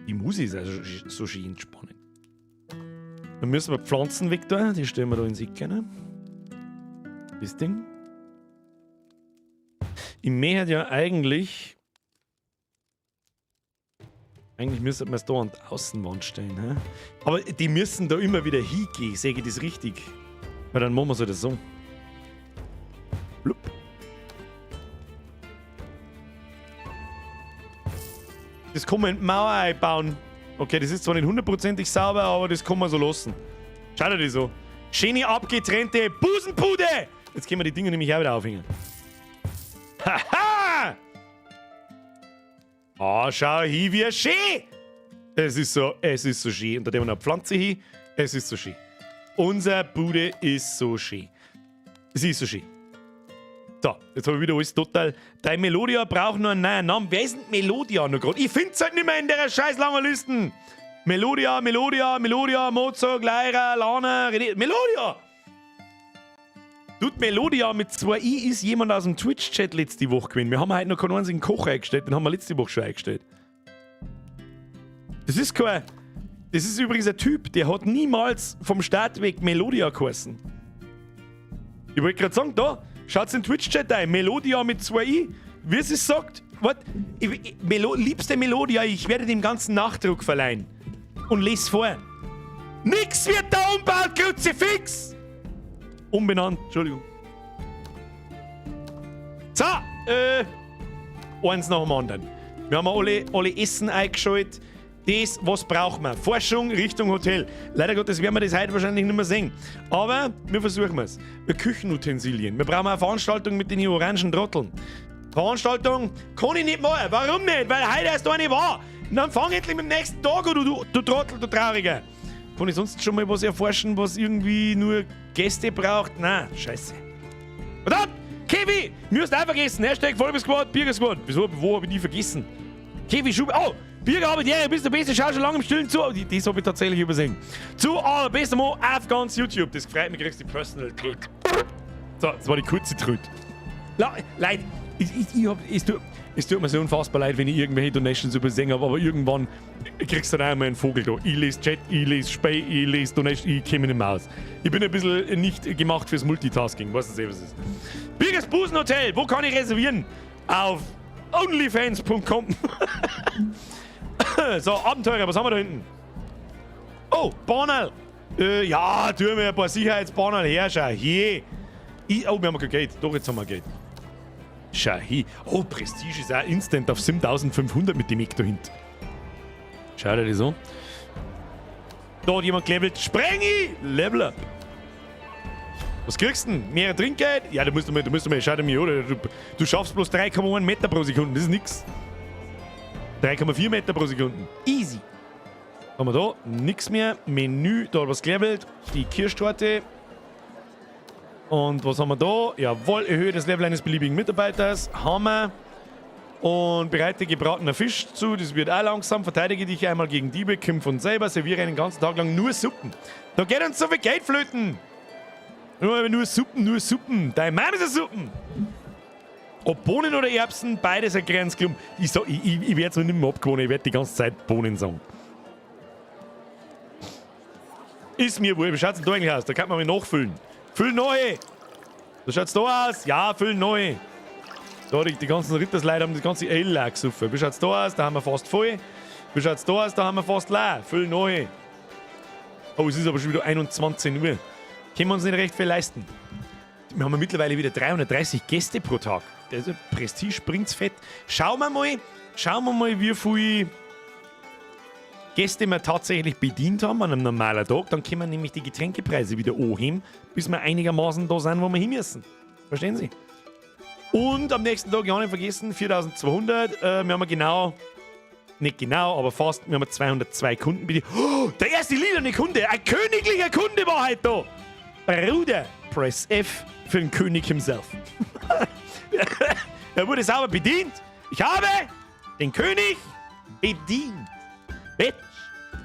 Die Musik ist also so schön entspannend. Dann müssen wir Pflanzen weg da. Die stellen wir da ins Eck rein. Das Ding. Ich möchte ja eigentlich müsste man es da an die Außenwand stellen. He? Aber die müssen da immer wieder hingehen. Sehe ich das richtig? Weil dann machen wir das so. Blub. Das kann man in die Mauer einbauen. Okay, das ist zwar nicht hundertprozentig sauber, aber das kann man so lassen. Schaut euch das so. Schöne abgetrennte Busenpude! Jetzt können wir die Dinge nämlich auch wieder aufhängen. Haha! Oh, schau hin, wie schön! Es ist so schön. Und da haben wir eine Pflanze hin. Es ist so schön. Unsere Bude ist so schön. Sie ist so schön. So, jetzt habe ich wieder alles total. Dein Melodia braucht noch einen neuen Namen. Wer ist denn Melodia noch gerade? Ich finde es halt nicht mehr in der scheiß langen Listen. Melodia, Mozart, Leira, Lana, René. Melodia! Tut Melodia mit 2 I ist jemand aus dem Twitch-Chat letzte Woche gewesen. Wir haben heute noch keinen einzigen Koch eingestellt, den haben wir letzte Woche schon eingestellt. Das ist übrigens ein Typ, der hat niemals vom Start weg Melodia geheißen. Ich wollte gerade sagen, da, schaut's in den Twitch-Chat ein, Melodia mit 2 I. Wie es sagt, liebste Melodia, ich werde dem ganzen Nachdruck verleihen. Und lese vor. Nix wird da umbaut, Kruzifix! Umbenannt, Entschuldigung. So, eins nach dem anderen. Wir haben alle Essen eingeschaltet. Das, was brauchen wir? Forschung Richtung Hotel. Leider Gottes werden wir das heute wahrscheinlich nicht mehr sehen. Aber wir versuchen es. Wir Küchenutensilien. Wir brauchen eine Veranstaltung mit den orangen Trotteln. Veranstaltung kann ich nicht machen. Warum nicht? Weil heute erst eine war. Und dann fang endlich mit dem nächsten Tag an, du Trottel, du Trauriger. Kann ich sonst schon mal was erforschen, was irgendwie nur Gäste braucht? Nein, scheiße. Verdammt! Kevi! Mir hast du auch vergessen. Hashtag Vollbesquad, Biergersquad. Wieso? Wo hab ich nie vergessen? Kevi, Schub. Oh! Biergearbeitere, bist der Beste, schau schon lange im Stillen zu. Das habe ich tatsächlich übersehen. Zu allerbestem Mo auf ganz YouTube. Das freut mich, kriegst du die Personal Treat. So, das war die kurze Treat. Leute, es tut mir so unfassbar leid, wenn ich irgendwelche Donations übersehen habe, aber irgendwann kriegst du dann einmal einen Vogel da. Ich lese Chat, ich lese Spay, ich lese Donation, ich komme nicht mehr aus. Ich bin ein bisschen nicht gemacht fürs Multitasking, weißt du, was es ist. Bierges Busenhotel, wo kann ich reservieren? Auf onlyfans.com. So, Abenteurer, was haben wir da hinten? Oh, Bannerl. Ja, tun wir ein paar Sicherheitsbannerl her, schau hier. Oh, wir haben kein Geld. Doch, jetzt haben wir Geld. Schau hier. Oh, Prestige ist auch instant auf 7500 mit dem Eck da hinten. Schau dir das an. Da hat jemand gelevelt. Sprengi! Level up. Was kriegst du denn? Mehr Trinkgeld? Ja, du musst mal, schau dir mal, oder? Du schaffst bloß 3,1 Meter pro Sekunde. Das ist nix. 3,4 Meter pro Sekunde. Easy. Haben wir da nichts mehr. Menü, da hat was gelevelt. Die Kirschtorte. Und was haben wir da? Jawohl, erhöhe das Level eines beliebigen Mitarbeiters. Hammer. Und bereite gebratener Fisch zu. Das wird auch langsam. Verteidige dich einmal gegen Diebe. Kämpf von selber. Serviere einen ganzen Tag lang nur Suppen. Da geht uns so viel Geld flöten. Nur Suppen. Dein Mann ist eine Suppen. Ob Bohnen oder Erbsen, beides ein Grenzklump. Ich werde es mir nicht mehr abgewohnt. Ich werde die ganze Zeit Bohnen sagen. Ist mir wohl. Wie schaut es denn da eigentlich aus? Da kann man mal nachfüllen. Füll neu! So schaut's da aus? Ja, füll neu! Da die ganzen Rittersleute haben das ganze Ale gesoffen. Wie schaut's da aus? Da haben wir fast voll. Wie schaut's da aus? Da haben wir fast leer. Füll neu! Oh, es ist aber schon wieder 21 Uhr. Können wir uns nicht recht viel leisten. Wir haben mittlerweile wieder 330 Gäste pro Tag. Also Prestige bringt's fett. Schauen wir mal, wie viel Gäste wir tatsächlich bedient haben an einem normalen Tag, dann können wir nämlich die Getränkepreise wieder anheben, bis wir einigermaßen da sind, wo wir hin müssen. Verstehen Sie? Und am nächsten Tag, ja nicht vergessen, 4200. Wir haben genau, nicht genau, aber fast, wir haben 202 Kunden bedient. Oh, der erste lilane Kunde, ein königlicher Kunde war heute da. Bruder, press F für den König himself. Er wurde sauber bedient. Ich habe den König bedient. Bitch.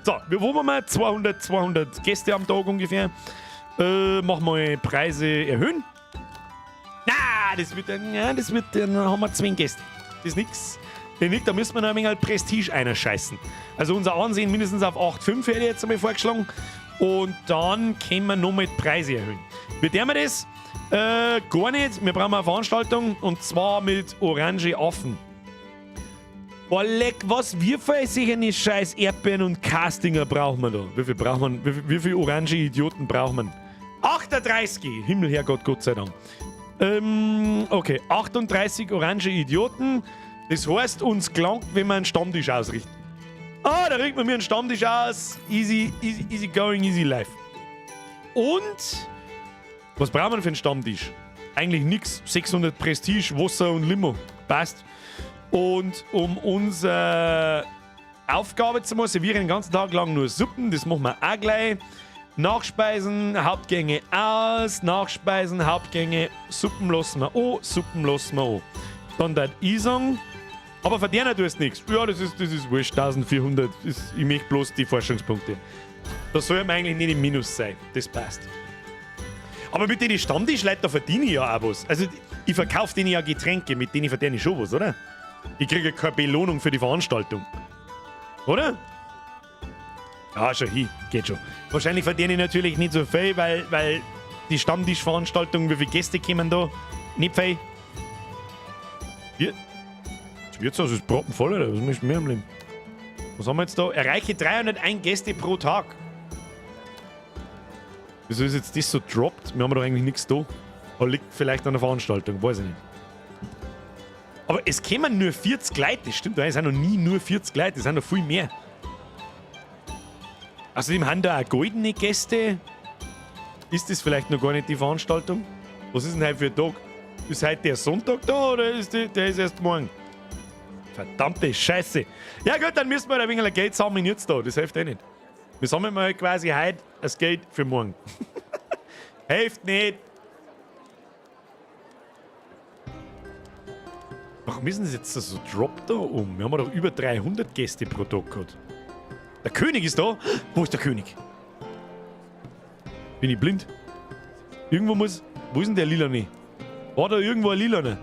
So, wo waren wir? 200 Gäste am Tag ungefähr. Machen wir Preise erhöhen. Dann haben wir 2 Gäste. Das ist nix. Da müssen wir noch ein wenig Prestige einscheißen. Also unser Ansehen mindestens auf 8,5 hätte ich jetzt einmal vorgeschlagen. Und dann können wir nochmal die Preise erhöhen. Wie tun wir das? Gar nicht. Wir brauchen eine Veranstaltung und zwar mit Orange Affen. Boah, leck, wie viel solche scheiß Erdbeeren und Castinger brauchen wir da? Wie viel orange Idioten braucht man? 38! Himmel, Herrgott, Gott sei Dank. Okay, 38 orange Idioten. Das heißt, uns gelangt, wenn wir einen Stammtisch ausrichten. Da richten wir mir einen Stammtisch aus. Easy going, easy life. Und was brauchen wir denn für einen Stammtisch? Eigentlich nix. 600 Prestige, Wasser und Limo. Passt. Und um unsere Aufgabe zu machen, servieren den ganzen Tag lang nur Suppen. Das machen wir auch gleich. Nachspeisen, Hauptgänge aus. Nachspeisen, Hauptgänge. Suppen lassen wir an. Suppen lassen wir an. Dann das ich sagen. Aber verdienen tust nichts. Ja, das ist wurscht. 1400. Ich möchte bloß die Forschungspunkte. Das soll eigentlich nicht im Minus sein. Das passt. Aber mit den Stammtischleuten, da verdiene ich ja auch was. Also, ich verkaufe denen ja Getränke, mit denen verdiene ich schon was, oder? Ich kriege keine Belohnung für die Veranstaltung. Oder? Ja, schon hin. Geht schon. Wahrscheinlich verdiene ich natürlich nicht so viel, weil die Stammtischveranstaltung, wie viele Gäste kommen da? Nicht viel. Jetzt ist es proppenvoll, oder? Was möchten wir am Leben? Was haben wir jetzt da? Erreiche 301 Gäste pro Tag. Wieso ist jetzt das so droppt? Wir haben doch eigentlich nichts da. Oder liegt vielleicht an der Veranstaltung, weiß ich nicht. Aber es kämen nur 40 Leute, das stimmt, es sind noch nie nur 40 Leute, es sind noch viel mehr. Außerdem haben da auch goldene Gäste. Ist das vielleicht noch gar nicht die Veranstaltung? Was ist denn heute für ein Tag? Ist heute der Sonntag da oder ist der ist erst morgen? Verdammte Scheiße. Ja gut, dann müssen wir ein wenig Geld sammeln jetzt da, das hilft eh nicht. Wir sammeln mal quasi heute das Geld für morgen. Hilft nicht. Warum ist denn das jetzt so droppt da um? Wir haben doch über 300 Gäste pro Tag gehabt. Der König ist da. Wo ist der König? Bin ich blind? Wo ist denn der Lilane? War da irgendwo ein Lilane?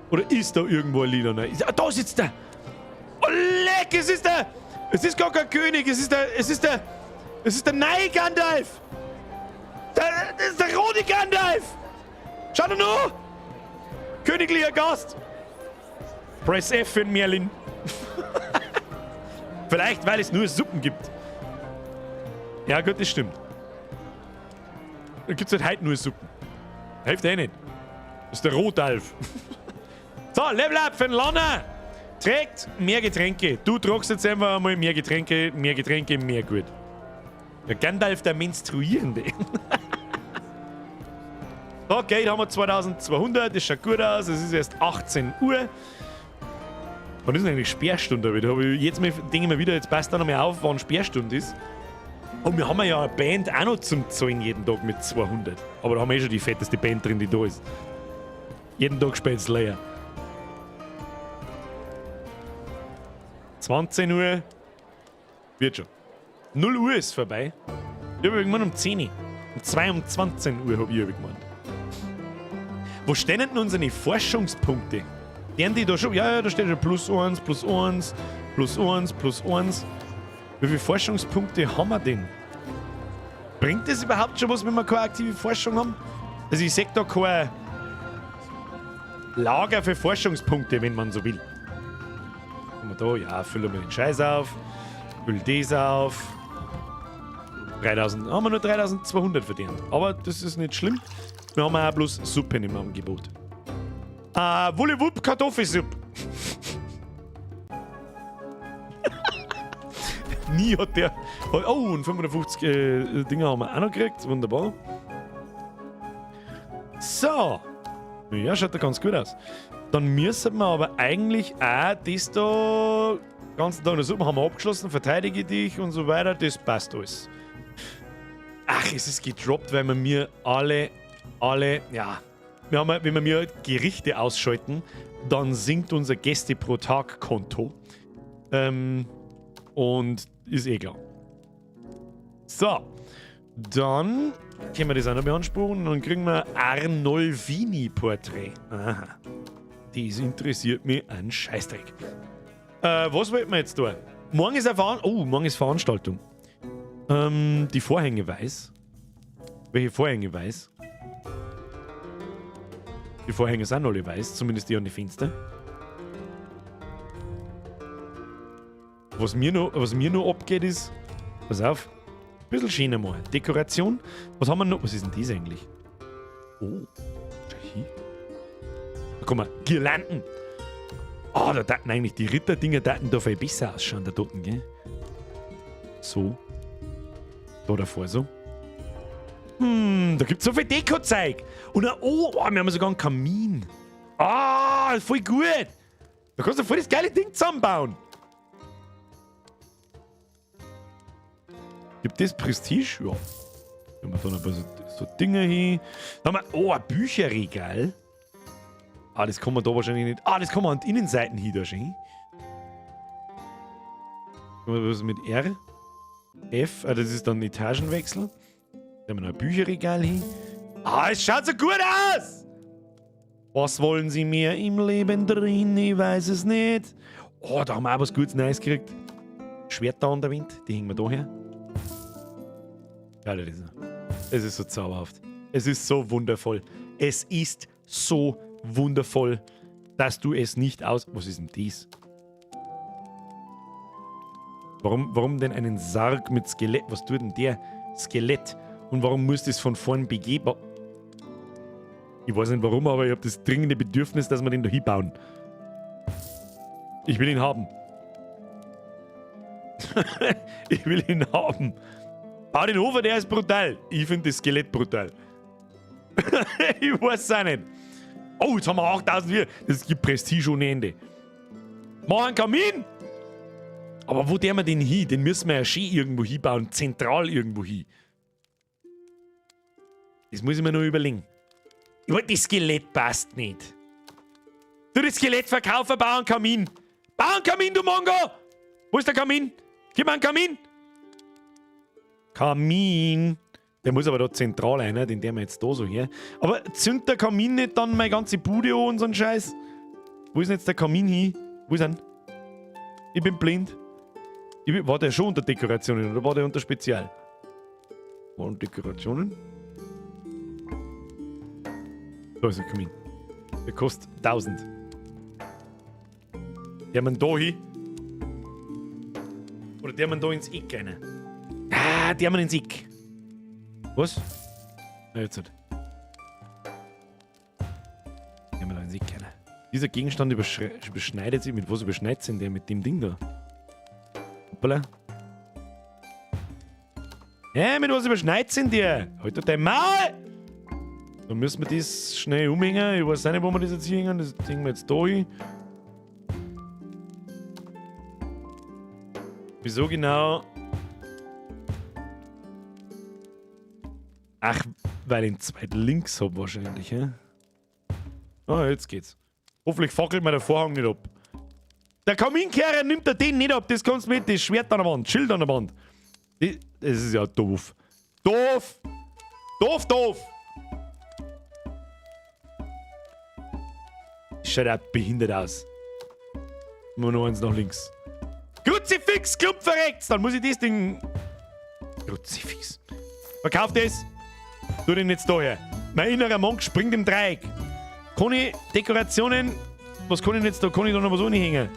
Oder ist da irgendwo ein Lilane? Da sitzt der! Oh leck, es ist der! Es ist gar kein König, es ist der neue Gandalf! Das ist der rote Gandalf! Schau dir nur! Königlicher Gast! Press F für den Merlin. Vielleicht, weil es nur Suppen gibt. Ja gut, das stimmt. Da gibt es halt heute nur Suppen. Hilft eh nicht. Das ist der Rotalf. So, Level Up für den Lana. Trägt mehr Getränke. Du tragst jetzt einfach einmal mehr Getränke, mehr gut. Der Gandalf, der Menstruierende. So, Geld haben wir 2200, das schaut gut aus. Es ist erst 18 Uhr. Wann ist denn eigentlich Sperrstunde? Da habe ich jetzt mal, denke ich mir wieder, jetzt passt da noch mehr auf, wann Sperrstunde ist. Und wir haben ja eine Band auch noch zum Zahlen jeden Tag mit 200. Aber da haben wir schon die fetteste Band drin, die da ist. Jeden Tag spielt es leer. 20 Uhr. Wird schon. 0 Uhr ist vorbei. Ich habe irgendwann um 10 Uhr. Um 22 Uhr habe ich gemeint. Wo stehen denn unsere Forschungspunkte? Werden die da schon? Ja, da steht schon +1, +1, +1, +1. Wie viele Forschungspunkte haben wir denn? Bringt das überhaupt schon was, wenn wir keine aktive Forschung haben? Also ich sehe da kein Lager für Forschungspunkte, wenn man so will. Haben wir da? Ja, füllen wir den Scheiß auf. Füllen das auf. 3000. Haben wir nur 3200 verdient. Aber das ist nicht schlimm. Wir haben auch bloß Suppen im Angebot. Wullewupp Kartoffelsuppe. nie hat der... Oh, und 550 Dinger haben wir auch noch gekriegt. Wunderbar. So. Ja, schaut da ganz gut aus. Dann müssen wir aber eigentlich auch das da... ganzen Tag untersuchen. Haben wir abgeschlossen, verteidige dich und so weiter. Das passt alles. Ach, es ist gedroppt, weil wir mir alle... Ja... Wenn wir mir Gerichte ausschalten, dann sinkt unser Gäste pro Tag Konto. Und ist eh klar. So. Dann können wir das auch noch beanspruchen und dann kriegen wir Arnolfini-Porträt. Aha. Das interessiert mich ein Scheißdreck. Was wollten wir jetzt tun? Morgen ist morgen ist Veranstaltung. Die Vorhänge weiß. Welche Vorhänge weiß? Die Vorhänge sind alle weiß, zumindest die an die Fenster. Was mir noch abgeht ist, pass auf, ein bisschen schöner mal. Dekoration. Was haben wir noch? Was ist denn das eigentlich? Oh, hier. Da kommen wir. Girlanden. Oh, da daten eigentlich die Ritterdinger da viel besser ausschauen, da dort, gell? So. Da davor so. Da gibt's so viel Deko-Zeug. Und wir haben sogar einen Kamin. Voll gut. Da kannst du voll das geile Ding zusammenbauen. Gibt das Prestige? Ja. Da haben wir dann ein paar so Dinge hin. Dann haben wir, ein Bücherregal. Das kann man da wahrscheinlich nicht. Das kann man an die Innenseiten hin da schon. Was mit R? F, das ist dann Etagenwechsel. Da haben wir noch ein Bücherregal hin. Es schaut so gut aus! Was wollen Sie mir im Leben drin? Ich weiß es nicht. Da haben wir auch was Gutes Neues gekriegt. Schwerter an der Wind, die hängen wir da her. Ja, es ist so zauberhaft. Es ist so wundervoll. Es ist so wundervoll, dass du es nicht aus... Was ist denn das? Warum denn einen Sarg mit Skelett? Was tut denn der? Skelett. Und warum muss das von vorn begehbar... Ich weiß nicht warum, aber ich habe das dringende Bedürfnis, dass wir den da hinbauen. Ich will ihn haben. Ich will ihn haben. Bau den Hofer, der ist brutal. Ich finde das Skelett brutal. Ich weiß es auch nicht. Jetzt haben wir 8000 hier. Das gibt Prestige ohne Ende. Mach einen Kamin! Aber wo der wir den hin? Den müssen wir ja schön irgendwo hinbauen. Zentral irgendwo hin. Das muss ich mir noch überlegen. Das Skelett passt nicht. Du, das Skelett verkaufen, bau einen Kamin. Bau einen Kamin, du Mongo! Wo ist der Kamin? Gib mir einen Kamin! Kamin! Der muss aber da zentral rein, den der wir jetzt da so her. Aber zündet der Kamin nicht dann meine ganze Bude an und so einen Scheiß? Wo ist denn jetzt der Kamin hin? Wo ist er? Ich bin blind. War der schon unter Dekorationen oder war der unter Spezial? War unter Dekorationen? Da ist der Kamin. Der kostet 1000. Der man da hin. Oder der man da ins Eck rein. Der man ins Eck. Was? Jetzt halt. Der man da ins Eck rein. Dieser Gegenstand überschneidet sich. Mit was überschneidet sich denn der mit dem Ding da? Hoppala. Mit was überschneidet sich denn der? Halt doch dein Maul! Dann müssen wir das schnell umhängen. Ich weiß nicht, wo wir das jetzt hier hängen. Das hängen wir jetzt da hin. Wieso genau? Ach, weil ich einen zweiten links habe wahrscheinlich, hä? Jetzt geht's. Hoffentlich fackelt mir der Vorhang nicht ab. Der Kaminkehrer nimmt er den nicht ab. Das kannst du mit. Das Schwert an der Wand. Schild an der Wand. Das ist ja doof. Doof! Doof, doof! Schaut auch behindert aus. Nur noch eins nach links. Kruzifix, Club verreckt's! Dann muss ich das Ding... Kruzifix. Verkauf das. Tu den jetzt da her. Mein innerer Monk springt im Dreieck. Kann ich Dekorationen... Was kann ich jetzt da? Kann ich da noch was anhängen?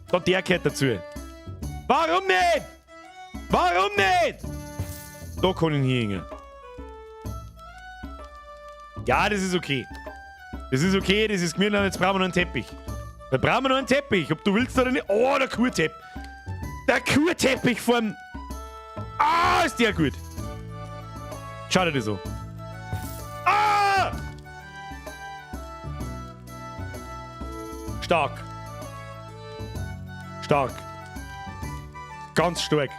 Da der gehört dazu. Warum nicht? Warum nicht? Da kann ich ihn hinhängen. Ja, das ist okay. Das ist okay, das ist gemütlich. Jetzt brauchen wir noch einen Teppich. Da brauchen wir noch einen Teppich. Ob du willst oder nicht. Der Kurtepp. Der Kurteppich vom... Ah, ist der gut. Schau dir das so. Ah! Stark. Stark. Ganz stark.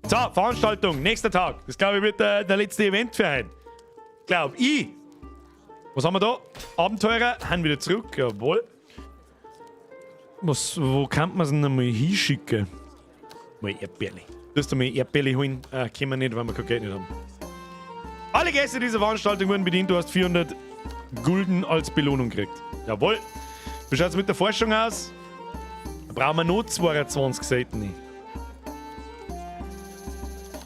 So, Veranstaltung, nächster Tag. Das glaube ich wird der letzte Event für heute. Glaub ich. Was haben wir da? Abenteurer, haben wieder zurück. Jawohl. Wo kann man es denn einmal hinschicken? Mal Erdbeerli. Du hast mal Erdbeerli holen. Können wir nicht, weil wir kein Geld nicht haben. Alle Gäste dieser Veranstaltung wurden bedient. Du hast 400 Gulden als Belohnung gekriegt. Jawohl. Wie schaut es mit der Forschung aus? Da brauchen wir noch 22 Seiten.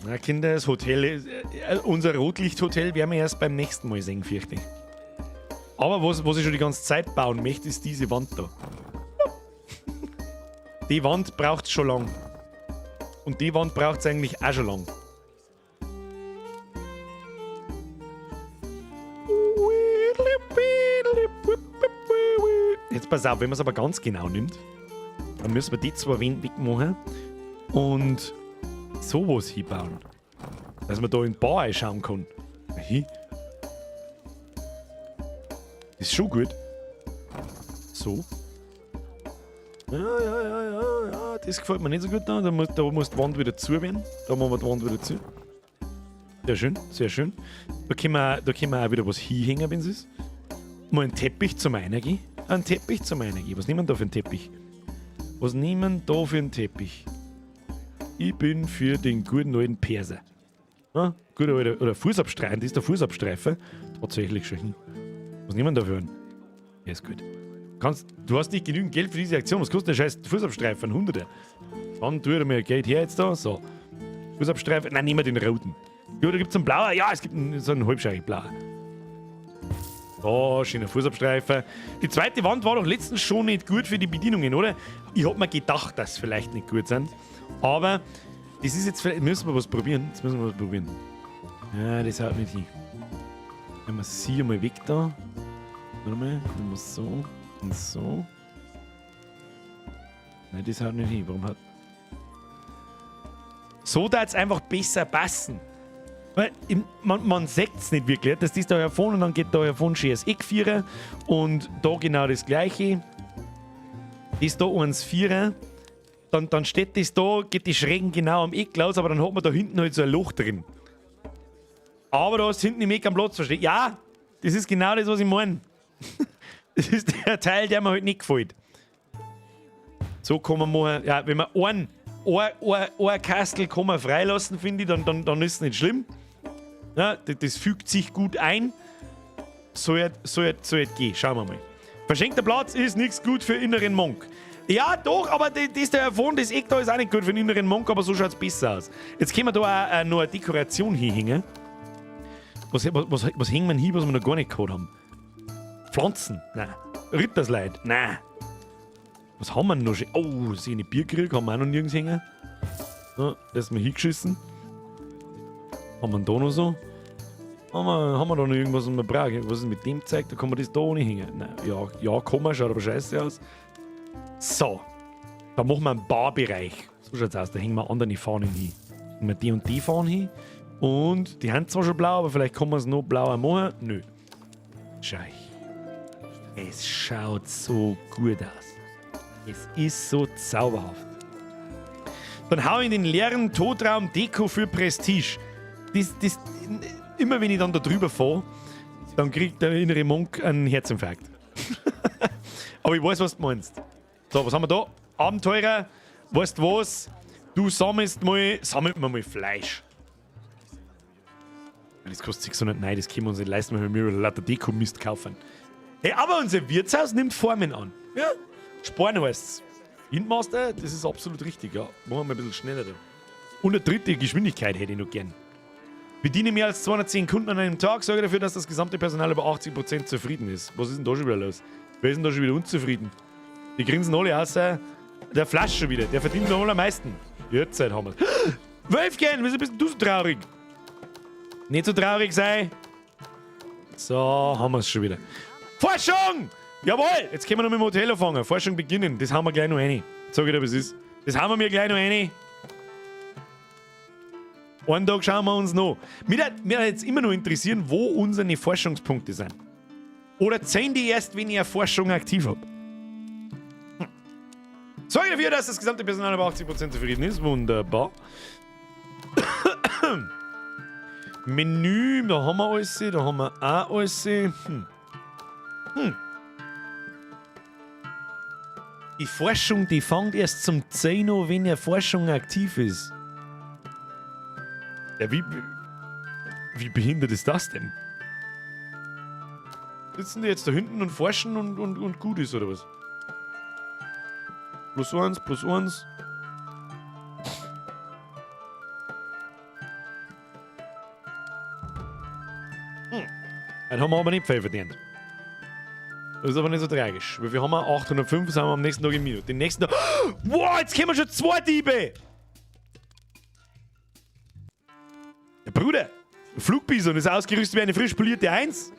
Na Kinder, das Hotel, unser Rotlichthotel werden wir erst beim nächsten Mal sehen, fürchte ich. Aber was ich schon die ganze Zeit bauen möchte, ist diese Wand da. Die Wand braucht es schon lang. Und die Wand braucht es eigentlich auch schon lang. Jetzt pass auf, wenn man es aber ganz genau nimmt, dann müssen wir die zwei Wände wegmachen und sowas hinbauen. Dass man da in den Bau reinschauen kann. Ist schon gut. So. Ja. Das gefällt mir nicht so gut da. Da muss die Wand wieder zu werden. Da machen wir die Wand wieder zu. Sehr schön, sehr schön. Da können wir auch wieder was hinhängen, wenn es ist. Mal einen Teppich zum Reingehen. Einen Teppich zum Reingehen. Was nehmen wir da für einen Teppich? Was nehmen wir da für einen Teppich? Ich bin für den guten alten Perser. Ja, gut, oder Fußabstreifen. Das ist der Fußabstreifen. Tatsächlich schon. Was nehmen wir da für einen? Ja, ist gut. Du hast nicht genügend Geld für diese Aktion. Was kostet der scheiß Fußabstreifen? 100er. Dann tue ich mir Geld her jetzt da. So. Fußabstreifen. Nein, nehmen wir den roten. Ja, da gibt es einen blauen. Ja, es gibt so einen halbscheirig blauen. So, schöner Fußabstreifen. Die zweite Wand war doch letztens schon nicht gut für die Bedienungen, oder? Ich hab mir gedacht, dass sie vielleicht nicht gut sind. Aber das ist jetzt vielleicht. Müssen wir was probieren. Jetzt müssen wir was probieren. Ja, das haut nicht hin. Wenn wir sie mal weg da. Warte mal, nehmen wir so und so. Nein, das haut nicht hin. Warum hat. So da jetzt einfach besser passen. Weil man sieht es nicht wirklich. Das ist da hervon und dann geht da hervon schönes Eckvierer. Und da genau das gleiche. Ist da 1,4er. Dann steht das da, geht die Schrägen genau am Eck aus, aber dann hat man da hinten halt so ein Loch drin. Aber da hast du hinten im Eck am Platz versteht. Ja, das ist genau das, was ich meine. Das ist der Teil, der mir halt nicht gefällt. So kann man machen. Ja, wenn man ein Kastel kann man freilassen, finde ich, dann ist es nicht schlimm. Ja, das fügt sich gut ein. Soll gehen. Schauen wir mal. Verschenkter Platz ist nichts gut für inneren Monk. Ja, doch, aber das da hervon, das Eck da ist auch nicht gut für den inneren Monk, aber so schaut es besser aus. Jetzt können wir da auch noch eine Dekoration hinhängen. Was hängen wir hin, was wir noch gar nicht gehabt haben? Pflanzen? Nein. Rittersleid? Nein. Was haben wir noch schon? Oh, sehe eine Bierkrieg, haben wir auch noch nirgends hängen. Ja, das haben wir hingeschissen. Haben wir da noch so? Haben wir da noch irgendwas, was wir brauchen? Was ist mit dem Zeug? Da kann man das da ohne hängen. Nein, ja, kann man, schaut aber scheiße aus. So. Da machen wir einen Barbereich. So schaut's aus, da hängen wir andere Fahnen hin. Hängen wir die und die Fahnen hin. Und die haben zwar schon blau, aber vielleicht kann man es noch blauer machen. Nö. Schau. Es schaut so gut aus. Es ist so zauberhaft. Dann hau ich in den leeren Totraum Deko für Prestige. Immer wenn ich dann da drüber fahre, dann kriegt der innere Monk einen Herzinfarkt. Aber ich weiß, was du meinst. So, was haben wir da? Abenteurer. Weißt du was? Du sammelt mir mal Fleisch. Das kostet 600. Nein, das können wir uns nicht leisten, weil wir lauter Deko-Mist kaufen. Hey, aber unser Wirtshaus nimmt Formen an. Ja, sparen heißt's. Windmaster, das ist absolut richtig, ja. Machen wir mal ein bisschen schneller da. Und eine dritte Geschwindigkeit hätte ich noch gern. Bediene mehr als 210 Kunden an einem Tag, sorge dafür, dass das gesamte Personal über 80% zufrieden ist. Was ist denn da schon wieder los? Wer ist denn da schon wieder unzufrieden? Die grinsen alle außer der Flasch schon wieder. Der verdient noch am meisten. Jetzt haben wir es. Wölfchen, wieso bist du so traurig? Nicht so traurig sei. So, haben wir es schon wieder. Forschung! Jawohl! Jetzt können wir noch mit dem Hotel anfangen. Forschung beginnen. Das haben wir gleich noch rein. Sag ich dir, was ist. Das haben wir mir gleich noch rein. Einen Tag schauen wir uns noch. Mich würde jetzt immer noch interessieren, wo unsere Forschungspunkte sind. Oder zählen die erst, wenn ich eine Forschung aktiv habe? Sorge dafür, dass das gesamte Personal über 80% zufrieden ist. Wunderbar. Menü, da haben wir alles, da haben wir auch alles. Die Forschung, die fängt erst zum 10 Uhr, wenn eine Forschung aktiv ist. Ja, wie behindert ist das denn? Sitzen die jetzt da hinten und forschen und gut ist, oder was? +1, +1. Dann haben wir aber nicht viel verdient. Das ist aber nicht so tragisch. Wie viel haben wir? 805 sind wir am nächsten Tag im Minus. Den nächsten Tag... Wow, jetzt kommen schon 2 Diebe! Ja, Bruder, ein Flugbison ist ausgerüstet wie eine frisch polierte 1.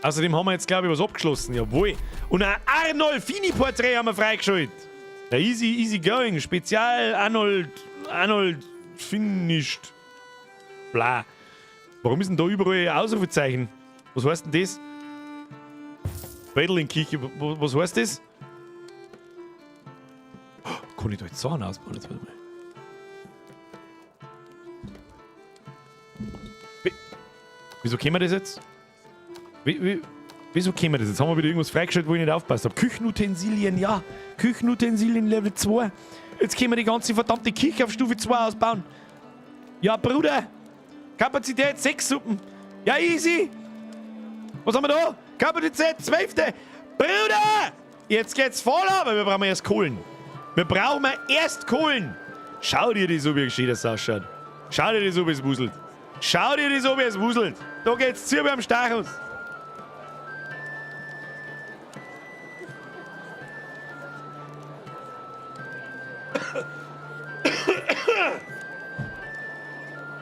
Außerdem haben wir jetzt, glaube ich, was abgeschlossen. Jawohl. Und ein Arnolfini-Porträt haben wir freigeschaltet. Ja, easy going. Spezial Arnold finished. Bla. Warum ist denn da überall ein Ausrufezeichen? Was heißt denn das? Bädeling-Kirche, was heißt das? Oh, kann ich da jetzt Sachen ausbauen? Jetzt warte mal. Wieso können wir das jetzt? Wieso können wir das jetzt? Haben wir wieder irgendwas freigestellt, wo ich nicht aufpasst habe? Küchenutensilien, ja. Küchenutensilien Level 2. Jetzt können wir die ganze verdammte Küche auf Stufe 2 ausbauen. Ja, Bruder. Kapazität 6 Suppen. Ja, easy. Was haben wir da? Kapazität 12. Bruder! Jetzt geht's voll, aber wir brauchen erst Kohlen. Wir brauchen erst Kohlen. Schau dir das so, wie gescheit das ausschaut. Schau dir das so, wie es wuselt. Schau dir das so, wie es wuselt. Da geht's zu beim Stachus.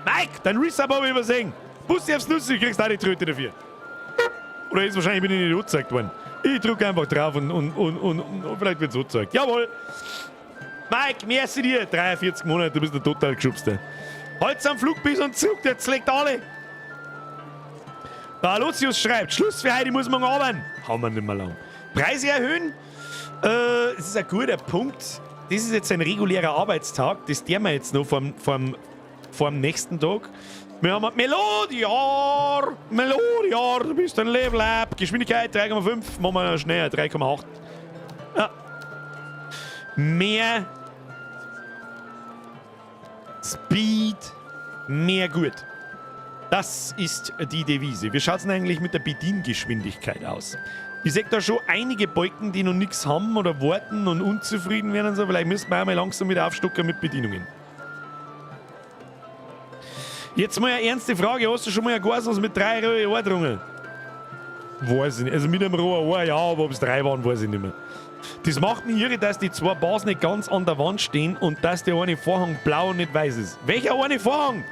Mike, dein Resub habe ich übersehen. Bussi aufs Nüsse, du kriegst auch die Tröte dafür. Oder ist wahrscheinlich bin ich nicht angezeigt worden. Ich drücke einfach drauf und vielleicht wird es angezeigt. Jawohl. Mike, merci dir. 43 Monate, du bist ein total geschubster. Holz am Flugbison und Zug, der zerlegt alle. Der Lucius schreibt, Schluss für heute, muss man arbeiten. Haben wir nicht mehr lang. Preise erhöhen? Das ist ein guter Punkt. Das ist jetzt ein regulärer Arbeitstag. Das tun wir jetzt noch vor dem nächsten Tag. Wir haben Melodiar, du bist ein Level Up. Geschwindigkeit 3,5, machen wir schnell 3,8. Ja. Mehr Speed, mehr gut. Das ist die Devise. Wie schaut es denn eigentlich mit der Bediengeschwindigkeit aus? Ich sehe da schon einige Balken, die noch nichts haben oder warten und unzufrieden werden und so. Vielleicht müssen wir auch mal langsam wieder aufstocken mit Bedienungen. Jetzt mal eine ernste Frage. Hast du schon mal ein Gashaus mit 3 rohen Ohrungen? Weiß ich nicht. Also mit einem rohen Ohr, ja, aber ob es 3 waren, weiß ich nicht mehr. Das macht mich irre, dass die 2 Bars nicht ganz an der Wand stehen und dass der eine Vorhang blau und nicht weiß ist. Welcher eine Vorhang?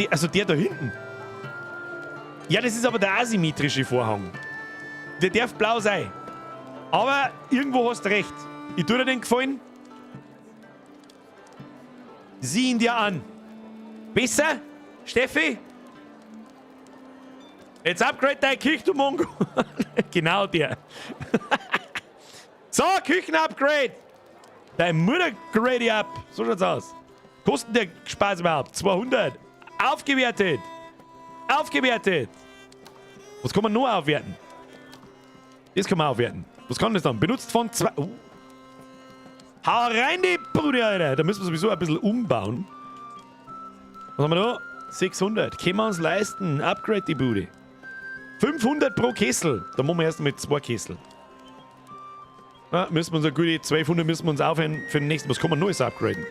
Also der da hinten. Ja, das ist aber der asymmetrische Vorhang. Der darf blau sein. Aber irgendwo hast du recht. Ich tue dir den Gefallen. Sieh ihn dir an. Besser? Steffi? Jetzt upgrade deine Küche, du Mongo. Genau der. So, Küchen-Upgrade. Deine Mutter grade die ab. So schaut's aus. Kosten der Spaß überhaupt? 200. Aufgewertet. Aufgewertet. Was kann man nur aufwerten? Das kann man aufwerten. Was kann das dann? Benutzt von 2... Oh. Hau rein, die Bruder, Alter. Da müssen wir sowieso ein bisschen umbauen. Was haben wir da? 600. Können wir uns leisten. Upgrade die Bude. 500 pro Kessel. Da machen wir erst mit 2 Kessel. Ja, müssen wir uns eine gute 1200 müssen wir uns aufhören für den nächsten. Was kann man Neues upgraden?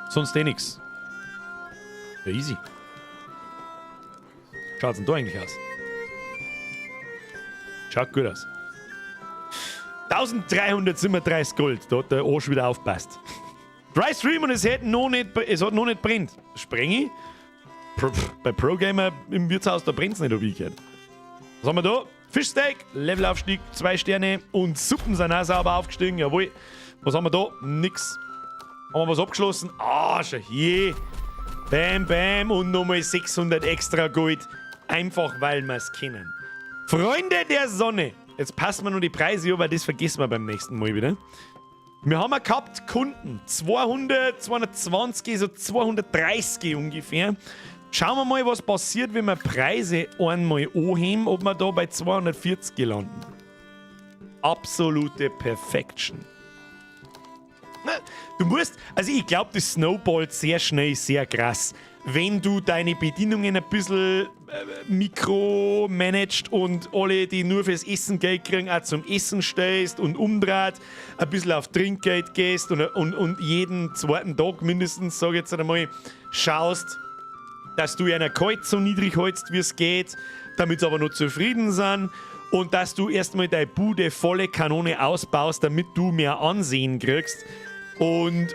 Sonst eh nix. Ja, easy. Schaut's denn da eigentlich aus? Schaut gut aus. 1337 Gold. Da hat der Arsch wieder aufpasst. Dry Stream und es hat noch nicht brennt. Spreng ich? Bei Pro Gamer im Wirtshaus, da brennt es nicht, hab ich gehört. Was haben wir da? Fischsteak, Levelaufstieg, 2 Sterne und Suppen sind auch sauber aufgestiegen. Jawohl. Was haben wir da? Nix. Haben wir was abgeschlossen? Ah, schon je. Bam, bam und nochmal 600 extra Gold. Einfach, weil wir es kennen. Freunde der Sonne. Jetzt passen wir nur die Preise an, weil das vergessen wir beim nächsten Mal wieder. Wir haben gehabt Kunden. 200, 220, so 230 ungefähr. Schauen wir mal, was passiert, wenn wir Preise einmal anheben, ob wir da bei 240 landen. Absolute Perfection. Du musst, also ich glaube, das snowballt sehr schnell, sehr krass. Wenn du deine Bedienungen ein bisschen mikromanagst und alle, die nur fürs Essen Geld kriegen, auch zum Essen stellst und umdreht, ein bisschen auf Trinkgeld gehst und jeden zweiten Tag mindestens, sag ich jetzt einmal, schaust, dass du einer kalt so niedrig hältst, wie es geht, damit sie aber noch zufrieden sind und dass du erstmal deine Bude volle Kanone ausbaust, damit du mehr Ansehen kriegst und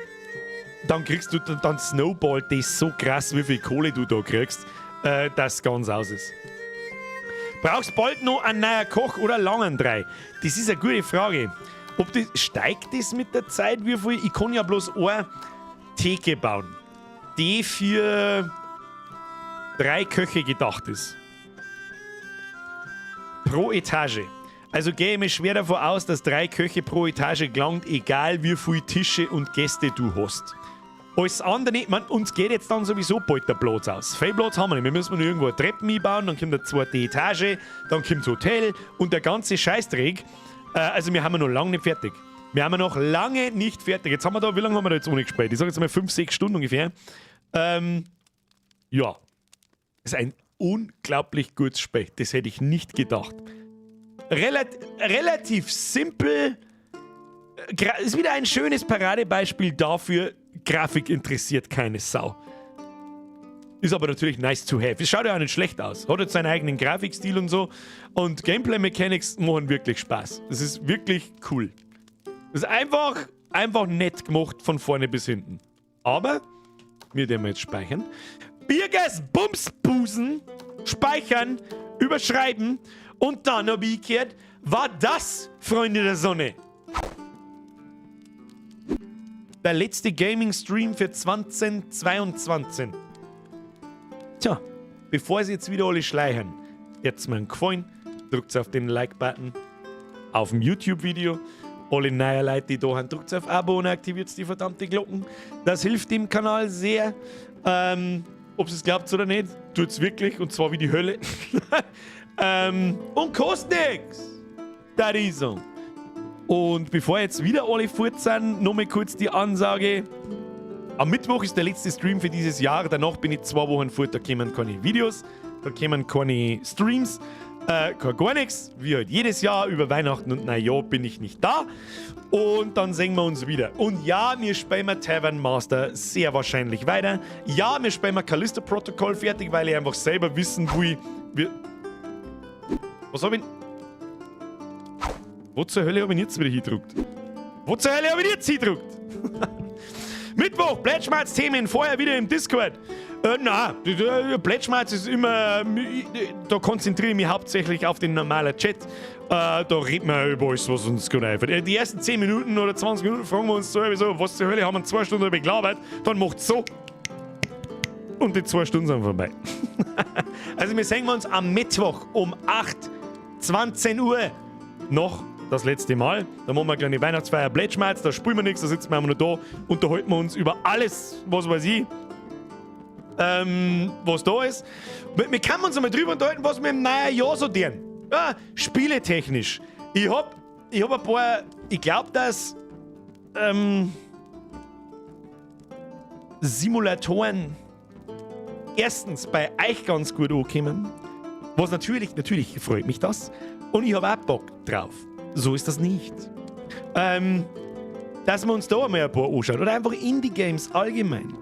dann kriegst du, dann snowballt das so krass, wie viel Kohle du da kriegst, dass es ganz aus ist. Brauchst bald noch einen neuen Koch oder langen 3? Das ist eine gute Frage. Steigt das mit der Zeit? Wie viel? Ich kann ja bloß eine Theke bauen, die für 3 Köche gedacht ist. Pro Etage. Also gehe ich mir schwer davon aus, dass 3 Köche pro Etage gelangt, egal wie viele Tische und Gäste du hast. Alles andere, uns geht jetzt dann sowieso bald der Platz aus. Viel Platz haben wir nicht. Wir müssen nur irgendwo eine Treppe einbauen, dann kommt eine 2. Etage, dann kommt das Hotel und der ganze Scheißdreck. Also wir haben noch lange nicht fertig. Wir haben noch lange nicht fertig. Jetzt haben wir da, wie lange haben wir da jetzt ohne gespielt? Ich sage jetzt mal 5-6 Stunden ungefähr. Ja. Das ist ein unglaublich gutes Spiel. Das hätte ich nicht gedacht. Relativ simpel. Ist wieder ein schönes Paradebeispiel dafür, Grafik interessiert keine Sau. Ist aber natürlich nice to have. Es schaut ja auch nicht schlecht aus. Hat jetzt seinen eigenen Grafikstil und so. Und Gameplay-Mechanics machen wirklich Spaß. Das ist wirklich cool. Das ist einfach nett gemacht von vorne bis hinten. Aber, wir werden jetzt speichern. Birgers Bumsbusen speichern, überschreiben und dann habe ich gehört, war das, Freunde der Sonne, der letzte Gaming-Stream für 2022. Tja, bevor sie jetzt wieder alle schleichen, jetzt mal einen Gefallen, drückt auf den Like-Button auf dem YouTube-Video. Alle neuen Leute, die da sind, drückt auf Abo und aktiviert die verdammte Glocken. Das hilft dem Kanal sehr. Ob es glaubt oder nicht, tut es wirklich, und zwar wie die Hölle. Und kostet nichts. Das ist so. Und bevor jetzt wieder alle fort sind, nochmal kurz die Ansage. Am Mittwoch ist der letzte Stream für dieses Jahr. Danach bin ich 2 Wochen fort, da kommen keine Videos, da kommen keine Streams, gar nichts. Wie halt jedes Jahr, über Weihnachten und Neujahr bin ich nicht da. Und dann sehen wir uns wieder. Und ja, wir spielen mal Tavern Master sehr wahrscheinlich weiter. Ja, wir spielen mal Callisto Protocol fertig, weil ich einfach selber wissen will, was hab ich... Wo zur Hölle habe ich jetzt wieder hingedruckt? Wo zur Hölle habe ich jetzt hingedruckt? Mittwoch, Blättschmerz-Themen, vorher wieder im Discord. Nein, Blättschmerz ist immer... Da konzentriere ich mich hauptsächlich auf den normalen Chat. Da reden wir über alles, was uns gut einfällt. Die ersten 10 Minuten oder 20 Minuten fragen wir uns sowieso, was zur Hölle haben wir 2 Stunden darüber gelabert. Dann macht's so. Und die 2 Stunden sind vorbei. Also wir sehen uns am Mittwoch um 20 Uhr noch das letzte Mal. Da machen wir eine kleine Weihnachtsfeier Blättschmerz, da spielen wir nichts, da sitzen wir einfach nur da, unterhalten wir uns über alles, was weiß ich, was da ist. Wir können uns einmal drüber unterhalten, was wir im neuen Jahr so tun. Ja, spieletechnisch. Ich hab ein paar, ich glaube, dass Simulatoren erstens bei euch ganz gut ankommen. Was natürlich freut mich das. Und ich habe auch Bock drauf. So ist das nicht. Dass wir uns da mal ein paar anschauen. Oder einfach Indie-Games allgemein.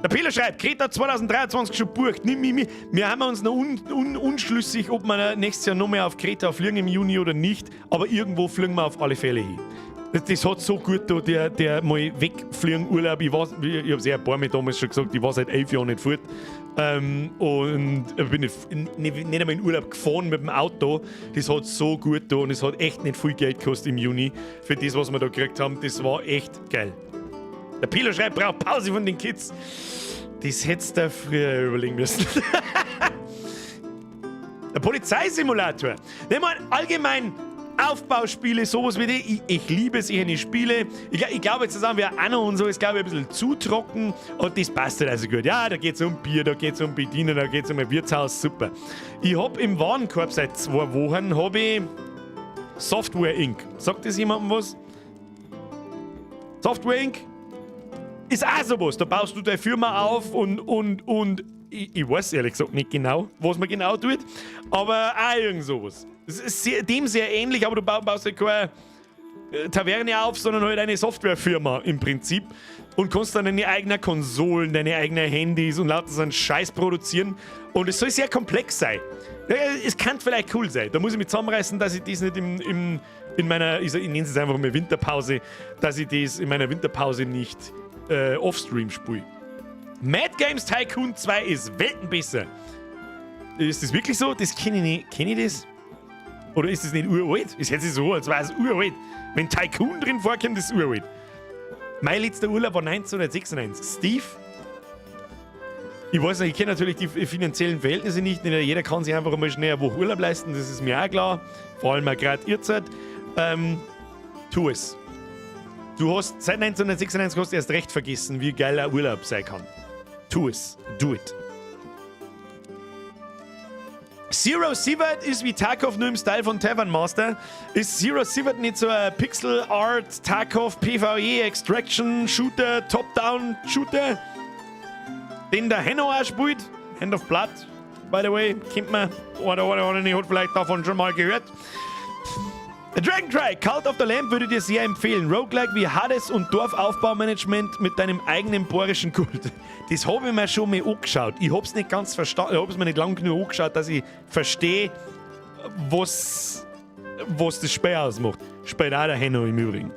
Der Peter schreibt, Kreta 2023 schon bucht. Wir haben uns noch unschlüssig, ob wir nächstes Jahr noch mehr auf Kreta fliegen im Juni oder nicht. Aber irgendwo fliegen wir auf alle Fälle hin. Das hat so gut da, der mal wegfliegen Urlaub. Ich habe es ja ein paar Mal damals schon gesagt, ich war seit 11 Jahren nicht fort. Und bin nicht einmal in Urlaub gefahren mit dem Auto. Das hat so gut getan und es hat echt nicht viel Geld gekostet im Juni für das, was wir da gekriegt haben. Das war echt geil. Der Pilo schreibt, braucht Pause von den Kids. Das hättest du früher überlegen müssen. Der Polizeisimulator. Nehmen wir allgemein Aufbauspiele, sowas wie die. Ich liebe solche Spiele. Ich glaube, jetzt sagen wir auch noch und so, ist glaube ich ein bisschen zu trocken und das passt halt also gut. Ja, da geht es um Bier, da geht es um Bedienen, da geht es um ein Wirtshaus, super. Ich habe im Warenkorb seit 2 Wochen ich Software Inc. Sagt das jemandem was? Software Inc. Ist auch sowas. Da baust du deine Firma auf und ich weiß ehrlich gesagt nicht genau, was man genau tut, aber auch irgend sowas. Es ist dem sehr ähnlich, aber du baust ja keine Taverne auf, sondern halt eine Softwarefirma im Prinzip und kannst dann deine eigenen Konsolen, deine eigenen Handys und lauter so einen Scheiß produzieren und es soll sehr komplex sein. Es kann vielleicht cool sein. Da muss ich mich zusammenreißen, dass ich das nicht in meiner, ich nenne es einfach mal Winterpause, dass ich das in meiner Winterpause nicht offstream spiele. Mad Games Tycoon 2 ist Welten besser. Ist das wirklich so? Das kenne ich nicht. Kenne ich das? Oder ist das nicht uralt? Es hört sich so, als wäre es uralt. Wenn Tycoon drin vorkommt, ist es uralt. Mein letzter Urlaub war 1996. Steve? Ich weiß nicht, ich kenne natürlich die finanziellen Verhältnisse nicht. Nicht jeder kann sich einfach mal schnell eine Woche Urlaub leisten, das ist mir auch klar. Vor allem auch gerade ihr Zeit. Tu es. Du hast seit 1996 hast du erst recht vergessen, wie geil ein Urlaub sein kann. Tu es. Do it. Zero Sievert ist wie Tarkov nur im Style von Tavern Master. Ist Zero Sievert nicht so ein Pixel Art Tarkov PvE Extraction Shooter, Top-Down Shooter, den der Henno auch spielt? Hand of Blood, by the way, kennt man oder nicht, hat vielleicht davon schon mal gehört. Dragon Trike, Cult of the Lamp würde dir sehr empfehlen. Roguelike wie Hades und Dorfaufbaumanagement mit deinem eigenen bohrischen Kult. Das habe ich mir schon mal angeschaut. Ich habe es nicht ganz verstanden, ich habe es mir nicht lang genug angeschaut, dass ich verstehe, was das Spiel ausmacht. Spielt auch der Henno im Übrigen.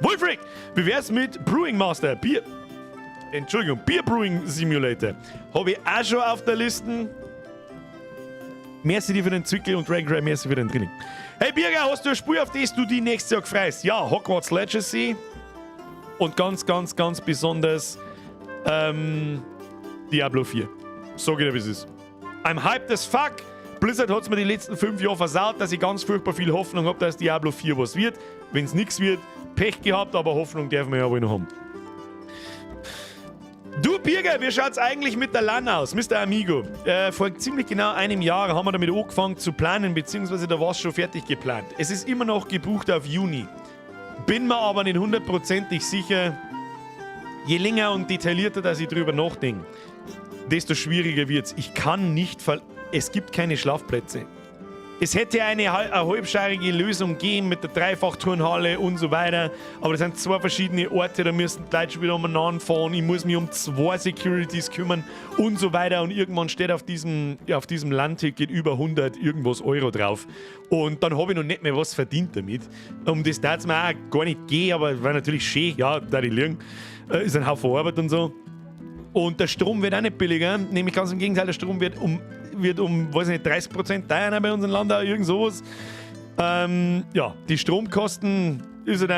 Wolfric, wie wär's mit Brewing Master? Beer Brewing Simulator. Habe ich auch schon auf der Liste. Merci dir für den Zwickel und Dragon Trike, merci für den Training. Hey Birger, hast du ein Spiel, auf das du die nächstes Jahr freust? Ja, Hogwarts Legacy und ganz, ganz, ganz besonders Diablo 4. Sag ich dir, wie es ist. I'm hyped as fuck. Blizzard hat es mir die letzten 5 Jahre versaut, dass ich ganz furchtbar viel Hoffnung habe, dass Diablo 4 was wird. Wenn es nichts wird, Pech gehabt, aber Hoffnung dürfen wir ja wohl noch haben. Du Birger, wie schaut's eigentlich mit der LAN aus, Mr. Amigo? Vor ziemlich genau einem Jahr haben wir damit angefangen zu planen, beziehungsweise da war es schon fertig geplant. Es ist immer noch gebucht auf Juni. Bin mir aber nicht hundertprozentig sicher, je länger und detaillierter, dass ich drüber nachdenke, desto schwieriger wird's. Ich kann nicht es gibt keine Schlafplätze. Es hätte eine halbschairige Lösung gehen mit der Dreifachturnhalle und so weiter, aber das sind 2 verschiedene Orte, da müssen die Leute schon wieder umeinander fahren, ich muss mich um 2 Securities kümmern und so weiter und irgendwann steht auf diesem Landticket über 100 irgendwas Euro drauf und dann habe ich noch nicht mehr was verdient damit. Um das darf es mir auch gar nicht gehen, aber es war natürlich schön, ja, da die liegen, ist ein Haufen Arbeit und so. Und der Strom wird auch nicht billiger, nämlich ganz im Gegenteil, der Strom wird um weiß nicht, 30% teurer bei uns im Land, irgend sowas. Ja, die Stromkosten das ist halt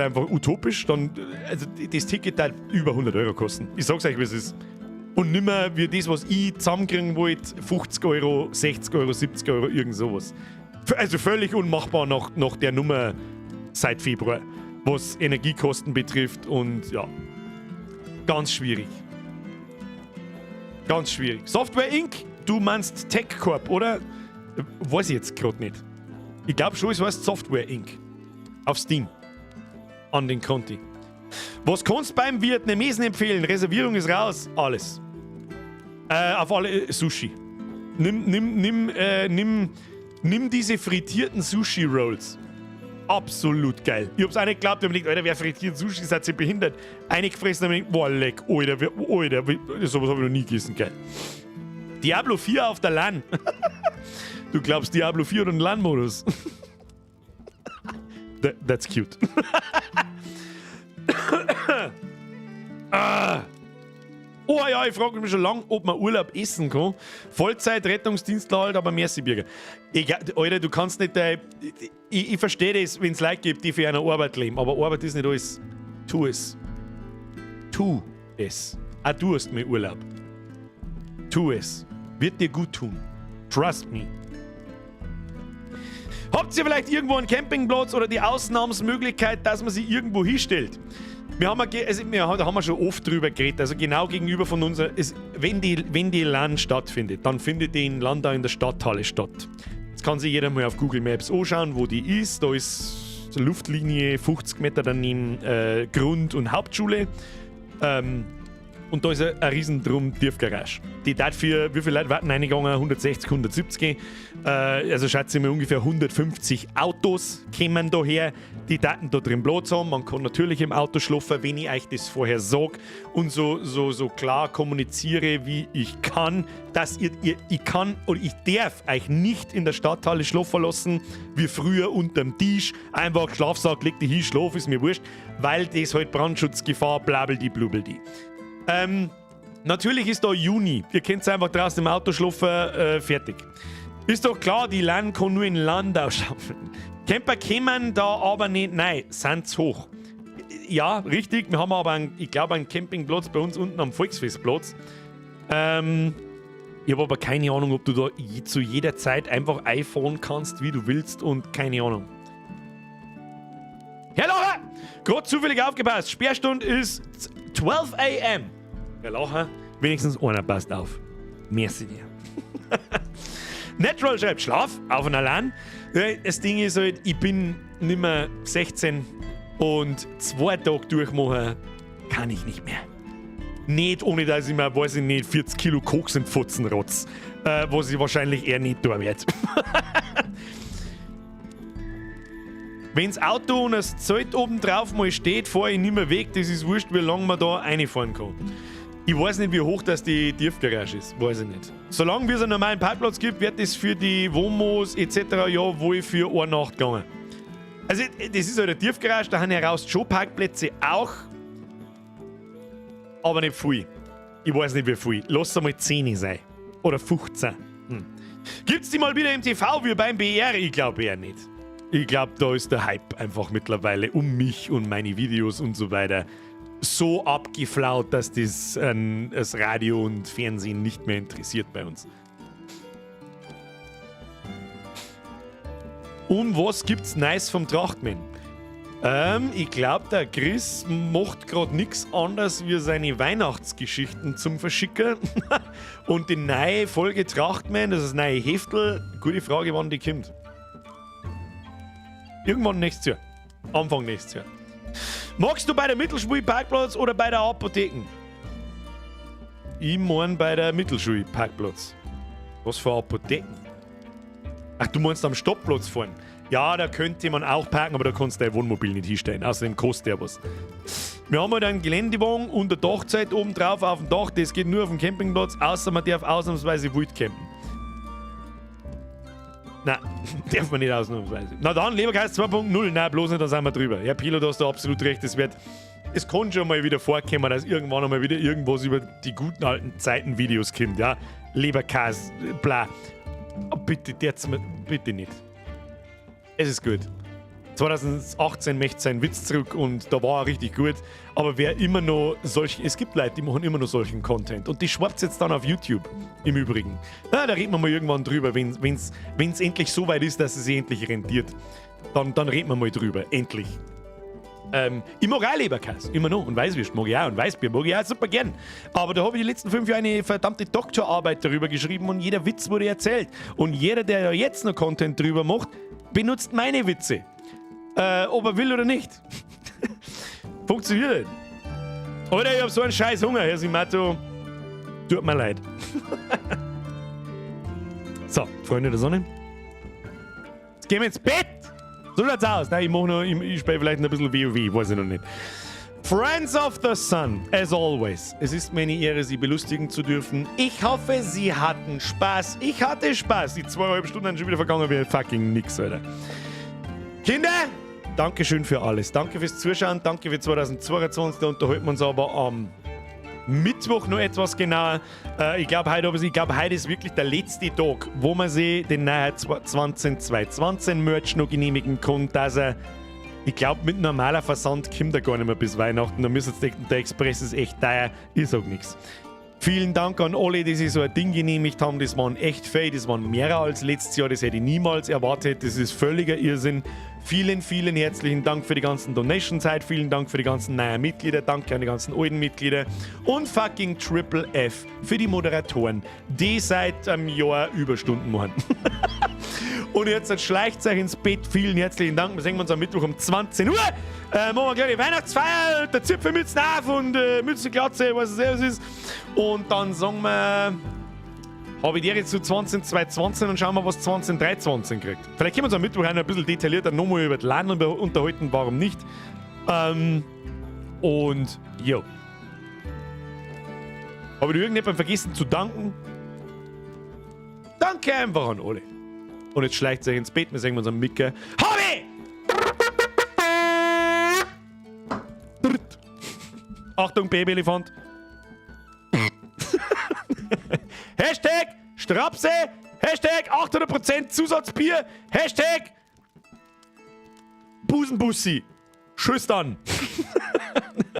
einfach utopisch. Also das Ticket hat über 100 Euro kosten. Ich sag's euch, wie es ist. Und nicht mehr wie das, was ich zusammenkriegen wollte, 50 Euro, 60 Euro, 70 Euro, irgend sowas. Also völlig unmachbar nach der Nummer seit Februar, was Energiekosten betrifft und ja, ganz schwierig. Ganz schwierig. Software Inc., du meinst Tech Corp, oder? Weiß ich jetzt gerade nicht. Ich glaube schon, es heißt Software Inc. Auf Steam. An den Konti. Was kannst du beim Vietnamesen empfehlen? Reservierung ist raus. Alles. Auf alle Sushi. Nimm diese frittierten Sushi-Rolls. Absolut geil. Ich hab's auch nicht geglaubt, ich hab mir gedacht, Alter, wer frittiert Sushi, seid ihr behindert? Eingefressen, hab ich gedacht, boah, leck, Alter, sowas hab ich noch nie gegessen, geil. Diablo 4 auf der LAN. Du glaubst, Diablo 4 oder einen LAN-Modus? That's cute. Oh ja, ich frage mich schon lange, ob man Urlaub essen kann. Vollzeit, Rettungsdienstler halt, aber merci Bürger. Alter, du kannst nicht... ich verstehe das, wenn es Leute gibt, die für eine Arbeit leben, aber Arbeit ist nicht alles. Tu es. Tu es. Auch du hast mir Urlaub. Tu es. Wird dir gut tun. Trust me. Habt ihr vielleicht irgendwo einen Campingplatz oder die Ausnahmsmöglichkeit, dass man sich irgendwo hinstellt? Da haben wir schon oft drüber geredet. Also genau gegenüber von uns, wenn die LAN stattfindet, dann findet die in Landau in der Stadthalle statt. Jetzt kann sich jeder mal auf Google Maps anschauen, wo die ist. Da ist so Luftlinie 50 Meter daneben Grund- und Hauptschule. Und da ist ein riesen Tiefgarage. Die darf für, wie viele Leute warten reingegangen? 160, 170. Also schätze ich mal ungefähr 150 Autos kommen daher. Die Daten da drin Platz haben. Man kann natürlich im Auto schlafen, wenn ich euch das vorher sage und so klar kommuniziere, wie ich kann, dass ich kann oder ich darf euch nicht in der Stadthalle schlafen lassen, wie früher unterm Tisch. Einfach Schlafsack, leg dich hin, schlaf, ist mir wurscht, weil das halt Brandschutzgefahr, blabbeldi, blubbeldi. Natürlich ist da Juni. Ihr könnt einfach draußen im Auto schlafen, fertig. Ist doch klar, die LAN kann nur in Landau schaffen. Camper kommen da aber nicht, nein, sind's hoch. Ja, richtig, wir haben aber einen Campingplatz bei uns unten am Volksfestplatz. Ich habe aber keine Ahnung, ob du da zu jeder Zeit einfach einfahren kannst, wie du willst und keine Ahnung. Herr Lacher! Gerade zufällig aufgepasst, Sperrstunde ist 12 a.m. Herr Lacher, wenigstens einer passt auf. Merci dir. Natural schreibt, Schlaf auf einer LAN. Das Ding ist halt, ich bin nicht mehr 16 und 2 Tage durchmachen kann ich nicht mehr. Nicht, ohne dass ich mir, weiß ich nicht, 40 Kilo Koks in Pfotzen rotz. Was ich wahrscheinlich eher nicht tun werde. Wenn das Auto und das Zelt oben drauf mal steht, fahre ich nicht mehr weg. Das ist wurscht, wie lange man da reinfahren kann. Ich weiß nicht, wie hoch das die Tiefgarage ist. Weiß ich nicht. Solange es einen normalen Parkplatz gibt, wird das für die Wohnmos etc. ja wohl für eine Nacht gegangen. Also, das ist halt eine Tiefgarage, da haben ja raus schon Parkplätze auch. Aber nicht viel. Ich weiß nicht, wie viel. Lass es mal 10 sein. Oder 15. Gibt's die mal wieder im TV wie beim BR? Ich glaube eher nicht. Ich glaube, da ist der Hype einfach mittlerweile um mich und meine Videos und so weiter so abgeflaut, dass das Radio und Fernsehen nicht mehr interessiert bei uns. Und was gibt's Neues vom Trachtmann? Ich glaube, der Chris macht gerade nichts anderes wie seine Weihnachtsgeschichten zum Verschicken. Und die neue Folge Trachtmann, das ist das neue Heftel. Gute Frage, wann die kommt. Irgendwann nächstes Jahr. Anfang nächstes Jahr. Magst du bei der Mittelschule Parkplatz oder bei der Apotheke? Ich mein bei der Mittelschule Parkplatz. Was für Apotheken? Ach, du meinst am Stoppplatz fahren? Ja, da könnte man auch parken, aber da kannst du dein Wohnmobil nicht hinstellen. Außerdem kostet der was. Wir haben halt einen Geländewagen und eine Dachzeit oben drauf auf dem Dach. Das geht nur auf dem Campingplatz, außer man darf ausnahmsweise wild campen. Nein, darf man nicht ausnahmsweise. Na dann, Leberkreis 2.0. Nein, bloß nicht, da sind wir drüber. Herr Pilo, da hast du absolut recht. Es kann schon mal wieder vorkommen, dass irgendwann einmal wieder irgendwas über die guten alten Zeiten Videos kommt, ja? Leberkäse, bla. Oh, bitte, bitte nicht. Es ist gut. 2018 möchte sein Witz zurück und da war er richtig gut. Aber wer immer noch es gibt Leute, die machen immer noch solchen Content. Und die schwappt jetzt dann auf YouTube, im Übrigen. Na, da reden wir mal irgendwann drüber, wenn's endlich so weit ist, dass es sich endlich rentiert. Dann reden wir mal drüber, endlich. Ich mag auch Leberkäse, immer noch. Und Weißwürst mag ich auch. Und Weißbier mag ich auch super gern. Aber da habe ich die letzten 5 Jahre eine verdammte Doktorarbeit darüber geschrieben und jeder Witz wurde erzählt. Und jeder, der jetzt noch Content drüber macht, benutzt meine Witze. Ob er will oder nicht. Funktioniert nicht. Alter, ich hab so einen scheiß Hunger, Herr Simato. Tut mir leid. So, Freunde der Sonne. Jetzt gehen wir ins Bett. So schaut's aus. Nein, ich spiele vielleicht ein bisschen WoW, weiß ich noch nicht. Friends of the Sun, as always. Es ist mir eine Ehre, Sie belustigen zu dürfen. Ich hoffe, Sie hatten Spaß. Ich hatte Spaß. Die 2,5 Stunden sind schon wieder vergangen wie fucking nix, Alter. Kinder, Dankeschön für alles. Danke fürs Zuschauen. Danke für 2022. Da unterhalten wir uns aber am Mittwoch noch etwas genauer. Ich glaube, heute ist wirklich der letzte Tag, wo man sich den neuen 2020 Merch noch genehmigen kann, dass er, ich glaube, mit normaler Versand kommt er gar nicht mehr bis Weihnachten. Da müsst ihr denken, der Express ist echt teuer. Ich sag nichts. Vielen Dank an alle, die sich so ein Ding genehmigt haben. Das waren echt viel, das waren mehr als letztes Jahr. Das hätte ich niemals erwartet. Das ist völliger Irrsinn. Vielen, vielen herzlichen Dank für die ganzen Donations heute. Vielen Dank für die ganzen neuen Mitglieder. Danke an die ganzen alten Mitglieder. Und fucking Triple F für die Moderatoren, die seit einem Jahr Überstunden machen. Und jetzt schleicht euch ins Bett. Vielen herzlichen Dank. Wir sehen uns am Mittwoch um 20 Uhr. Machen wir gleich die Weihnachtsfeier. Der Zipfelmützen auf und Mützenglatze, was es selbst ist. Und dann sagen wir, habe ich dir jetzt zu 2020 und schauen wir, was 2023 kriegt. Vielleicht können wir uns am Mittwoch noch ein bisschen detaillierter nochmal über die Laden unterhalten, warum nicht. Und jo. Habe ich irgendjemandem vergessen zu danken? Danke einfach an alle. Und jetzt schleicht sich ins Bett, wir sehen uns am Mittwoch. Hobby! Achtung, Babyelefant. Hashtag Strapse, Hashtag 800% Zusatzbier, Hashtag Busenbussi. Tschüss dann.